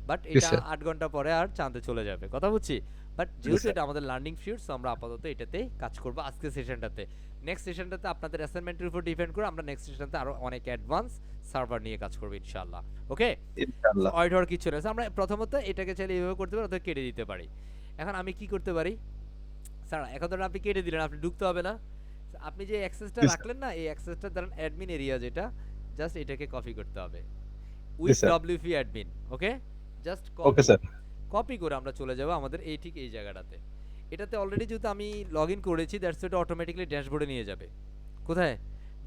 বাট Yes, এটা sir. 8 ঘন্টা পরে আর চাঁদে চলে যাবে, কথা বুঝছি। বাট Yes, যেহেতু sir. এটা আমাদের লার্নিং ফিল্ড, সো আমরা আপাতত এটাতেই কাজ করব আজকে সেশনটাতে। নেক্সট সেশনটাতে আপনাদের অ্যাসাইনমেন্টের উপর ডিপেন্ড করে আমরা নেক্সট সেশনটাতে আরো অনেক অ্যাডভান্স সার্ভার নিয়ে কাজ করব ইনশাআল্লাহ। ওকে, ইনশাআল্লাহ। ওয়াইড হওয়ার কিছু নেই। So, আমরা প্রথমত এটাকে চাইলে এইভাবে করতে পারি, অথবা কেটে দিতে পারি। এখন আমি কি করতে পারি স্যার, এখন ধরেন আপনি কেটে দিলেন, আপনি ঢুকতে হবে না। So, আপনি যে অ্যাক্সেসটা Yes, sir. রাখলেন না, এই অ্যাক্সেসটা ধরেন অ্যাডমিন এরিয়া, যেটা জাস্ট এটাকে কপি করতে হবে Yes, with sir. WP admin. Okay, just Okay, sir. Copy করে আমরা চলে যাব আমাদের এই ঠিক এই জায়গাটাতে। এটাতে অলরেডি যেহেতু আমি লগইন করেছি, দ্যাটস এটা অটোমেটিক্যালি ড্যাশবোর্ডে নিয়ে যাবে। কোথায়?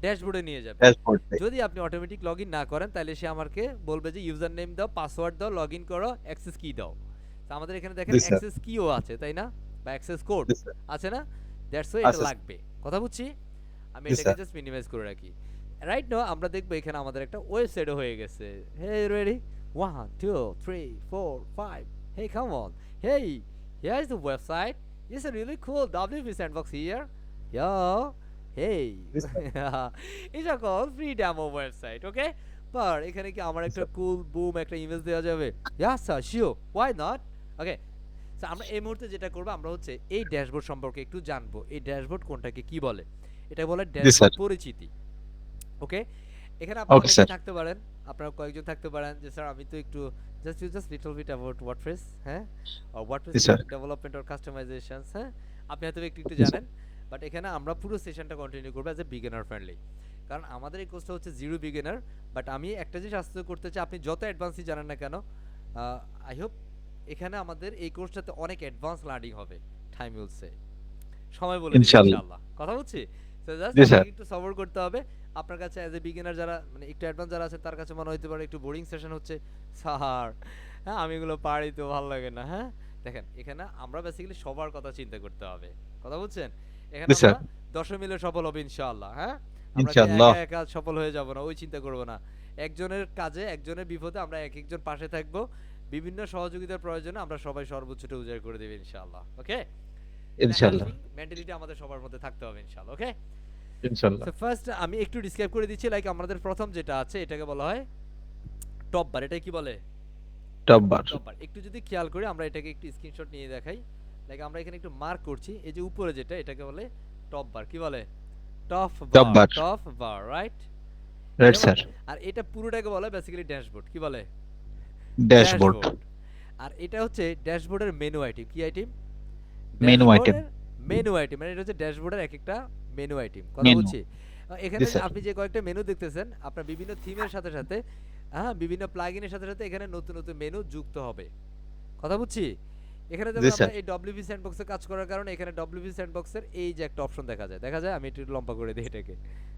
ড্যাশবোর্ডে নিয়ে যাবে। Dashboard টাই। যদি আপনি অটোমেটিক লগইন না করেন, তাহলে সে আমাকে বলবে যে ইউজার নেম দাও, পাসওয়ার্ড দাও, লগইন করো, অ্যাক্সেস কি দাও। তো আমাদের এখানে দেখেন Yes, sir. অ্যাক্সেস কিও আছে, তাই না? বা অ্যাক্সেস কোড Yes, sir. আছে না? দ্যাটস ওয়াই এটা আছে, sir. লাগবে, কথা বুঝছি। আমি Yes, এটাকে sir. জাস্ট মিনিমাইজ করে রাখি। রাইট নাও আমরা দেখবো এখানে আমাদের একটা ওয়েবসাইটও হয়ে গেছে। হে ready, 1 2 3 4 5, hey come on, hey, here's the website. It's a really cool WP sandbox here. Yo, hey. Yes, sir. It's a called free demo website, okay? But এখানে কি আমার একটা কুল বুম একটা ইমেজ দেওয়া যাবে? Yes sir, sure, why not? Okay, so আমরা এই মুহূর্তে যেটা করব, আমরা হচ্ছে এই ড্যাশবোর্ড সম্পর্কে একটু জানবো। এই ড্যাশবোর্ড কোনটাকে কি বলে? এটা বলে ড্যাশবোর্ড পরিচিতি। ওকে, এখানে আপনারা Okay, sir. অনেকে থাকতে পারেন, আপনারা কয়েকজন থাকতে পারেন যে স্যার আমি তো একটু just little bit about WordPress, হ্যাঁ, আর WordPress Yes, sir. Development or customisations, হ্যাঁ, আপনি হয়তো একটু Yes, sir. জানেন। বাট এখানে আমরা পুরো সেশনটা কন্টিনিউ করব অ্যাজ এ বিগিনার ফ্রেন্ডলি, কারণ আমাদের এই কোর্সটা হচ্ছে জিরো বিগিনার। বাট আমি একটা জিনিস আস্তে করতে চাই, আপনি যত অ্যাডভান্সই জানেন না কেন, আই হোপ এখানে আমাদের এই কোর্সটাতে অনেক অ্যাডভান্স লার্নিং হবে। টাইম উইল সে, সময় বলে দিবে ইনশাআল্লাহ। ইনশাআল্লাহ, কথা বুঝছি। সো জাস্ট জি, স্যার। আপনাকে একটু সবর করতে হবে। আপনার কাছে অ্যাজ এ বিগিনার যারা, মানে একটু অ্যাডভান্স যারা আছে, তার কাছে মনে হইতে পারে একটু বোরিং সেশন হচ্ছে স্যার, হ্যাঁ আমি এগুলো পারি তো, ভালো লাগে না। হ্যাঁ, দেখেন এখানে আমরা বেসিক্যালি সবার কথা চিন্তা করতে হবে, কথা বুঝছেন। এখানে জি, স্যার। আমরা 10 মিলে সফল হবে ইনশাআল্লাহ। হ্যাঁ, আমরা যে ইনশাআল্লাহ। একা একা সফল হয়ে যাব না, ওই চিন্তা করব না। একজনের কাজে, একজনের বিপদে আমরা এক একজন পাশে থাকব। বিভিন্ন সহযোগিতার প্রয়োজনে আমরা সবাই সর্বোচ্চটা উজাড় করে দেব ইনশাআল্লাহ। ওকে, ইনশাআল্লাহ। মেন্টালিটি আমাদের সবার মধ্যে থাকতে হবে ইনশাআল্লাহ। ওকে, ইনশাআল্লাহ। সো ফার্স্ট আমি একটু ডিসক্রাইব করে দিচ্ছি। লাইক আমাদের প্রথম যেটা আছে, এটাকে বলা হয় টপ বার। এটা কি বলে? টপ বার। টপ বার। একটু যদি খেয়াল করি, আমরা এটাকে একটু স্ক্রিনশট নিয়ে দেখাই। লাইক আমরা এখানে একটু মার্ক করছি, এই যে উপরে যেটা, এটাকে বলে টপ বার। কি বলে? Top Top bar. bar. Top bar, right? Right sir. আর এটা পুরোটাকে বলে বেসিক্যালি ড্যাশবোর্ড। কি বলে? ড্যাশবোর্ড। আর এটা হচ্ছে ড্যাশবোর্ডের মেনু আইটেম। কি item? Menu item. Menu item, মানে এটা হচ্ছে ড্যাশবোর্ডের এক একটা মেনু আইটেম, কথা Menu. বলছি। এখানে জি, স্যার। আপনি যে কয়েকটা মেনু দেখতেছেন, আপনার বিভিন্ন থিমের সাথে সাথে, হ্যাঁ, বিভিন্ন প্লাগইনের সাথে সাথে এখানে নতুন নতুন মেনু যুক্ত হবে, কথা বুঝছি। এখানে জি, যেমন আমরা স্যার। এই ডব্লিউপি স্যান্ডবক্সে কাজ করার কারণে এখানে ডব্লিউপি স্যান্ডবক্সের এই যে একটা অপশন দেখা যায়, আমি একটু লম্বা করে দিই এটাকে,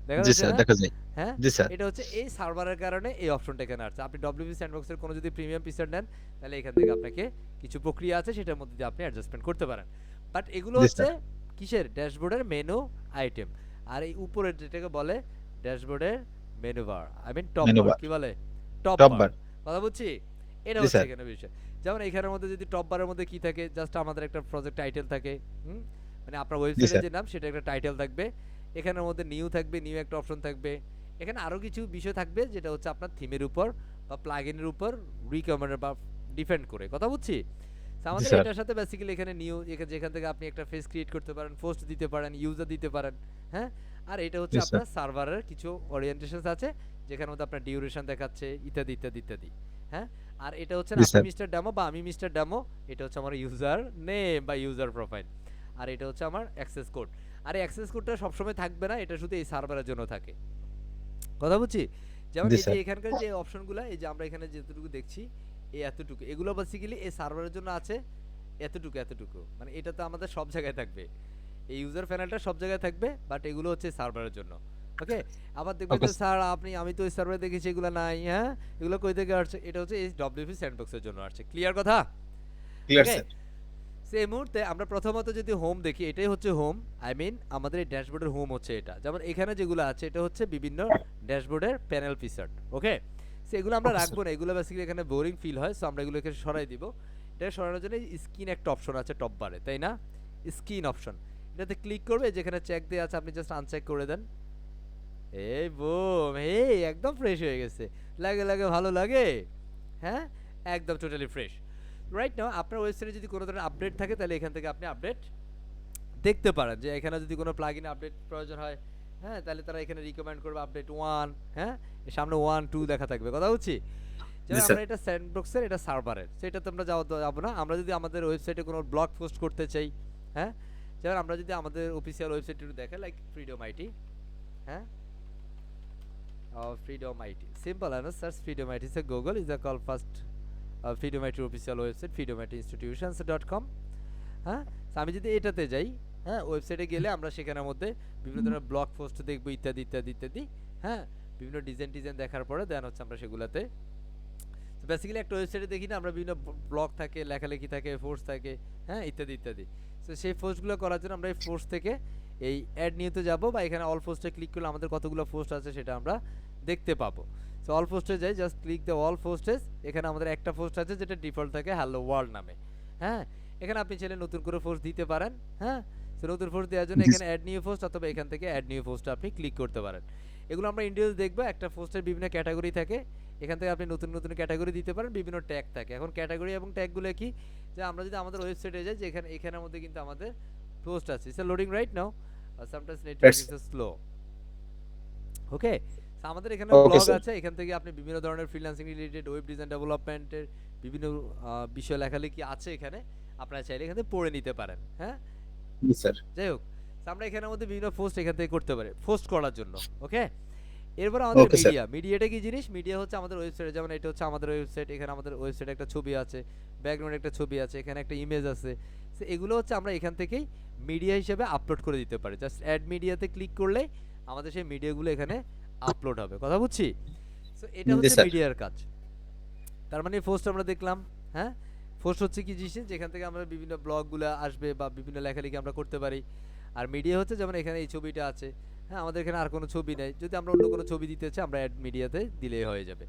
দেখা জি যাচ্ছে স্যার না? দেখা যায়। হ্যাঁ? জি স্যার। এটা হচ্ছে এই সার্ভারের কারণে এই অপশনটা এখানে আসছে। আপনি WP Sandbox এর কোনো যদি প্রিমিয়াম ফিচার নেন, তাহলে এখান থেকে আপনাকে কিছু প্রক্রিয়া আছে সেটার মধ্যে দিয়ে আপনি অ্যাডজাস্টমেন্ট করতে পারেন। বাট এগুলো জি হচ্ছে স্যার। কিসের? ড্যাশবোর্ডের মেনু আইটেম। আর এই উপরের যেটাকে বলে ড্যাশবোর্ডের menu bar. I mean top menu bar. Bar. কি বলে? Top top bar. বার। কথা বুঝছি? এটা জি হচ্ছে স্যার। এখানে বিষয়। যেমন এখানের মধ্যে যদি টপ বারের মধ্যে কি থাকে? জাস্ট আমাদের একটা প্রজেক্ট টাইটেল থাকে। হুম? মানে আপনার জি ওয়েবসাইটের স্যার। যে নাম সেটা একটা টাইটেল থাকবে। এখানের মধ্যে নিউ থাকবে, নিউ একটা অপশন থাকবে। এখানে আরো কিছু বিষয় থাকবে যেটা হচ্ছে আপনার থিমের উপর বা প্লাগইনের উপর রিকমেন্ড বা ডিপেন্ড করে। কথা বুঝছি? তো জি আমাদের স্যার। এটার সাথে বেসিক্যালি এখানে নিউ যেখান থেকে আপনি একটা পেজ ক্রিয়েট করতে পারেন, পোস্ট দিতে পারেন, ইউজার দিতে পারেন। হ্যাঁ? আর এটা হচ্ছে জি স্যার। আপনার সার্ভারের কিছু ওরিয়েন্টেশনস আছে যেখানের মধ্যে আপনার ডিউরেশন দেখাচ্ছে ইত্যাদি ইত্যাদি ইত্যাদি। হ্যাঁ? আর এটা হচ্ছে জি আপনি স্যার। মিস্টার ডেমো বা আমি মিস্টার ডেমো, এটা হচ্ছে আমার ইউজার নেম বা ইউজার প্রোফাইল। আর এটা হচ্ছে আমার অ্যাক্সেস কোড। আর এই অ্যাক্সেস কোডটা সবসময় থাকবে না, এটা শুধু এই সার্ভারের জন্য থাকে। কথা বুঝছি? যেমন জি এই যে স্যার। এখানকার যে অপশনগুলা, এই যে আমরা এখানে যতটুকু দেখছি, এই এতটুকু। এগুলো বেসিক্যালি এই সার্ভারের জন্য আছে এতটুকু, এতটুকু। মানে এটা তো আমাদের সব জায়গায় থাকবে। এই ইউজার প্যানেলটা সব জায়গায় থাকবে, বাট এগুলো হচ্ছে সার্ভারের জন্য। ওকে? আবার দেখবেন ওকে যে স্যার আমি তো ওই সার্ভারে দেখেছি এগুলো নাই, হ্যাঁ? এগুলো কই থেকে আসছে? এটা হচ্ছে এই WP Sandbox এর জন্য আসছে। ক্লিয়ার কথা? Clear okay? স্যার। সো এই মুহূর্তে আমরা প্রথমত যদি হোম দেখি, এটাই হচ্ছে হোম। আই মিন আমাদের এই ড্যাশবোর্ডের হোম হচ্ছে এটা। যেমন এখানে যেগুলো আছে এটা হচ্ছে বিভিন্ন ড্যাশবোর্ডের প্যানেল ফিচার। ওকে? সো এগুলো আমরা ওকে রাখবো না। এগুলো বেসিক্যালি এখানে বোরিং ফিল হয়। সো আমরা এগুলোকে সরাই দিব। এটা সরানোর জন্য স্ক্রিন একটা অপশন আছে টপ বারে, তাই না? Screen option. এটাতে ক্লিক করবে, যেখানে চেক দেয়া আছে আপনি জাস্ট আনচেক করে দেন। এই বুম! এই একদম ফ্রেশ হয়ে গেছে। লাগে ভালো লাগে? হ্যাঁ? একদম টোটালি ফ্রেশ। রাইট নাও আপনার ওয়েবসাইটে যদি কোনো ধরনের আপডেট থাকে তাহলে এখান থেকে আপনি আপডেট দেখতে পারেন, যে এখানে যদি কোনো প্লাগইন আপডেট প্রয়োজন হয়, হ্যাঁ? তাহলে তারা এখানে রিকমেন্ড করবে আপডেট 1, হ্যাঁ? এর সামনে 1, 2 লেখা থাকবে। কথা বুঝছি? জি যেমন স্যার। আমরা এটা স্যান্ডবক্সের, এটা সার্ভারের। সেটাতে আমরা যাবো না। আমরা যদি আমাদের ওয়েবসাইটে কোনো ব্লগ পোস্ট করতে চাই, হ্যাঁ? যেমন আমরা যদি আমাদের অফিসিয়াল ওয়েবসাইটে একটু দেখাই, লাইক ফ্রিডম আইটি, হ্যাঁ? Freedom IT. Simple and search Freedom IT. So Google is a call first Freedom IT official website freedomitinstitutions.com. হ্যাঁ? So আমি যদি এটাতে যাই, হ্যাঁ? ওয়েবসাইটে গেলে আমরা সেখানের মধ্যে বিভিন্ন ধরনের ব্লগ পোস্ট দেখব ইত্যাদি ইত্যাদি ইত্যাদি। হ্যাঁ? বিভিন্ন ডিজাইন দেখার পরে দেন হচ্ছে আমরা সেগুলাতে বেসিক্যালি একটা ওয়েবসাইটে দেখি না আমরা বিভিন্ন ব্লগ থাকে, লেখালেখি থাকে, পোস্ট থাকে, হ্যাঁ? ইত্যাদি ইত্যাদি। সো সেই পোস্টগুলো করার জন্য আমরা এই পোস্ট থেকে এই অ্যাড নিউতে যাব বা এখানে অল পোস্টে ক্লিক করলে আমাদের কতগুলো পোস্ট আছে সেটা আমরা দেখতে পাবো। সো অল পোস্টে যাই, জাস্ট ক্লিক দ্য অল পোস্টেস। এখানে আমাদের একটা পোস্ট আছে যেটা ডিফল্ট থাকে হ্যালো ওয়ার্ল্ড নামে, হ্যাঁ? এখানে আপনি চাইলে নতুন করে পোস্ট দিতে পারেন, হ্যাঁ? সো নতুন পোস্ট দেওয়ার জন্য জি এখানে অ্যাড নিউ পোস্ট অথবা এখান থেকে অ্যাড নিউ পোস্টে আপনি ক্লিক করতে পারেন। এগুলো আমরা ইন্ডিভিজুয়াল দেখবো। একটা পোস্টের বিভিন্ন ক্যাটাগরি থাকে, এখান থেকে আপনি নতুন ক্যাটাগরি দিতে পারেন, বিভিন্ন ট্যাগ থাকে। এখন ক্যাটাগরি এবং ট্যাগগুলো কি, যে আমরা যদি আমাদের ওয়েবসাইটে যাই, যে এখানের মধ্যে কিন্তু আমাদের পোস্ট আছে। It's loading right now, sometimes network is slow. Okay? So আমাদের এখানে ওকে ব্লগ স্যার। আছে, এখান থেকে আপনি বিভিন্ন ধরনের ফ্রিল্যান্সিং রিলেটেড, ওয়েব ডিজাইন ডেভেলপমেন্টের বিভিন্ন বিষয় লেখালেখি আছে এখানে। আপনারা চাইলে এখান থেকে পড়ে নিতে পারেন, হ্যাঁ? জি স্যার। যাই হোক, so আমরা এখানের মধ্যে বিভিন্ন পোস্ট এখান থেকে করতে পারি পোস্ট করার জন্য। ওকে? এরপর আমাদের ওকে স্যার। মিডিয়াটা কি জিনিস? মিডিয়া হচ্ছে আমাদের ওয়েবসাইটে, যেমন এটা হচ্ছে আমাদের ওয়েবসাইট। এখানে আমাদের ওয়েবসাইটে একটা ছবি আছে, ব্যাকগ্রাউন্ডে একটা ছবি আছে, এখানে একটা ইমেজ আছে। সো এগুলো হচ্ছে আমরা এখান থেকেই মিডিয়া হিসেবে আপলোড করে দিতে পারি। জাস্ট অ্যাড মিডিয়াতে ক্লিক করলে আমাদের সেই মিডিয়াগুলো এখানে আপলোড হবে। কথা বুঝছি? সো এটা জি হচ্ছে স্যার। মিডিয়ার কাজ। তার মানে পোস্ট আমরা দেখলাম, হ্যাঁ? পোস্ট হচ্ছে কি জিনিস, যেখান থেকে আমরা বিভিন্ন ব্লগগুলো আসবে বা বিভিন্ন লেখালেখি আমরা করতে পারি। আর মিডিয়া হচ্ছে যেমন এখানে এই ছবিটা আছে, হ্যাঁ? আমাদের এখানে আর কোনো ছবি নেই, যদি আমরা অন্য কোনো ছবি দিতে চাই আমরা অ্যাড মিডিয়াতে দিলেই হয়ে যাবে।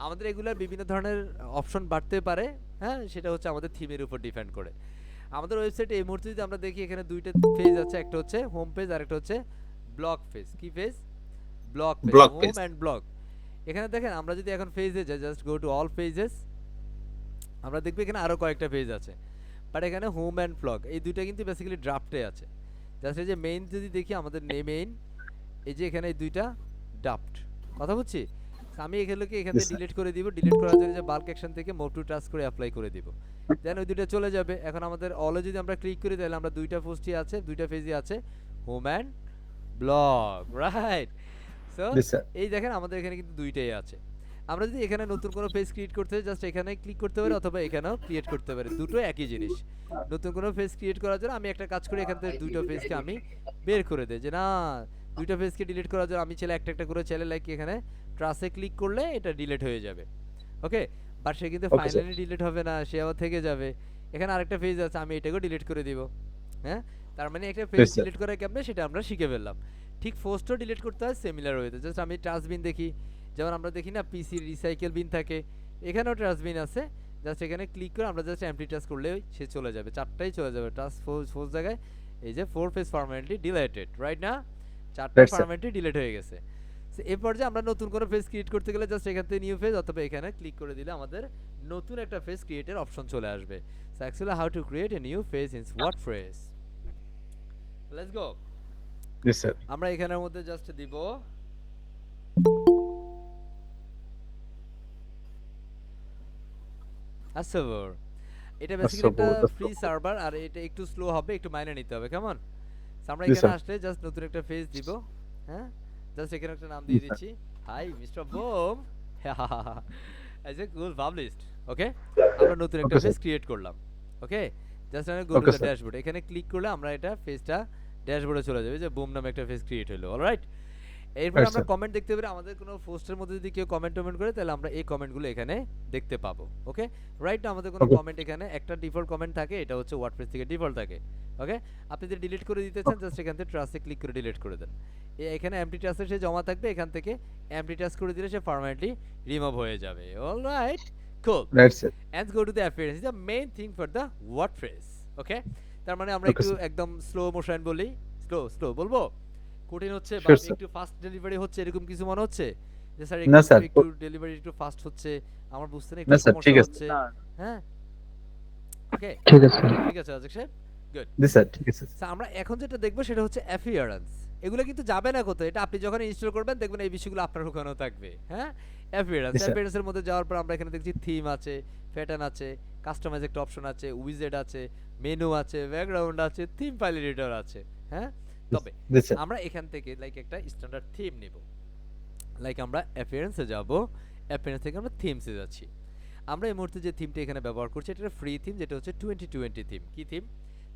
আমাদের এগুলার বিভিন্ন ধরনের অপশন বাড়তে পারে, হ্যাঁ? সেটা হচ্ছে আমাদের থিমের উপর ডিপেন্ড করে। আমাদের ওয়েবসাইটে এই মুহূর্তে যদি আমরা দেখি, এখানে দুইটা পেজ আছে, একটা হচ্ছে হোম পেজ আর একটা হচ্ছে ব্লগ পেজ। কি page? Blog page, blog home page. And blog. এখানে দেখেন আমরা যদি এখন পেজে যাই, just go to all pages, আমরা দেখব এখানে আরো কয়েকটা পেজ আছে। বাট এখানে হোম এন্ড ব্লগ এই দুইটা কিন্তু বেসিক্যালি ড্রাফটে আছে। জাস্ট এই যে মেইন যদি দেখি, আমাদের মেইন এই যে এখানে এই দুইটা ড্রাফট। কথা বুঝছি? So আমি এগুলোকে এখান থেকে Yes, sir. ডিলিট করে দিব। ডিলিট করার জন্য যে বাল্ক অ্যাকশন থেকে মুভ টু টাস্ক করে অ্যাপ্লাই করে দিব। দেন ওই দুইটা চলে যাবে। এখন আমাদের অলে যদি আমরা ক্লিক করি, তাহলে আমরা দুইটা পোস্টই আছে, দুইটা পেজই আছে, home and blog, right? So জি স্যার। এই দেখেন আমাদের এখানে কিন্তু দুইটাই আছে। আমরা যদি এখানে নতুন কোনো পেজ ক্রিয়েট করতে চাই, জাস্ট এখানে ক্লিক করতে পারি অথবা এখানেও ক্রিয়েট করতে পারি। দুটো একই জিনিস। নতুন কোনো পেজ ক্রিয়েট করার জন্য আমি একটা কাজ করি, এখান থেকে দুটো পেজকে আমি বের করে দেই, যে না দুইটা পেজকে ডিলিট করার জন্য আমি চাইলে একটা একটা করে চাইলে লাইক এখানে ট্রাসে ক্লিক করলে এটা ডিলিট হয়ে যাবে। ওকে, বাট সে কিন্তু Okay, sir. ফাইনালি ডিলিট হবে না, সে আবার থেকে যাবে। এখানে আরেকটা পেজ আছে, আমি এটাকেও ডিলিট করে দিব। হ্যাঁ, তার মানে একটা পেজ Yes, sir. ডিলিট করা কেমনে সেটা আমরা শিখে ফেললাম। ঠিক পোস্টও ডিলিট করতে হয় সিমিলার ওয়েতে। জাস্ট আমি ট্রাস্টবিন দেখি, যেমন আমরা দেখি না পিসি রিসাইকেল বিন থাকে, এখানেও ট্রাস্টবিন আছে। জাস্ট এখানে ক্লিক করে আমরা জাস্ট এমপ্টি টাস্ক করলে সে চলে যাবে, চারটাই চলে যাবে টাস্ক ফোর্স জায়গায়। এই যে 4 পেজ পার্মানেন্টলি ডিলিটেড, রাইট না? চারটা Right, sir. পার্মানেন্টলি ডিলিট হয়ে গেছে। সো এই পর্যায়ে আমরা নতুন কোনো পেজ ক্রিয়েট করতে গেলে জাস্ট এখান থেকে নিউ পেজ অথবা এখানে ক্লিক করে দিলে আমাদের নতুন একটা পেজ ক্রিয়েটের অপশন চলে আসবে। So actually how to create a new page in WordPress. Let's go. Yes, sir. আমরা এখানের মধ্যে জাস্ট দিব সার্ভার। এটা বেসিক্যালি একটা server, ফ্রি সার্ভার, আর এটা একটু স্লো হবে, একটু মাইনে নিতে হবে, কেমন? আমরা Yes, এখানে sir. আসলে জাস্ট নতুন একটা পেজ দিব। হ্যাঁ, জাস্ট এখানে একটা নাম দিয়ে Yes, sir. দিচ্ছি, hi mister bomb as a cool published. Okay, আমরা নতুন একটা Okay, sir. পেজ ক্রিয়েট করলাম। ওকে, জাস্ট আমি go to Okay, the sir. Dashboard, এখানে ক্লিক করলে আমরা এটা পেজটা ড্যাশবোর্ডে চলে যাবে, যে বুম নামে একটা পেজ ক্রিয়েট হলো। অলরাইট, এরপর Right, আমরা sir. কমেন্ট দেখতে পারি। আমাদের কোনো পোস্টের মধ্যে যদি কেউ কমেন্ট করে তাহলে আমরা এই কমেন্টগুলো এখানে দেখতে পাবো। ওকে, রাইট না? আমাদের কোনো Okay. কমেন্ট এখানে একটা ডিফল্ট কমেন্ট থাকে, এটা হচ্ছে ওয়ার্ডপ্রেস থেকে ডিফল্ট থাকে। ওকে, আপনি যদি ডিলিট করে দিতে চান জাস্ট এখান থেকে ট্রাসে ক্লিক করে ডিলিট করে দেন। এখানে এমটি ট্রাসে সে জমা থাকবে, এখান থেকে এমটি ট্রাস করে দিলে সে পার্মানেন্টলি রিমুভ হয়ে যাবে। Alright, cool. Right, sir. And go to the appearance, is the main thing for the WordPress. Okay, তার মানে আমরা Okay, একটু sir. একদম স্লো মোশন বলি, স্লো বলবো, কঠিন হচ্ছে বা Sure, sir. একটু ফাস্ট ডেলিভারি হচ্ছে এরকম কিছু মনে হচ্ছে যে স্যার না, একটু sir. একটু ডেলিভারি একটু ফাস্ট হচ্ছে, আমার বুঝতে না একটু না, sir, সমস্যা ঠিক আছে। হচ্ছে। হ্যাঁ, ওকে, ঠিক আছে ঠিক আছে রাজেক সাহেব, গুড। Yes, sir. ঠিক আছে। আমরা এখন যেটা দেখবো সেটা হচ্ছে অ্যাপিয়ারেন্স। এগুলো কিন্তু যাবে না কোথাও, এটা আপনি যখন ইনস্টল করবেন দেখবেন এই বিষয়গুলো আপনার ওখানেও থাকবে। হ্যাঁ, অ্যাপিয়ারেন্স, Yes, sir. অ্যাপিয়ারেন্সের মধ্যে যাওয়ার পর আমরা এখানে দেখছি থিম আছে, প্যাটার্ন আছে, কাস্টমাইজ একটা অপশন আছে, উইজেট আছে, মেনু আছে, ব্যাকগ্রাউন্ড আছে, থিম ফাইল এডিটর আছে। হ্যাঁ, তবে Yes, sir. আমরা এখান থেকে লাইক একটা স্ট্যান্ডার্ড থিম নিব। লাইক আমরা অ্যাপিয়ারেন্সে যাব, অ্যাপিয়ারেন্স থেকে আমরা থিমসে যাচ্ছি। আমরা এই মুহূর্তে যে থিমটা এখানে ব্যবহার করছি এটা ফ্রি থিম, যেটা হচ্ছে 2020 থিম। কি থিম?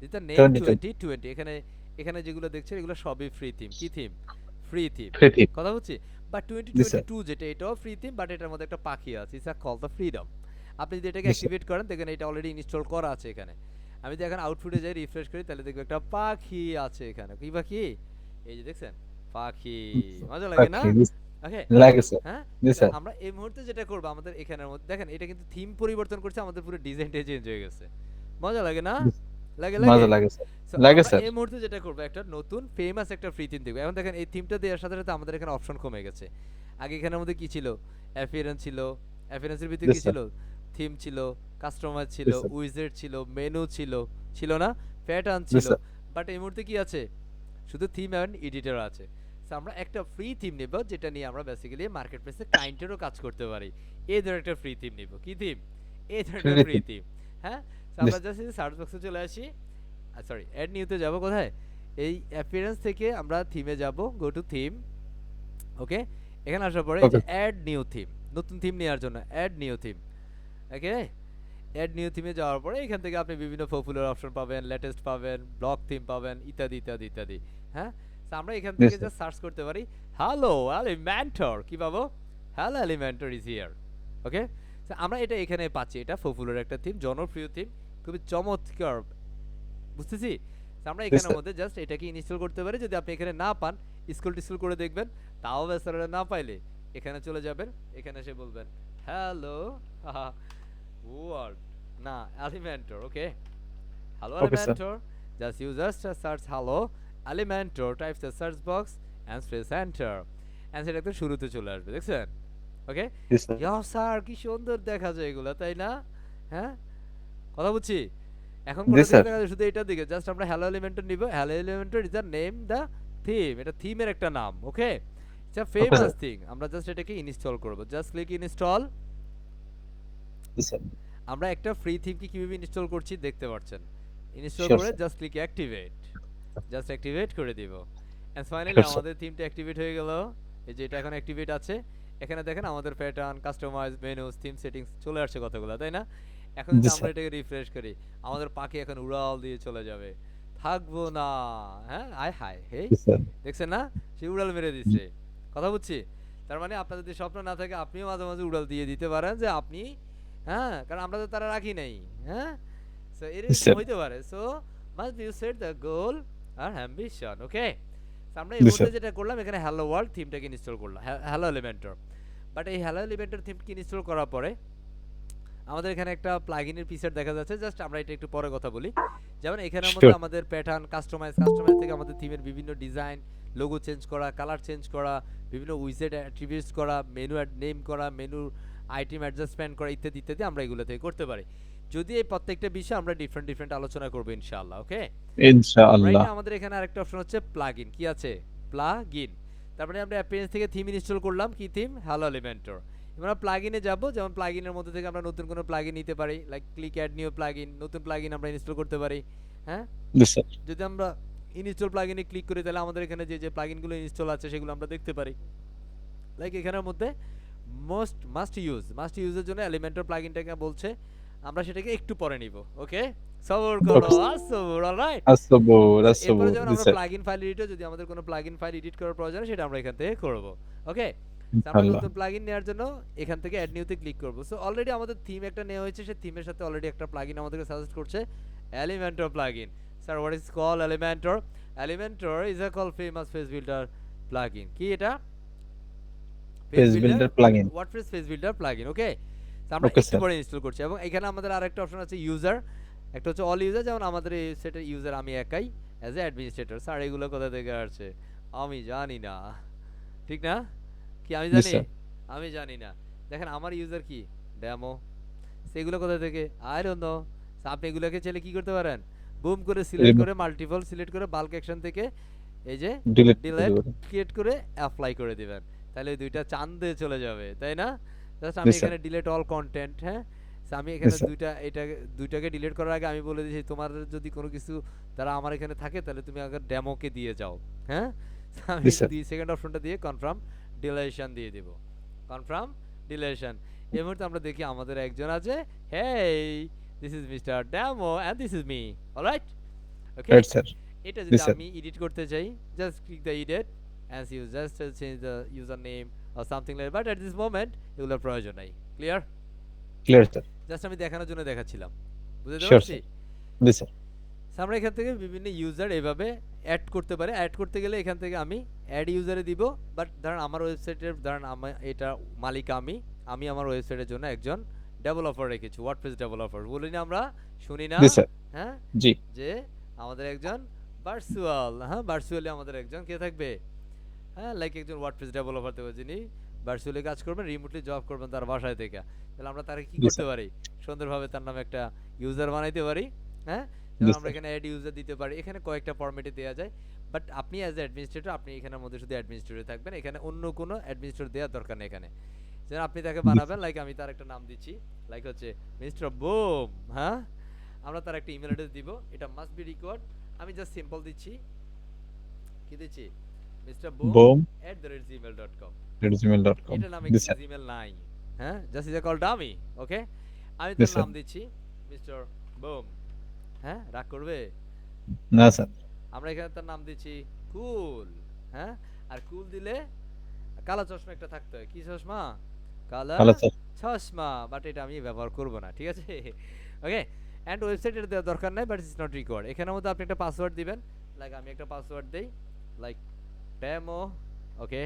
যেটা নেম 2020। এখানে এখানে যেগুলো দেখছেন এগুলো সবই ফ্রি থিম। কি theme? Free theme. Free theme. কথা বলছি, বাট Yes, sir. 2022 যেটা এটাও ফ্রি থিম, বাট এটার মধ্যে একটা পাখি আছে, ইটস কল দ্য ফ্রিডম। আপনি যদি এটাকে Yes, sir. অ্যাক্টিভেট করেন দেখেন এটা অলরেডি ইনস্টল করা আছে এখানে। আমি যদি এখন আউটপুটে যাই রিফ্রেশ করি তাহলে দেখব একটা পাখি আছে এখানে। কি পাখি? এই যে দেখছেন, পাখি। মজা লাগে না? Okay, yes. ওকে, লাগে, sir. হ্যাঁ, Yes, তাহলে sir. আমরা এই মুহূর্তে যেটা করব আমাদের এখানের মধ্যে দেখেন এটা কিন্তু থিম পরিবর্তন করছে, আমাদের পুরো ডিজাইনটাই চেঞ্জ হয়ে গেছে। মজা লাগে না? লাগে মজা লাগে, sir. So, লাগে, আমরা sir. এই মুহূর্তে যেটা করব একটা নতুন ফেমাস একটা ফ্রি থিম দেখব। এখন দেখেন এই থিমটা দেওয়ার সাথে সাথে আমাদের এখানে অপশন কমে গেছে। আগে এখানের মধ্যে কি ছিল? অ্যাপিয়ারেন্স ছিল, অ্যাপিয়ারেন্সের ভিতরে Yes, কি sir. ছিল? থিম ছিল, কাস্টমাইজ ছিল, Yes, sir. উইজেট ছিল, মেনু ছিল, ছিল না? প্যাটার্ন Yes, ছিল। sir. বাট এই মুহূর্তে কি আছে? শুধু থিম এন্ড এডিটর আছে। সো আমরা একটা ফ্রি থিম নেব যেটা নিয়ে আমরা বেসিক্যালি মার্কেট প্লেসে ক্লায়েন্টেরও কাজ করতে পারি। এই ধরনের একটা ফ্রি থিম নেব। কি থিম? এই ধরনের Free ফ্রি theme. থিম। হ্যাঁ, সো আমরা Yes. জাস্ট সার্চ বক্সে চলে আসি। সরি, অ্যাড নিউতে যাব কোথায়? এই অ্যাপিয়ারেন্স থেকে আমরা থিমে যাব, গো টু থিম। ওকে, এখানে আসার পরে এই যে Okay. অ্যাড নিউ থিম, নতুন থিম নেওয়ার জন্য অ্যাড নিউ থিম। ওকে, অ্যাড নিউ থিমে যাওয়ার পরে এখান থেকে আপনি বিভিন্ন পপুলার অপশন পাবেন, লেটেস্ট পাবেন, ব্লক থিম পাবেন, ইত্যাদি ইত্যাদি ইত্যাদি। হ্যাঁ, তো আমরা এখান থেকে Yes, sir. জাস্ট সার্চ করতে পারি হ্যালো এলিমেন্টর। কি পাবো? Hello Elementor is here. Okay, তো আমরা এটা এখানে পাচ্ছি, এটা পপুলার একটা থিম, জনপ্রিয় থিম, খুবই চমৎকার। বুঝতেছি? তো আমরা এখানের sir. মধ্যে জাস্ট এটাকে ইনস্টল করতে পারি। যদি আপনি এখানে না পান স্ক্রল করে দেখবেন, তাও বেচারা না পাইলে এখানে চলে যাবেন, এখানে এসে বলবেন হ্যালো ওয়ার্ড না Elementor. Okay, hello Okay, sir. Elementor, just you just search hello Elementor, type the search box and press enter, answer একদম শুরুতে চলে আসবে। দেখছেন? Okay, Yes, sir. Yeah sir কি সুন্দর দেখা যায় এগুলা, তাই না? হ্যাঁ, কথা বুঝছি। এখন জি, কোথা স্যার। থেকে দেখা যায়? শুধু এটার দিকে জাস্ট আমরা হ্যালো এলিমেন্টর নিব। Hello Elementor is the name the theme, এটা থিমের একটা নাম। Okay, it's a famous sir. Thing. আমরা জাস্ট এটাকে ইনস্টল করব, just click install. Yes, sir. আমরা একটা ফ্রি থিম কি কিভাবে ইনস্টল করছি দেখতে পাচ্ছেন। ইনস্টল Sure, করে sir. Just click activate, just activate করে দিব। And finally Sure, sir. আমাদের থিমটা অ্যাক্টিভেট হয়ে গেল। এই যে এটা এখন অ্যাক্টিভেট আছে। এখানে দেখেন আমাদের pattern, customize, menus, theme settings চলে আসছে কতগুলো, তাই না? এখন যদি জি, আমরা sir. এটাকে রিফ্রেশ করি আমাদের পাখি এখন উড়াল দিয়ে চলে যাবে। থাকবো না। হ্যাঁ, আয় হায় হে, জি স্যার। দেখছেন না, সে উড়াল মেরে দিচ্ছে। কথা বুঝছি? তার মানে আপনার যদি স্বপ্ন না থাকে আপনিও মাঝে মাঝে উড়াল দিয়ে দিতে পারেন যে আপনি, হ্যাঁ, কারণ আমরা তো তারা রাখি নাই। হ্যাঁ, সো জি এরকম স্যার। হইতে পারে। So must you set the goal আর অ্যাম্বিশন। ওকে, আমরা এই জি মুহূর্তে স্যার। যেটা করলাম এখানে হ্যালো ওয়ার্ল্ড থিমটাকে ইনস্টল করলাম, হ্যালো এলিমেন্টর। বাট এই হ্যালো এলিমেন্টর থিমকে ইনস্টল করার পরে আমাদের এখানে একটা প্লাগইনের পিকচার দেখা যাচ্ছে। জাস্ট আমরা এটা একটু পরে কথা বলি। যেমন এখানের মধ্যে শিওর। আমাদের প্যাটার্ন কাস্টমাইজ থেকে আমাদের থিমের বিভিন্ন ডিজাইন, লোগো চেঞ্জ করা, কালার চেঞ্জ করা, বিভিন্ন উইজেট অ্যাট্রিবিউটস করা, মেনু নেম করা, মেনু আইটেম অ্যাডজাস্টমেন্ট করা, ইত্যাদি ইত্যাদি আমরা এগুলো থেকে করতে পারি। যদি এই প্রত্যেকটা বিষয় আমরা ডিফারেন্ট আলোচনা করব ইনশাআল্লাহ। ওকে, ইনশাআল্লাহ। রাইট, আমাদের এখানে আরেকটা অপশন হচ্ছে প্লাগইন। কি আছে? প্লাগইন। তার মানে আমরা অ্যাপিয়ারেন্স থেকে থিম ইনস্টল করলাম। কি থিম? Hello Elementor. আমরা প্লাগইনে যাব। যেমন প্লাগইনের মধ্যে থেকে আমরা নতুন কোনো প্লাগইন নিতে পারি, like click add new plugin, নতুন প্লাগইন আমরা ইনস্টল করতে পারি। হ্যাঁ, জি স্যার। যদি আমরা ইনস্টল প্লাগইনে ক্লিক করি তাহলে আমাদের এখানে যে প্লাগইনগুলো ইনস্টল আছে সেগুলো আমরা দেখতে পারি। লাইক এখানের মধ্যে মাস্ট ইউজের জন্য এলিমেন্টর প্লাগইনটাকে বলছে, আমরা সেটাকে একটু পরে নিব। ওকে, সবর করো, সবর, অলরাইট। আসসাবুর, সো এরপরে আসসাবুর। যখন জি আমরা স্যার। প্লাগইন ফাইল এডিটর, যদি আমাদের কোনো প্লাগইন ফাইল এডিট করার প্রয়োজন সেটা আমরা এখান থেকে করব। ওকে, আমরা ইনশাআল্লাহ। নতুন প্লাগইন নেওয়ার জন্য এখান থেকে অ্যাড নিউতে ক্লিক করব। সো অলরেডি আমাদের থিম একটা নেওয়া হয়েছে, সেই থিমের সাথে অলরেডি একটা প্লাগইন আমাদেরকে সাজেস্ট করছে, Elementor plugin. Sir, what is call Elementor? Elementor is a call famous page builder plugin. কি এটা? Page builder plugin. WordPress page builder plugin. Okay, তো আমরা ওকে একটু স্যার। পরে ইনস্টল করছি। এবং এখানে আমাদের আরেকটা অপশন আছে ইউজার, একটা হচ্ছে অল ইউজার। যেমন আমাদের এই সেটের ইউজার আমি একাই অ্যাজ এ অ্যাডমিনিস্ট্রেটর। স্যার, এগুলো কোথা থেকে আসছে? আমি জানি না, ঠিক না? কি আমি জি জানি? স্যার। আমি জানি না। দেখেন আমার ইউজার কি, ডেমো। সেগুলো কোথা থেকে? I don't no. আপনি এগুলোকে চাইলে কি করতে পারেন, বুম করে সিলেক্ট করে, মাল্টিপল সিলেক্ট করে, বাল্ক অ্যাকশন থেকে এই যে ডিলিট করে ডিলেট দিবেন। ক্রিয়েট করে অ্যাপ্লাই করে দিবেন, তাহলে ওই দুইটা চাঁদে চলে যাবে, তাই না? জাস্ট জি আমি স্যার। এখানে ডিলিট অল কন্টেন্ট। হ্যাঁ, so আমি জি এখানে স্যার। দুইটাকে ডিলিট করার আগে আমি বলে দিয়েছি তোমার যদি কোনো কিছু তারা আমার এখানে থাকে তাহলে তুমি আগে ডেমোকে দিয়ে যাও। হ্যাঁ, so আমি জি স্যার। সেকেন্ড অপশনটা দিয়ে কনফার্ম ডিলেশন দিয়ে দিব। Confirm deletion. এই মুহূর্তে আমরা দেখি আমাদের একজন আছে, hey, this is mister demo and this is me. Alright, okay. Right sir. এটা জি যদি স্যার। আমি এডিট করতে চাই, just click the edit and you just change the username or something like that, but at this moment এগুলোর প্রয়োজন নাই। Clear? Clear sir. Just আমি দেখানোর জন্য দেখাচ্ছিলাম, বুঝতে শিওর পারছি? স্যার। জি স্যার। So আমরা এখান থেকে বিভিন্ন ইউজার এভাবে অ্যাড করতে পারি। অ্যাড করতে গেলে এখান থেকে আমি অ্যাড ইউজারে দিব। বাট ধরেন আমার ওয়েবসাইটের, ধরেন এটা মালিক আমি আমার ওয়েবসাইটের জন্য একজন ডেভেলপার রেখেছি, ওয়ার্ডপ্রেস ডেভেলপার বলি না আমরা, শুনি না? জি স্যার। হ্যাঁ, জি। যে আমাদের একজন ভার্চুয়ালি আমাদের একজন কে থাকবে, হ্যাঁ, লাইক একজন ওয়ার্ডপ্রেস ডেভেলপার থাকবে যিনি ভার্চুয়ালি কাজ করবেন, রিমোটলি জব করবেন তার বাসায় থেকে। তাহলে আমরা তাকে কি জি করতে স্যার। পারি, সুন্দরভাবে তার নামে একটা ইউজার বানাইতে পারি। হ্যাঁ, জি যেমন আমরা স্যার। এখানে অ্যাড ইউজার দিতে পারি, এখানে কয়েকটা ফরম্যাটে দেওয়া যায়। বাট আপনি অ্যাজ এ অ্যাডমিনিস্ট্রেটর, আপনি এখানের মধ্যে শুধু অ্যাডমিনিস্ট্রেটর থাকবেন, এখানে অন্য কোনো অ্যাডমিনিস্ট্রেটর দেওয়ার দরকার নেই। এখানে যেন আপনি তাকে জি বানাবেন, স্যার। লাইক আমি তার একটা নাম দিচ্ছি, লাইক হচ্ছে মিস্টার বুম। হ্যাঁ, আমরা তার একটা ইমেল অ্যাড্রেস দিব, এটা মাস্ট বি রিকোয়ার্ড। আমি জাস্ট সিম্পল দিচ্ছি, কি দিচ্ছি, mister boom boom @gmail.com। @gmail.com। এটা নামে জি কিন্তু স্যার। জিমেল নাই। হ্যাঁ, জাস্ট ইজ কল ডামি। ওকে, আমি জি তার স্যার। নাম দিচ্ছি মিস্টার বুম। হ্যাঁ, রাগ করবে? না স্যার। আমরা এখানে তার নাম দিচ্ছি কুল। হ্যাঁ, আর কুল দিলে কালো চশমা একটা থাকতে হয়। কি চশমা? কালা ভালো স্যার। চশমা। বাট এটা আমি ব্যবহার করব না, ঠিক আছে? ওকে, এন্ড ওয়েবসাইট এটা দেওয়ার দরকার নাই, বাট ইটস নট রিকোয়ার্ড। এখানের মধ্যে আপনি একটা পাসওয়ার্ড দিবেন, লাইক আমি একটা পাসওয়ার্ড দেই, লাইক ডেমো। ওকে,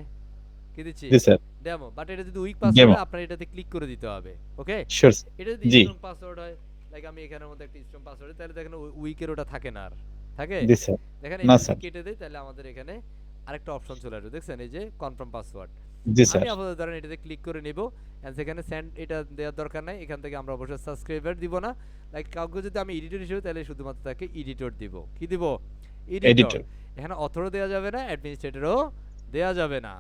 কি দিচ্ছি? জি স্যার। ডেমো। বাট এটা যদি উইক পাসওয়ার্ড ডেমো। হয় আপনার এটাতে ক্লিক করে দিতে হবে। ওকে, শিওর স্যার। এটা যদি জি। স্ট্রং পাসওয়ার্ড হয়, লাইক আমি এখানের মধ্যে একটা স্ট্রং পাসওয়ার্ড, তাহলে দেখেন উইকের ওটা থাকে না আর। থাকে? জি স্যার। দেখেন না এটা যদি স্যার। কেটে দেই তাহলে আমাদের এখানে আরেকটা অপশন চলে আসবে, দেখছেন এই যে কনফার্ম পাসওয়ার্ড। জি স্যার। আমি আপাতত ধরেন এটাতে ক্লিক করে নিব, এন্ড সেখানে সেন্ড এটা দেওয়ার দরকার নাই। এখান থেকে আমরা অবশ্যই সাবস্ক্রাইবার দিব না, লাইক কাউকে যদি আমি এডিটর হিসেবে, তাহলে শুধুমাত্র তাকে এডিটর দিব। কি দিব? এডিটর। এডিটর। এখানে অথরও দেওয়া যাবে না, অ্যাডমিনিস্ট্রেটরও দেওয়া যাবে না।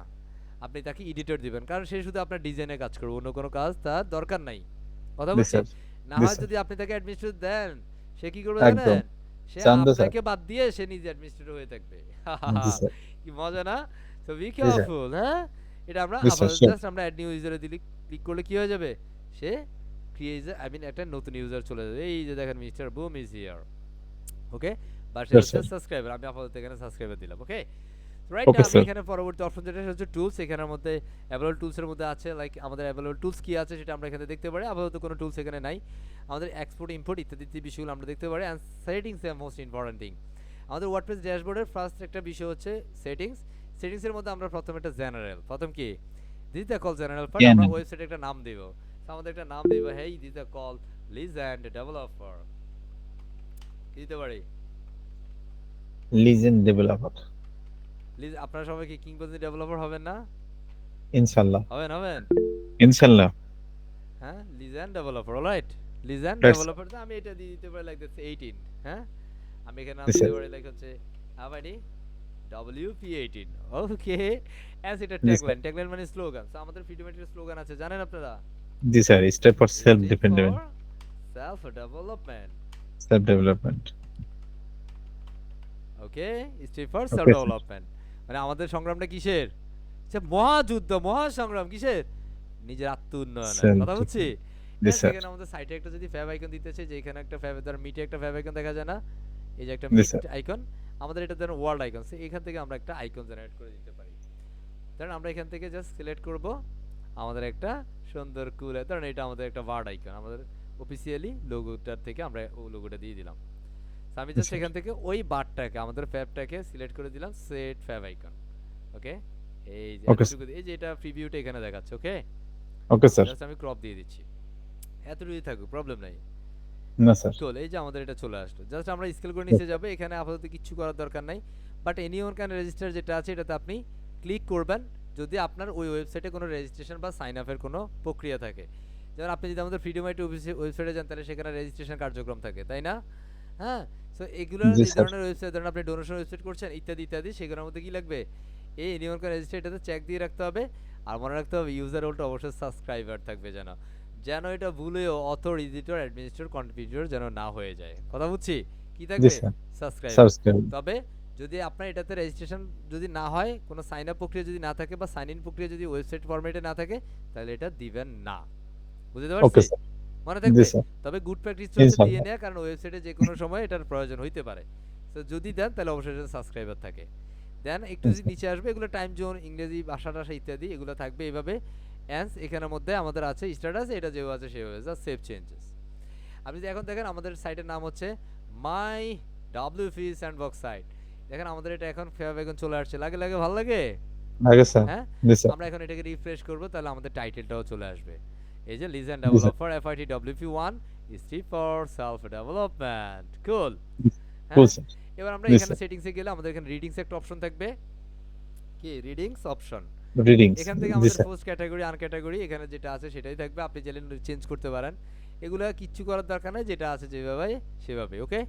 আপনি তাকে এডিটর দিবেন, কারণ সে শুধু আপনার ডিজাইনে কাজ করবে, অন্য কোনো কাজ তার দরকার নাই। কথা জি বুঝছি? স্যার। না জি হয় স্যার। যদি আপনি তাকে অ্যাডমিনিস্ট্রেটর দেন, সে কি করবে একদম। জানেন? সে চান্দে স্যার। আপনাকে বাদ দিয়ে সে নিজে অ্যাডমিনিস্ট্রেটর হয়ে থাকবে। জি স্যার। কি মজা না? সো বি জি স্যার। কেয়ারফুল। হ্যাঁ, এটা আমরা জি স্যার, আপাতত শিওর। জাস্ট আমরা অ্যাড নিউ ইউজারে দিলে ক্লিক করলে কি হয়ে যাবে, সে ক্রিয়েট একটা নতুন ইউজার চলে যাবে। এই যে দেখেন মিস্টার বুম ইজ হিয়ার। ওকে, বা সে Yes, হচ্ছে sir. সাবস্ক্রাইবার। আমি আপাতত এখানে সাবস্ক্রাইবার দিলাম, ওকে? রাইট Okay, নাও আমি sir. এখানে পরবর্তী অপশন যেটা সেটা হচ্ছে টুলস। এখানের মধ্যে অ্যাভেলেবল টুলস এর মধ্যে আছে লাইক আমাদের অ্যাভেলেবল টুলস কি আছে সেটা আমরা এখানে দেখতে পারি। আপাতত কোনো টুলস এখানে নাই। আমাদের এক্সপোর্ট ইম্পোর্ট ইত্যাদি ইত্যাদি বিষয়গুলো আমরা দেখতে পারি। এন্ড সেটিংস এর মোস্ট ইম্পর্টেন্ট থিং। আমাদের ওয়ার্ডপ্রেস ড্যাশবোর্ডের ফার্স্ট একটা বিষয় হচ্ছে সেটিংস। সেটিংস এর মধ্যে আমরা প্রথমে একটা জেনারেল, প্রথম কি this the call general part, আমরা General. ওয়েবসাইটে একটা নাম দেব। তো আমাদের একটা নাম দেব, hey this the call legend developer দিতে পারি। Legend developer. আপনারা সবাই কি কিংবদন্তি ডেভেলপার হবেন না? Inshallah. হবেন হবেন Inshallah. হ্যাঁ, legend developer, alright. Legend That's- developer তো আমি এটা দিয়ে দিতে পারি লাইক দিস 18, হ্যাঁ? আমি এখানে নাম Yes, দিতে sir. পারি লাইক হচ্ছে আবাডি WP18, ওকে। অ্যাজ এটা Yes, sir. ট্যাগলাইন মানে স্লোগান। সো আমাদের ফ্রিডমেটের স্লোগান আছে জানেন আপনারা? জি sir, step for self dependent, self development, self development. Okay, step for Okay, self sir. Development. মানে আমাদের সংগ্রামটা কিসের? সে মহাযুদ্ধ, মহাসংগ্রাম কিসের? নিজের আত্ম উন্নয়নের। Self কথা বুঝছি? জি হ্যাঁ, স্যার। সেখানে আমাদের সাইটে একটা যদি ফ্যাব আইকন দিতে চাই, যে এখানে একটা ফ্যাব ধর মিটে একটা ফ্যাব আইকন দেখা যায় না? এই যে একটা জি মিট স্যার। আইকন, আমাদের এটা ধরুন ওয়ার্ল্ড আইকন। সো এখান থেকে আমরা একটা আইকন জেনারেট করে দিতে পারি। ধরুন আমরা এখান থেকে জাস্ট সিলেক্ট করব আমাদের একটা সুন্দর কুল, ধরুন এটা আমাদের একটা ওয়ার্ড আইকন, আমাদের অফিসিয়ালি লোগোটার থেকে আমরা ওই লোগোটা দিয়ে দিলাম। সো আমি জাস্ট স্যার। এখান থেকে ওই বারটাকে আমাদের ফ্যাবটাকে সিলেক্ট করে দিলাম সেট ফ্যাব আইকন, ওকে? এই যে Okay, এতটুকু, এই যে এটা প্রিভিউটা এখানে দেখাচ্ছে, ওকে? Okay sir. জাস্ট আমি ক্রপ দিয়ে দিচ্ছি, এতটুকুই থাকুক, প্রবলেম নাই। না স্যার। চল, এই যে আমাদের এটা চলে আসলো। জাস্ট আমরা স্কেল করে নিচে যাব, এখানে আপাতত কিচ্ছু করার দরকার নাই। বাট এনিওয়ান ক্যান রেজিস্টার যেটা আছে এটাতে আপনি ক্লিক করবেন যদি আপনার ওই ওয়েবসাইটে কোনো রেজিস্ট্রেশন বা সাইন আপের কোনো প্রক্রিয়া থাকে। যেমন আপনি যদি আমাদের ফ্রিডম আইটি ওয়েবসাইটে যান তাহলে সেখানে রেজিস্ট্রেশন কার্যক্রম থাকে, তাই না? হ্যাঁ, সো এগুলো জি এই স্যার। ধরনের ওয়েবসাইট, ধরুন আপনি ডোনেশন ওয়েবসাইট করছেন ইত্যাদি ইত্যাদি, সেগুলোর মধ্যে কি লাগবে? এই এনিওয়ান ক্যান রেজিস্টার, এটাতে চেক দিয়ে রাখতে হবে। আর মনে রাখতে হবে ইউজার রোলটা অবশ্যই সাবস্ক্রাইবার থাকবে, যেন এটা ভুলেও অথর, এডিটর, অ্যাডমিনিস্ট্রেটর, কন্ট্রিবিউটর যেন না হয়ে যায়। কথা বুঝছি? কি জি থাকবে? স্যার। সাবস্ক্রাইবার। সাবস্ক্রাইব। তবে যদি আপনার এটাতে রেজিস্ট্রেশন যদি না হয়, কোনো সাইন আপ প্রক্রিয়া যদি না থাকে বা সাইন ইন প্রক্রিয়া যদি ওয়েবসাইট ফরম্যাটে না থাকে, তাহলে এটা দিবেন না। বুঝতে ওকে পারছি? স্যার। মনে জি থাকবে? স্যার। তবে গুড প্র্যাকটিস হচ্ছে দিয়ে ইনশাআল্লাহ। নেয়া, কারণ ওয়েবসাইটে যে কোনো সময় এটার প্রয়োজন হইতে পারে। তো যদি দেন তাহলে অবশ্যই এটা সাবস্ক্রাইবার থাকে। দেন একটু যদি নিচে আসবে, এগুলো টাইম জোন, ইংরেজি ভাষা টাষা ইত্যাদি এগুলো থাকবে এইভাবে। অ্যান্স এখানের মধ্যে আমাদের আছে স্ট্যাটাস, এটা যেও আছে সেভাবে, জাস্ট সেভ চেঞ্জেস। আপনি যদি এখন দেখেন আমাদের সাইটের নাম হচ্ছে মাই WP স্যান্ডবক্স সাইট। দেখেন আমাদের এটা এখন ফেভার এখন চলে আসছে, লাগে লাগে ভালো লাগে, আগে স্যার। হ্যাঁ? জি স্যার। আমরা এখন এটাকে রিফ্রেশ করব, তাহলে আমাদের টাইটেলটাও চলে আসবে। এই যে লিজেন্ড জি স্যার। Developer FIT WP1 step for self development, cool. Cool sir. এবার আমরা জি এখানে স্যার। সেটিংসে গেলে আমাদের এখানে রিডিংস একটা অপশন থাকবে, কি রিডিংস অপশন। রিডিংস। এখান থেকে জি আমাদের স্যার। পোস্ট ক্যাটাগরি, আন ক্যাটাগরি এখানে যেটা আছে সেটাই থাকবে, আপনি চাইলে চেঞ্জ করতে পারেন। এগুলো কিচ্ছু করার দরকার নাই, যেটা আছে যেভাবে সেভাবে, ওকে?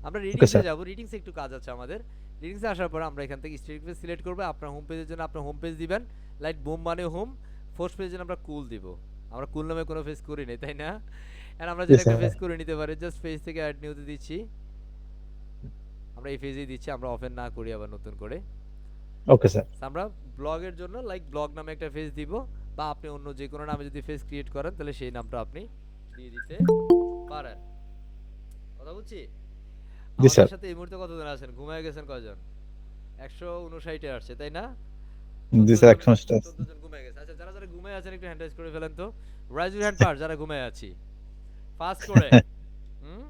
আমরা রিডিংসে স্যার। যাব, রিডিংসে একটু কাজ আছে আমাদের। রিডিংসে আসার পর আমরা এখান থেকে স্ট্রিক পেজ সিলেক্ট করব, আপনার হোম পেজের জন্য আপনার হোম পেজ দিবেন, লাইক বুম মানে হোম, ফার্স্ট পেজের জন্য আমরা কুল দিব। আমরা কুল নামে কোনো পেজ করি নাই, তাই না? এন্ড আমরা জি যেটা একটা স্যার। পেজ করে নিতে পারি, জাস্ট পেজ থেকে অ্যাড নিউতে দিচ্ছি, আমরা এই পেজেই দিচ্ছি, আমরা ওপেন না করি আবার নতুন করে। Okay sir. আমরা ব্লগের জন্য লাইক ব্লগ নামে একটা পেজ দিব, বা আপনি অন্য যে কোনো নামে যদি পেজ ক্রিয়েট করেন তাহলে সেই নামটা আপনি দিয়ে দিতে পারেন। কথা বুঝছি? জি স্যার। আমাদের সাথে এই মুহূর্তে কতজন আছেন? ঘুমায় গেছেন কয়জন? 159 এ আসছে, তাই না? জি স্যার, 100 আছে। 14 জন ঘুমায় গেছে। আচ্ছা, যারা যারা ঘুমায় আছেন একটু হ্যান্ড রাইজ করে ফেলেন তো। রাইজ ইউর হ্যান্ড ফার্স্ট, যারা ঘুমায় আছি ফাস্ট করে। হুম,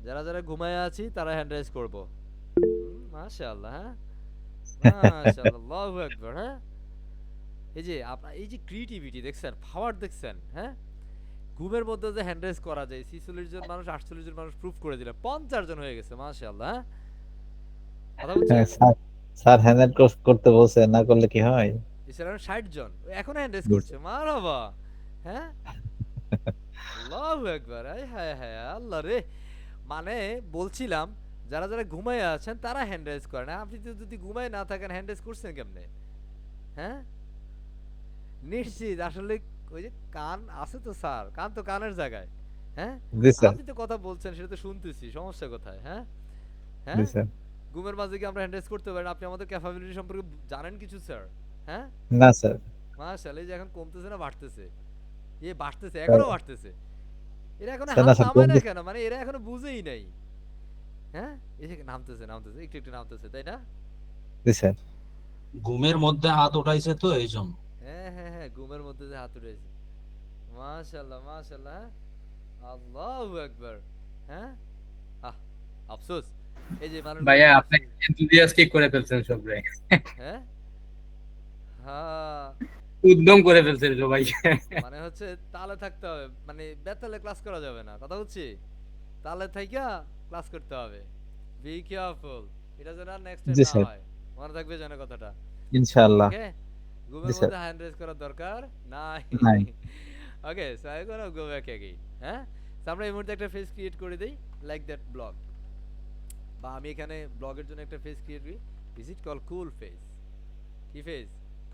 যারা যারা ঘুমায় আছি তারা হ্যান্ড রাইজ করব। মাশাআল্লাহ, হ্যাঁ মাশাআল্লাহ, আল্লাহু আকবার। হ্যাঁ, এই যে আপনার এই যে ক্রিয়েটিভিটি দেখছেন, পাওয়ার দেখছেন, হ্যাঁ? ঘুমের মধ্যে যে হ্যান্ড রাইজ করা যায়, 46 জন মানুষ, 48 জন মানুষ প্রুফ করে দিলেন, 50 জন হয়ে গেছে, মাশাআল্লাহ। হ্যাঁ, কথা বুঝছেন? হ্যাঁ স্যার। স্যার হ্যান্ড করতে বলছে, না করলে কি হয়? এছাড়া 60 জন এখন হ্যান্ড রাইজ জি করছে, মারহাবা। হ্যাঁ, আল্লাহু আকবার, আয় হায় হায়, আল্লাহ রে। মানে বলছিলাম যারা যারা ঘুমায় আছেন তারা হ্যান্ড রাইজ করেন, আপনি তো যদি ঘুমায় না থাকেন হ্যান্ড রাইজ করছেন কেমনে? হ্যাঁ, নিশ্চিত আসলে ওই যে কান আছে তো স্যার, কান তো কানের জায়গায়। হ্যাঁ, জি স্যার। আপনি তো কথা বলছেন সেটা তো শুনতেছি, সমস্যা কোথায়? হ্যাঁ জি হ্যাঁ, স্যার। ঘুমের মাঝে কি আমরা হ্যান্ড রাইজ করতে পারি? আপনি আমাদের ক্যাপাবিলিটি সম্পর্কে জানেন কিছু স্যার? হ্যাঁ, না স্যার। মাশাআল্লাহ, এই যে এখন কমতেছে না বাড়তেছে? বাড়তেছে, স্যার। এখনো বাড়তেছে। এরা এখনো স্যার, হাত না স্যার, নামায় না কমবে। কেন? মানে এরা এখনো বুঝেই নাই। হ্যাঁ এই যে নামতেছে একটু একটু নামতেছে, তাই না? জি স্যার। ঘুমের মধ্যে হাত উঠাইছে তো এই জন্য। হ্যাঁ হ্যাঁ হ্যাঁ, ঘুমের মধ্যে যে হাত উঠেছে। মাশাআল্লাহ মাশাআল্লাহ, হ্যাঁ? আল্লাহু আকবার। হ্যাঁ, আহ আফসোস এই যে মানুষগুলো ভাইয়া যে আপনি আছে। এনথুজিয়াস্টিক করে ফেলছেন সবরে, হ্যাঁ হ্যাঁ, উদ্যম করে ফেলছেন সবাই। মানে হচ্ছে তালে থাকতে হবে, মানে বেতালে ক্লাস করা যাবে না, কথা বুঝছি? তালে থাইকা ক্লাস করতে হবে। বি কেয়ারফুল, এটা যেন নেক্সট টাইম জি না স্যার। হয়, মনে থাকবে যেন কথাটা। ইনশাআল্লাহ। ওকে, জি ঘুমের স্যার। মধ্যে হ্যান্ড রেজ করার দরকার নাই। নাই। Okay, so I gonna go back again. হ্যাঁ, সো আমরা এই মুহূর্তে একটা ফেস ক্রিয়েট করে দেই, লাইক দ্যাট ব্লগ, বা আমি এখানে ব্লগের জন্য একটা ফেস ক্রিয়েট করি। Is it call cool face? কি ফেস?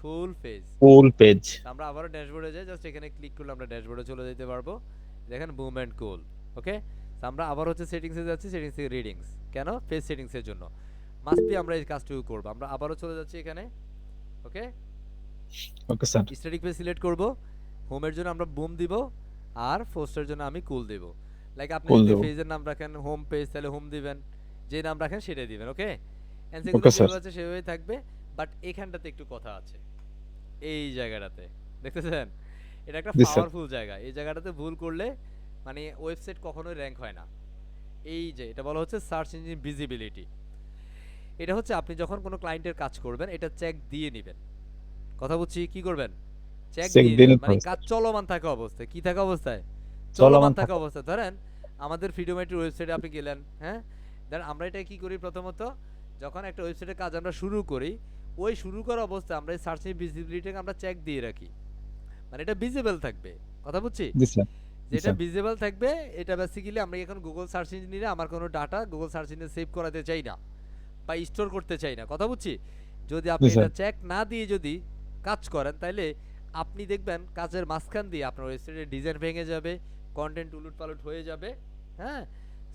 কুল ফেস। Full page. আমরা আবারও ড্যাশবোর্ডে যাই, জাস্ট এখানে ক্লিক করলে আমরা ড্যাশবোর্ডে চলে যেতে পারবো। দেখেন বুম এন্ড কুল। ওকে, আমরা আবার হচ্ছে সেটিংসে যাচ্ছি, সেটিংস থেকে রিডিংস, কেন? পেজ সেটিংসের জন্য মাস্ট বি আমরা এই কাজটুকু করব। আমরা আবারও চলে যাচ্ছি এখানে। Okay, okay sir. Static page select করব, হোমের জন্য আমরা বুম দিব, আর পোস্টের জন্য আমি কুল দেব। লাইক আপনি কুল যদি দেব। পেজের নাম রাখেন হোম পেজ, তাহলে হোম দিবেন, যে নাম রাখেন সেটাই দিবেন। ওকে, এনসিগুলো ওকে স্যার। যেভাবে আছে সেভাবেই থাকবে, বাট এখানটাতে একটু কথা আছে। এই জায়গাটাতে দেখতেছেন, এটা একটা জি স্যার। পাওয়ারফুল জায়গা। এই জায়গাটাতে ভুল করলে মানে ওয়েবসাইট কখনোই র্যাঙ্ক হয় না। এই যে এটা বলা হচ্ছে সার্চ ইঞ্জিন ভিজিবিলিটি। এটা হচ্ছে আপনি যখন কোনো ক্লায়েন্টের কাজ করবেন, এটা চেক দিয়ে নেবেন, কথা বুঝছি? কি করবেন? চেক চেক দিয়ে দিয়ে নেবেন, নিতে মানে হবে কাজ স্যার। চলমান থাকা অবস্থায়। কি থাকা অবস্থায়? চলমান চলমান থাকা থাকা। অবস্থায়। ধরেন আমাদের ফ্রিডোমেটের ওয়েবসাইটে আপনি গেলেন, হ্যাঁ, দেন আমরা এটা কি করি প্রথমত, যখন একটা ওয়েবসাইটের কাজ আমরা শুরু করি, ওই শুরু করা অবস্থায় আমরা এই সার্চ ভিজিবিলিটিকে আমরা চেক দিয়ে রাখি, মানে এটা ভিজিবল থাকবে, কথা বুঝছি? জি স্যার। জি যেটা স্যার। ভিজিবল থাকবে, এটা বেসিক্যালি আমরা এখন গুগল সার্চ ইঞ্জিনে আমার কোনো ডাটা গুগল সার্চ ইঞ্জিনে সেভ করাতে চাই না বা স্টোর করতে চাই না, কথা বুঝছি? যদি আপনি জি স্যার। এটা চেক না দিয়ে যদি কাজ করেন, তাহলে আপনি দেখবেন কাজের মাঝখান দিয়ে আপনার ওয়েবসাইটের ডিজাইন ভেঙে যাবে, কন্টেন্ট উলট পালট হয়ে যাবে। হ্যাঁ,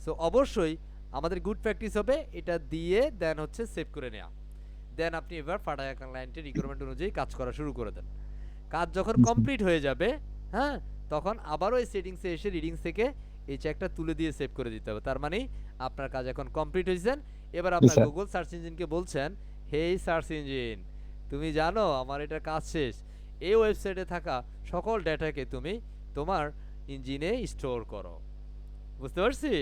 সো অবশ্যই আমাদের গুড প্র্যাকটিস হবে এটা দিয়ে দেন হচ্ছে সেভ করে নেওয়া। দেন আপনি এবার ফাটায়া ক্লায়েন্টের রিকোয়ারমেন্ট অনুযায়ী কাজ করা শুরু করে দেন। কাজ যখন জি স্যার। কমপ্লিট হয়ে যাবে, হ্যাঁ, তখন আবারও এই সেটিংসে এসে রিডিংস থেকে এই চেকটা তুলে দিয়ে সেভ করে দিতে হবে। তার মানে আপনার কাজ এখন কমপ্লিট হয়েছেন। এবার জি আপনার স্যার। গুগল সার্চ ইঞ্জিনকে বলছেন, হেই সার্চ ইঞ্জিন, তুমি জানো আমার এটা কাজ শেষ, এই ওয়েবসাইটে থাকা সকল ডেটাকে তুমি তোমার ইঞ্জিনে স্টোর করো। বুঝতে পারছি?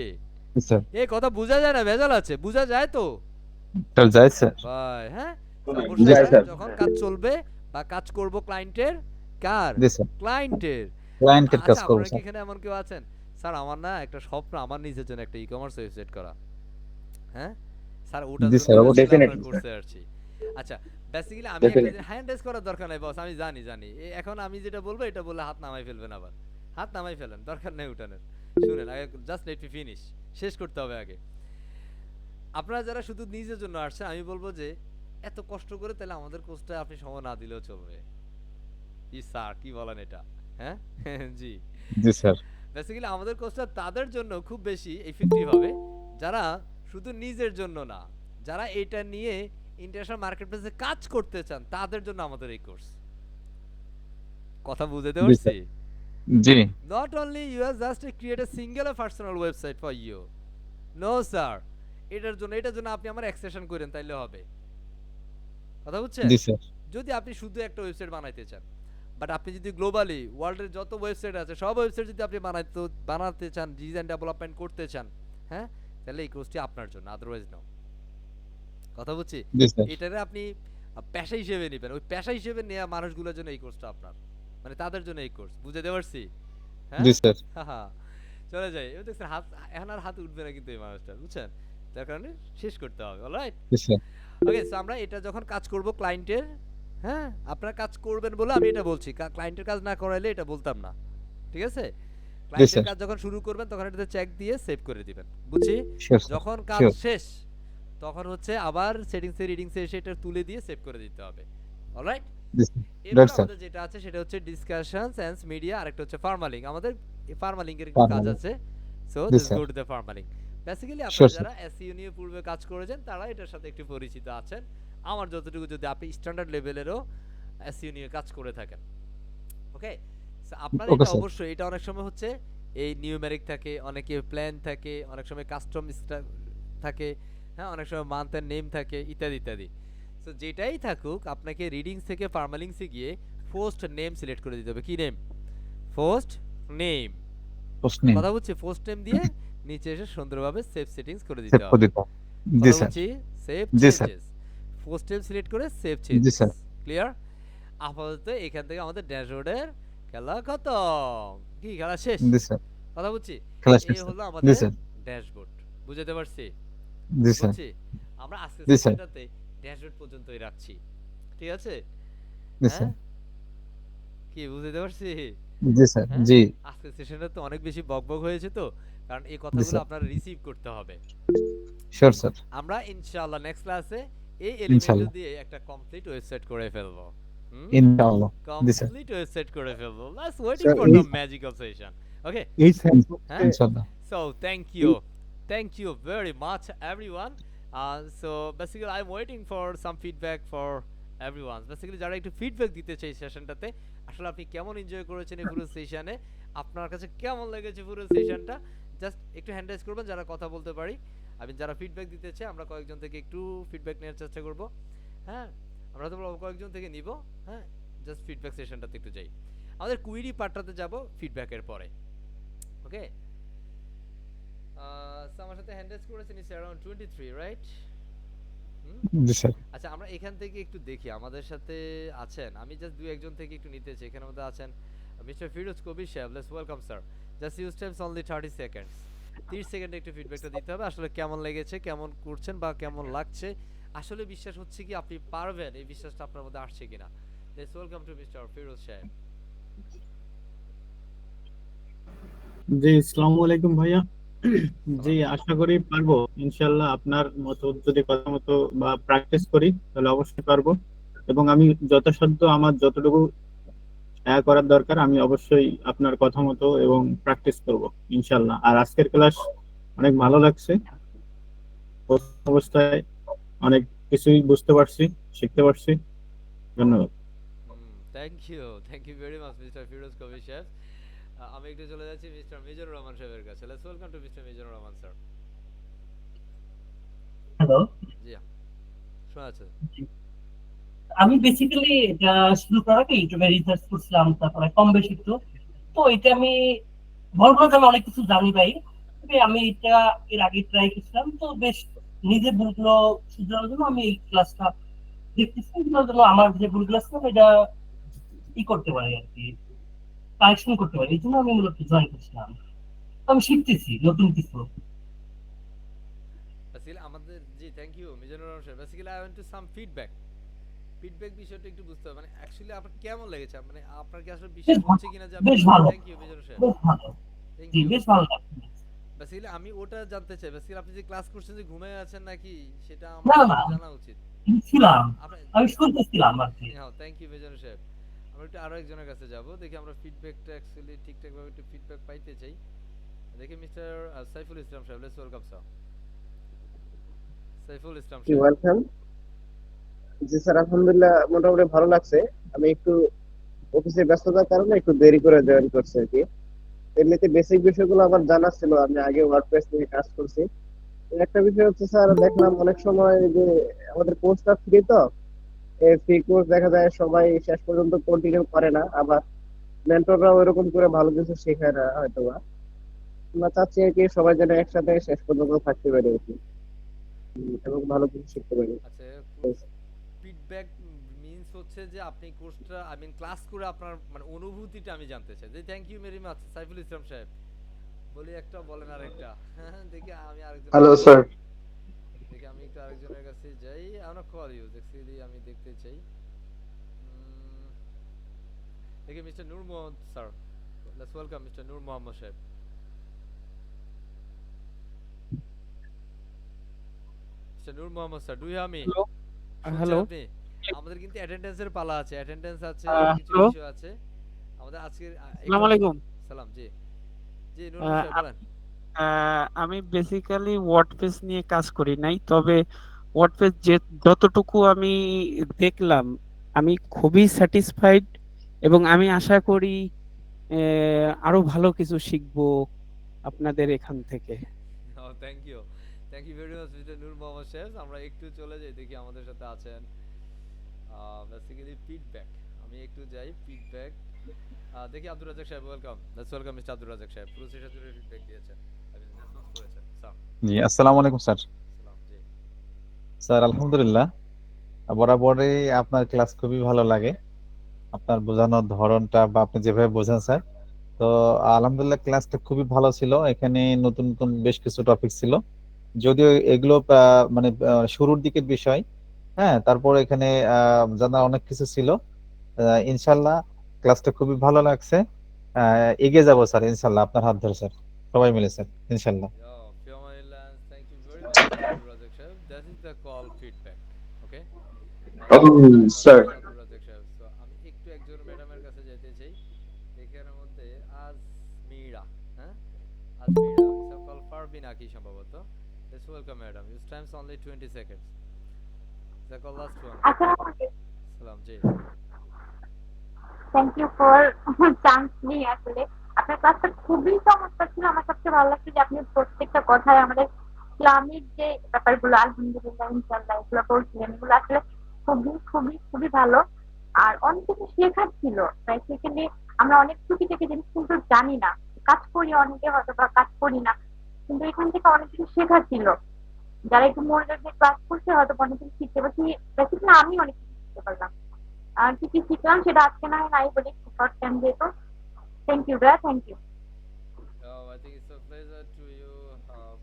জি স্যার। এই কথা বোঝা যায় না? ভেজাল আছে, বোঝা যায় তো স্যার যায় স্যার। ভাই? হ্যাঁ, জি অবশ্যই স্যার। আমরা যখন কাজ চলবে বা কাজ করব ক্লায়েন্টের, কার? জি স্যার। ক্লায়েন্টের। ক্লায়েন্টের কাজ আচ্ছা, করব আপনারা কি স্যার। এখানে এমন কেউ আছেন, স্যার আমার না একটা স্বপ্ন আমার নিজের জন্য একটা ই-কমার্স ওয়েবসাইট করা, হ্যাঁ স্যার ওটার জি জন্য স্যার, অবশ্যই। আপনার কোর্সে আসছি। আচ্ছা, বেসিক্যালি আমি একটা হ্যান্ড রেজ করার দরকার নাই বস, আমি জানি এখন আমি যেটা বলবো এটা বললে হাত নামাই ফেলবেন, আবার হাত নামাই ফেলেন, দরকার নেই উঠানের। শুনেন আগে, জাস্ট লেট মি ফিনিশ, শেষ করতে হবে আগে। আপনারা যারা শুধু নিজের জন্য আসছেন, আমি বলবো যে এত কষ্ট করে তাহলে আমাদের কোর্সটা আপনি সময় না দিলেও চলবে। ই স্যার কি বলেন এটা? হ্যাঁ জি, জি স্যার। বেসিক্যালি আমাদের কোর্সটা তাদের জন্য খুব বেশি ইফেক্টিভ হবে যারা শুধু নিজের জন্য না, যারা এটা নিয়ে ইন্টারন্যাশনাল মার্কেটপ্লেসে কাজ করতে চান, তাদের জন্য আমাদের এই কোর্স। কথা বুঝাতে জি পারছি? Sir. G. Not only you have just to create a single personal website for you. No sir, এটার জন্য আপনি আমার এক্সটেনশন করেন তাইলে হবে, কথা বুঝছেন? জি স্যার। যদি আপনি শুধু একটা ওয়েবসাইট বানাইতে চান, বাট আপনি যদি গ্লোবালি ওয়ার্ল্ডের যত ওয়েবসাইট আছে সব ওয়েবসাইট যদি আপনি বানাতে চান, ডিজাইন ডেভেলপমেন্ট করতে চান, হ্যাঁ, তাহলে এই কোর্সটি আপনার জন্য, আদারওয়াইজ নো, কথা বুঝছি? জি স্যার। এটারে আপনি পেশা হিসেবে নেবেন, ওই পেশা হিসেবে নেওয়া মানুষগুলোর জন্য এই কোর্সটা আপনার, মানে তাদের জন্য এই কোর্স। বুঝাতে পারছি? হ্যাঁ, জি স্যার। চলে যাই। এবার দেখছেন হাত, এখন আর হাত উঠবে না কিন্তু এই মানুষটা, বুঝছেন? তার কারণে শেষ করতে হবে। অলরাইট, জি স্যার। ওকে, সো আমরা এটা যখন কাজ করব ক্লায়েন্টের, হ্যাঁ, আপনারা কাজ করবেন বলে আমি এটা বলছি, ক্লায়েন্টের কাজ না করাইলে এটা বলতাম না, ঠিক আছে? ক্লায়েন্টের স্যার। কাজ যখন শুরু করবেন তখন এটাতে চেক দিয়ে সেভ করে দিবেন, বুঝছি? Sure sir. যখন কাজ শিওর। শেষ তখন হচ্ছে আবার সেটিংসে রিডিংসে এসে এটা তুলে দিয়ে সেভ করে দিতে হবে। অলরাইট, জি স্যার। এরপর রাইট স্যার। আমাদের যেটা আছে সেটা হচ্ছে ডিসকাশনস এন্ড মিডিয়া, আর একটা হচ্ছে ফার্মালিং। আমাদের ফার্মালিং এর কাজ ফার্মালিং। আছে, সো জি let's sir. Go to the permalink. Basically sure আপনারা স্যার। যারা এসইও নিয়ে পূর্বে কাজ করেছেন তারা এটার সাথে একটু পরিচিত আছেন। আমার যতটুকু, যদি আপনি স্ট্যান্ডার্ড লেভেলেরও এসইও নিয়ে কাজ করে থাকেন, ওকে, সো আপনার ওকে এটা স্যার। অবশ্যই, এটা অনেক সময় হচ্ছে এই নিউমেরিক থাকে, অনেকে প্ল্যান থাকে, অনেক সময় কাস্টম থাকে, হ্যাঁ অনেক সময় মান্থ এন্ড নেম থাকে, ইত্যাদি ইত্যাদি। সো যেটাই থাকুক আপনাকে রিডিংস থেকে পারমালিংসে গিয়ে ফার্স্ট নেম সিলেক্ট করে দিতে হবে। কি name? First name. Post name কথা বুঝছি? ফার্স্ট নেম দিয়ে নিচে এসে সুন্দরভাবে সেভ সেটিংস করে সেভ দিতে করে হবে। দিতে হবে। জি কথা স্যার, বলছি সেভ জি sir, changes, first name select করে সেভ জি চেঞ্জেস। Sir, clear? আপাতত এখান থেকে আমাদের ড্যাশবোর্ডের খেলা খতম। কি খেলা শেষ? জি স্যার, কথা বুঝছি? ক্লাস এই স্যার, হলো জি আমাদের স্যার, ড্যাশবোর্ড। বুঝাতে পারছি? জি স্যার, বুঝছি? আমরা আজকের জি স্যার, সেশনটাতে ড্যাশবোর্ড পর্যন্তই রাখছি। ঠিক আছে? জি হ্যাঁ? স্যার, কি বুঝাতে পারছি? জি স্যার, হ্যাঁ? জি, আজকের সেশনটা তো অনেক বেশি বকবক হয়েছে তো, কারণ এই জি কথাগুলো স্যার, আপনারা রিসিভ করতে হবে। শিওর স্যার, আমরা ইনশাআল্লাহ নেক্সট ক্লাসে এই এলিমেন্টগুলো ইনশাআল্লাহ, দিয়ে একটা কমপ্লিট ওয়েবসাইট করে ফেলবো। হুম? ইনশাআল্লাহ, জি স্যার, কমপ্লিট ওয়েবসাইট করে ফেলবো। Let's waiting স্যার for এই the magical session. Okay? এই সেন্সে হ্যাঁ? ইনশাআল্লাহ, So thank you very much everyone. So basically I'm waiting for some feedback for everyone. Basically যারা একটু ফিডব্যাক দিতে চাই সেশনটাতে, আসলে আপনি কেমন এনজয় করেছেন এই পুরো সেশনে, আপনার কাছে কেমন লেগেছে পুরো সেশনটা, জাস্ট একটু হ্যান্ড রাইজ করবেন যারা কথা বলতে পারি। আমি যারা ফিডব্যাক দিতে চাই আমরা কয়েকজন থেকে একটু ফিডব্যাক নেওয়ার চেষ্টা করব। হ্যাঁ, আমরা তো কয়েকজন থেকে নিব। হ্যাঁ, জাস্ট ফিডব্যাক সেশনটাতে একটু যাই। আমাদের কুইরি পার্টটাতে যাব ফিডব্যাকের পরে। ওকে, সো আমার সাথে হ্যান্ড রাইজ করেছেন ইস अराउंड 23, রাইট? জি স্যার, আচ্ছা আমরা এখান থেকে একটু দেখি আমাদের সাথে আছেন, আমি জাস্ট দুই একজন থেকে একটু নিতে চাই। এখানের মধ্যে আছেন মিস্টার ফিরোজ কবির সাহেব, let's welcome sir. Just use Times only 30 seconds. 30 সেকেন্ডে একটু ফিডব্যাকটা দিতে হবে, আসলে কেমন লেগেছে, কেমন করছেন বা কেমন লাগছে, আসলে বিশ্বাস হচ্ছে কি আপনি পারবেন, এই বিশ্বাসটা আপনার মধ্যে আসছে কিনা। Let's welcome to mister Firoz সাহেব। জি, আসসালামু আলাইকুম ভাইয়া। জি, আশা করি পারবো ইনশাল্লাহ। আপনার মতো যদি কথা মতো বা প্র্যাকটিস করি তাহলে অবশ্যই পারবো, এবং আমি যথাসাধ্য আমার যতটুকু করার দরকার আমি অবশ্যই আপনার কথা মতো এবং প্র্যাকটিস করব ইনশাল্লাহ। আর আজকের ক্লাস অনেক ভালো লাগছে, প্রথম অবস্থায় অনেক কিছুই বুঝতে পারছি, শিখতে পারছি। ধন্যবাদ। Thank you very much mister Firoz Kabir Saheb. আমি একটু চলে যাচ্ছি মিস্টার মিজানুর রহমান সাহেবের কাছে। Let's welcome to mister Mizanur Rahman sir. Hello. জি, শোনা যাচ্ছে। আমি বেসিক্যালি এটা শুরু করার আগে ইউটিউবে রিসার্চ করছিলাম, তারপরে কম বেশি একটু, তো এটা আমি বলবো যে আমি অনেক কিছু জানি ভাই, তবে আমি এটা এর আগে ট্রাই করছিলাম, তো বেশ নিজের ভুলগুলো শুধরানোর জন্য আমি এই ক্লাসটা দেখতেছি, এগুলোর জন্য আমার যে ভুলগুলো আছে আমি এটা করতে পারি আর কি, কারেকশন করতে পারি, এই জন্য আমি মূলত জয়েন করছিলাম। তো আমি শিখতেছি নতুন কিছু। বেসিক্যালি আমাদের জি থ্যাংক ইউ মিজানুর রহমান সাহেব। Basically I want to some feedback বিষয়টা একটু বুঝতে হবে, মানে অ্যাকচুয়ালি আপনার কেমন লেগেছে, মানে আপনার কি আসলে বিশ্বাস হচ্ছে কিনা যে আপনি। বেশ ভালো, থ্যাংক ইউ মিজানুর সাহেব, বেশ ভালো, থ্যাংক জি ইউ। বেশ ভালো লাগছে। বেসিক্যালি আমি ওটা জানতে চাই, বেসিক্যালি আপনি যে ক্লাস করছেন যে ঘুমিয়ে আছেন নাকি সেটা না আমার না, জানা উচিত। আমি ছিলাম, আপনি আমি শুনতেছিলাম আর কি। হ্যাঁ থ্যাংক ইউ মিজানুর সাহেব। আমরা একটু আরো একজনের কাছে যাব, দেখি আমরা ফিডব্যাকটা অ্যাকচুয়ালি ঠিকঠাক ভাবে একটু ফিডব্যাক পাইতে চাই। দেখি মিস্টার সাইফুল ইসলাম সাহেব, let's welcome sir. Saiful Islam সাহেব। ওয়েলকাম। জি স্যার, আলহামদুলিল্লাহ মোটামুটি ভালো লাগছে। আমি একটু অফিসে ব্যস্ততার কারণে একটু দেরি করে জয়েন করছি আর কি। এমনিতে বেসিক বিষয়গুলো আমার জানা ছিল, আমি আগে ওয়ার্ডপ্রেস নিয়ে কাজ করছি। একটা বিষয় হচ্ছে স্যার, দেখলাম অনেক সময় যে আমাদের কোর্সটা ফ্রি, তো এই ফ্রি কোর্স দেখা যায় সবাই শেষ পর্যন্ত কন্টিনিউ করে না, আবার মেন্টররাও এরকম করে ভালো কিছু শেখায় না হয়তো বা। আমরা চাচ্ছি আর কি সবাই যেন একসাথে শেষ পর্যন্ত থাকতে পারি আর কি, এবং ভালো কিছু শিখতে পারি। আচ্ছা, ফিডব্যাক মিন্স হচ্ছে যে আপনি কোর্সটা আই মিন ক্লাস করে আপনার মানে অনুভূতিটা আমি জানতে চাই। যে thank you very much Saiful Islam Saheb. বলি একটা বলেন আরেকটা। দেখি আমি আরেকজন। Hello sir. দেখি আমি একটু আরেকজনের কাছে যাই। I want call you, actually আমি দেখতে চাই। দেখি mister Noor Mohammad sir, let's welcome mister Noor Mohammad Saheb. Mister Noor Mohammad sir, do you hear me? Hello. আমাদের কিন্তু অ্যাটেন্ডেন্সের পালা আছে, অ্যাটেন্ডেন্স আছে, কিছু হ্যালো। ইস্যু আছে আমাদের আজকে। আসসালামু আলাইকুম। সালাম। জি জি নূর মোহাম্মদ সাহেব বলেন। আমি বেসিক্যালি ওয়ার্ডপ্রেস নিয়ে কাজ করি নাই, তবে ওয়ার্ডপ্রেস যতটুকু আমি দেখলাম আমি খুবই স্যাটিসফাইড, এবং আমি আশা করি আরো ভালো কিছু শিখবো আপনাদের এখান থেকে। Thank you thank you very much mister Noor Mohammad শেফ। আমরা একটু চলে যাই, দেখি আমাদের সাথে আছেন বেসিক্যালি ফিডব্যাক। আমি একটু যাই ফিডব্যাক, দেখি আব্দুর রাজাক সাহেব, welcome. Let's welcome mister Abdur Razzak সাহেব। পুরো সেশন জুড়ে ফিডব্যাক দিয়েছেন, রেসপন্স করেছেন। জি, আসসালামু আলাইকুম স্যার। সালাম জি। স্যার আলহামদুলিল্লাহ, বরাবরই আপনার ক্লাস খুবই ভালো লাগে। আপনার বোঝানোর ধরনটা বা আপনি যেভাবে বোঝান স্যার, তো আলহামদুলিল্লাহ ক্লাসটা খুবই ভালো ছিল। এখানে নতুন নতুন বেশ কিছু টপিক ছিল, যদিও এগুলো মানে শুরুর দিকের বিষয়। হ্যাঁ, তারপর এখানে জানা অনেক কিছু ছিল। ইনশাল্লাহ ক্লাসটা খুবই ভালো লাগছে। এগিয়ে যাবো স্যার ইনশাল্লাহ, আপনার হাত ধরে স্যার, সবাই মিলে স্যার ইনশাল্লাহ। Thank you very much, Mr. Abdul Razak Saab. That is the call feedback. Okay? Sir Abdul Razak Saab. So, আমি একটু একজন ম্যাডামের কাছে যেতে চাই। এখানের মধ্যে আজমিরা, হ্যাঁ? আজমিরা, so call Parvina কি সম্ভবত। Let's welcome madam. Your time's only 20 seconds. The call last one. সালাম জি। থ্যাংক ইউ ফর চান্স নিয়ে। আসলে আপনার ক্লাসটা খুবই চমৎকার ছিল। আমার সবচেয়ে ভালো লাগছে যে আপনি প্রত্যেকটা কথায় আমাদের ইসলামিক যে ব্যাপারগুলো আলহামদুলিল্লাহ ইনশাআল্লাহ এগুলো বলছিলেন, এগুলো আসলে খুবই খুবই খুবই ভালো। আর অনেক কিছু শেখার ছিল। বেসিক্যালি আমরা অনেক টুকি থেকে জিনিস কিন্তু জানি না, কাজ করি অনেকে হয়তো বা কাজ করি না, কিন্তু এখান থেকে অনেক কিছু শেখার ছিল। যারা একটু মনোযোগ দিয়ে ক্লাস করছে হয়তো অনেক কিছু শিখতে পারছি। বেসিক্যালি আমি অনেক কিছু শিখতে পারলাম। আর কি কি শিখলাম সেটা আজকে না হয় নাই বলি, শর্ট টাইম যেহেতু। থ্যাংক ইউ ভাইয়া, thank you. Oh, I think it's a pleasure to you,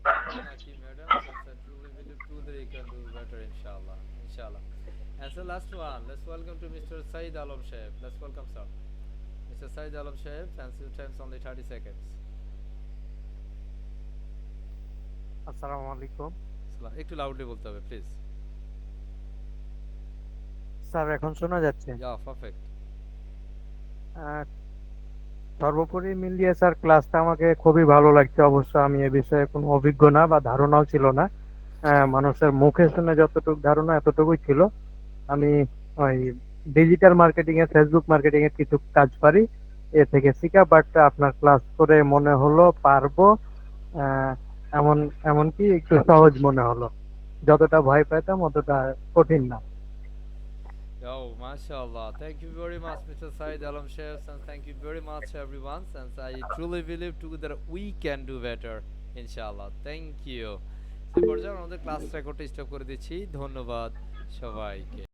Parvina Aki madam. Since I truly believe too that you can do better, inshallah. Inshallah. And so last one, let's welcome to Mr. Saeed Alam Sheikh. Let's welcome sir. Mr. Saeed Alam Sheikh, and your time's only 30 seconds. আসসালামু আলাইকুম একটু loudly বলতে হবে please. Sir, এখন শোনা যাচ্ছে? Yeah, perfect. সর্বোপরি মিলিয়ে স্যার ক্লাসটা আমাকে খুবই ভালো লাগছে। অবশ্য আমি এ বিষয়ে কোনো অভিজ্ঞ না বা ধারণাও ছিল না। মানুষের মুখে শুনে যতটুকু ধারণা এতটুকুই ছিল। আমি ওই ডিজিটাল মার্কেটিং এ, ফেসবুক মার্কেটিং এর কিছু কাজ পারি, এ থেকে শিখা। বাট আপনার ক্লাস করে মনে হলো পারবো, এমনকি একটু সহজ মনে হলো। যতটা ভয় পেতাম অতটা কঠিন না। Oh, mashallah. Thank you very much, Mr. Saeed Alam Sheikh, and thank you very much, everyone. Since I truly believe together we can do better, inshallah. Thank you. এই পর্যায়ে আমাদের ক্লাস রেকর্ডটা স্টপ করে দিচ্ছি। ধন্যবাদ সবাইকে।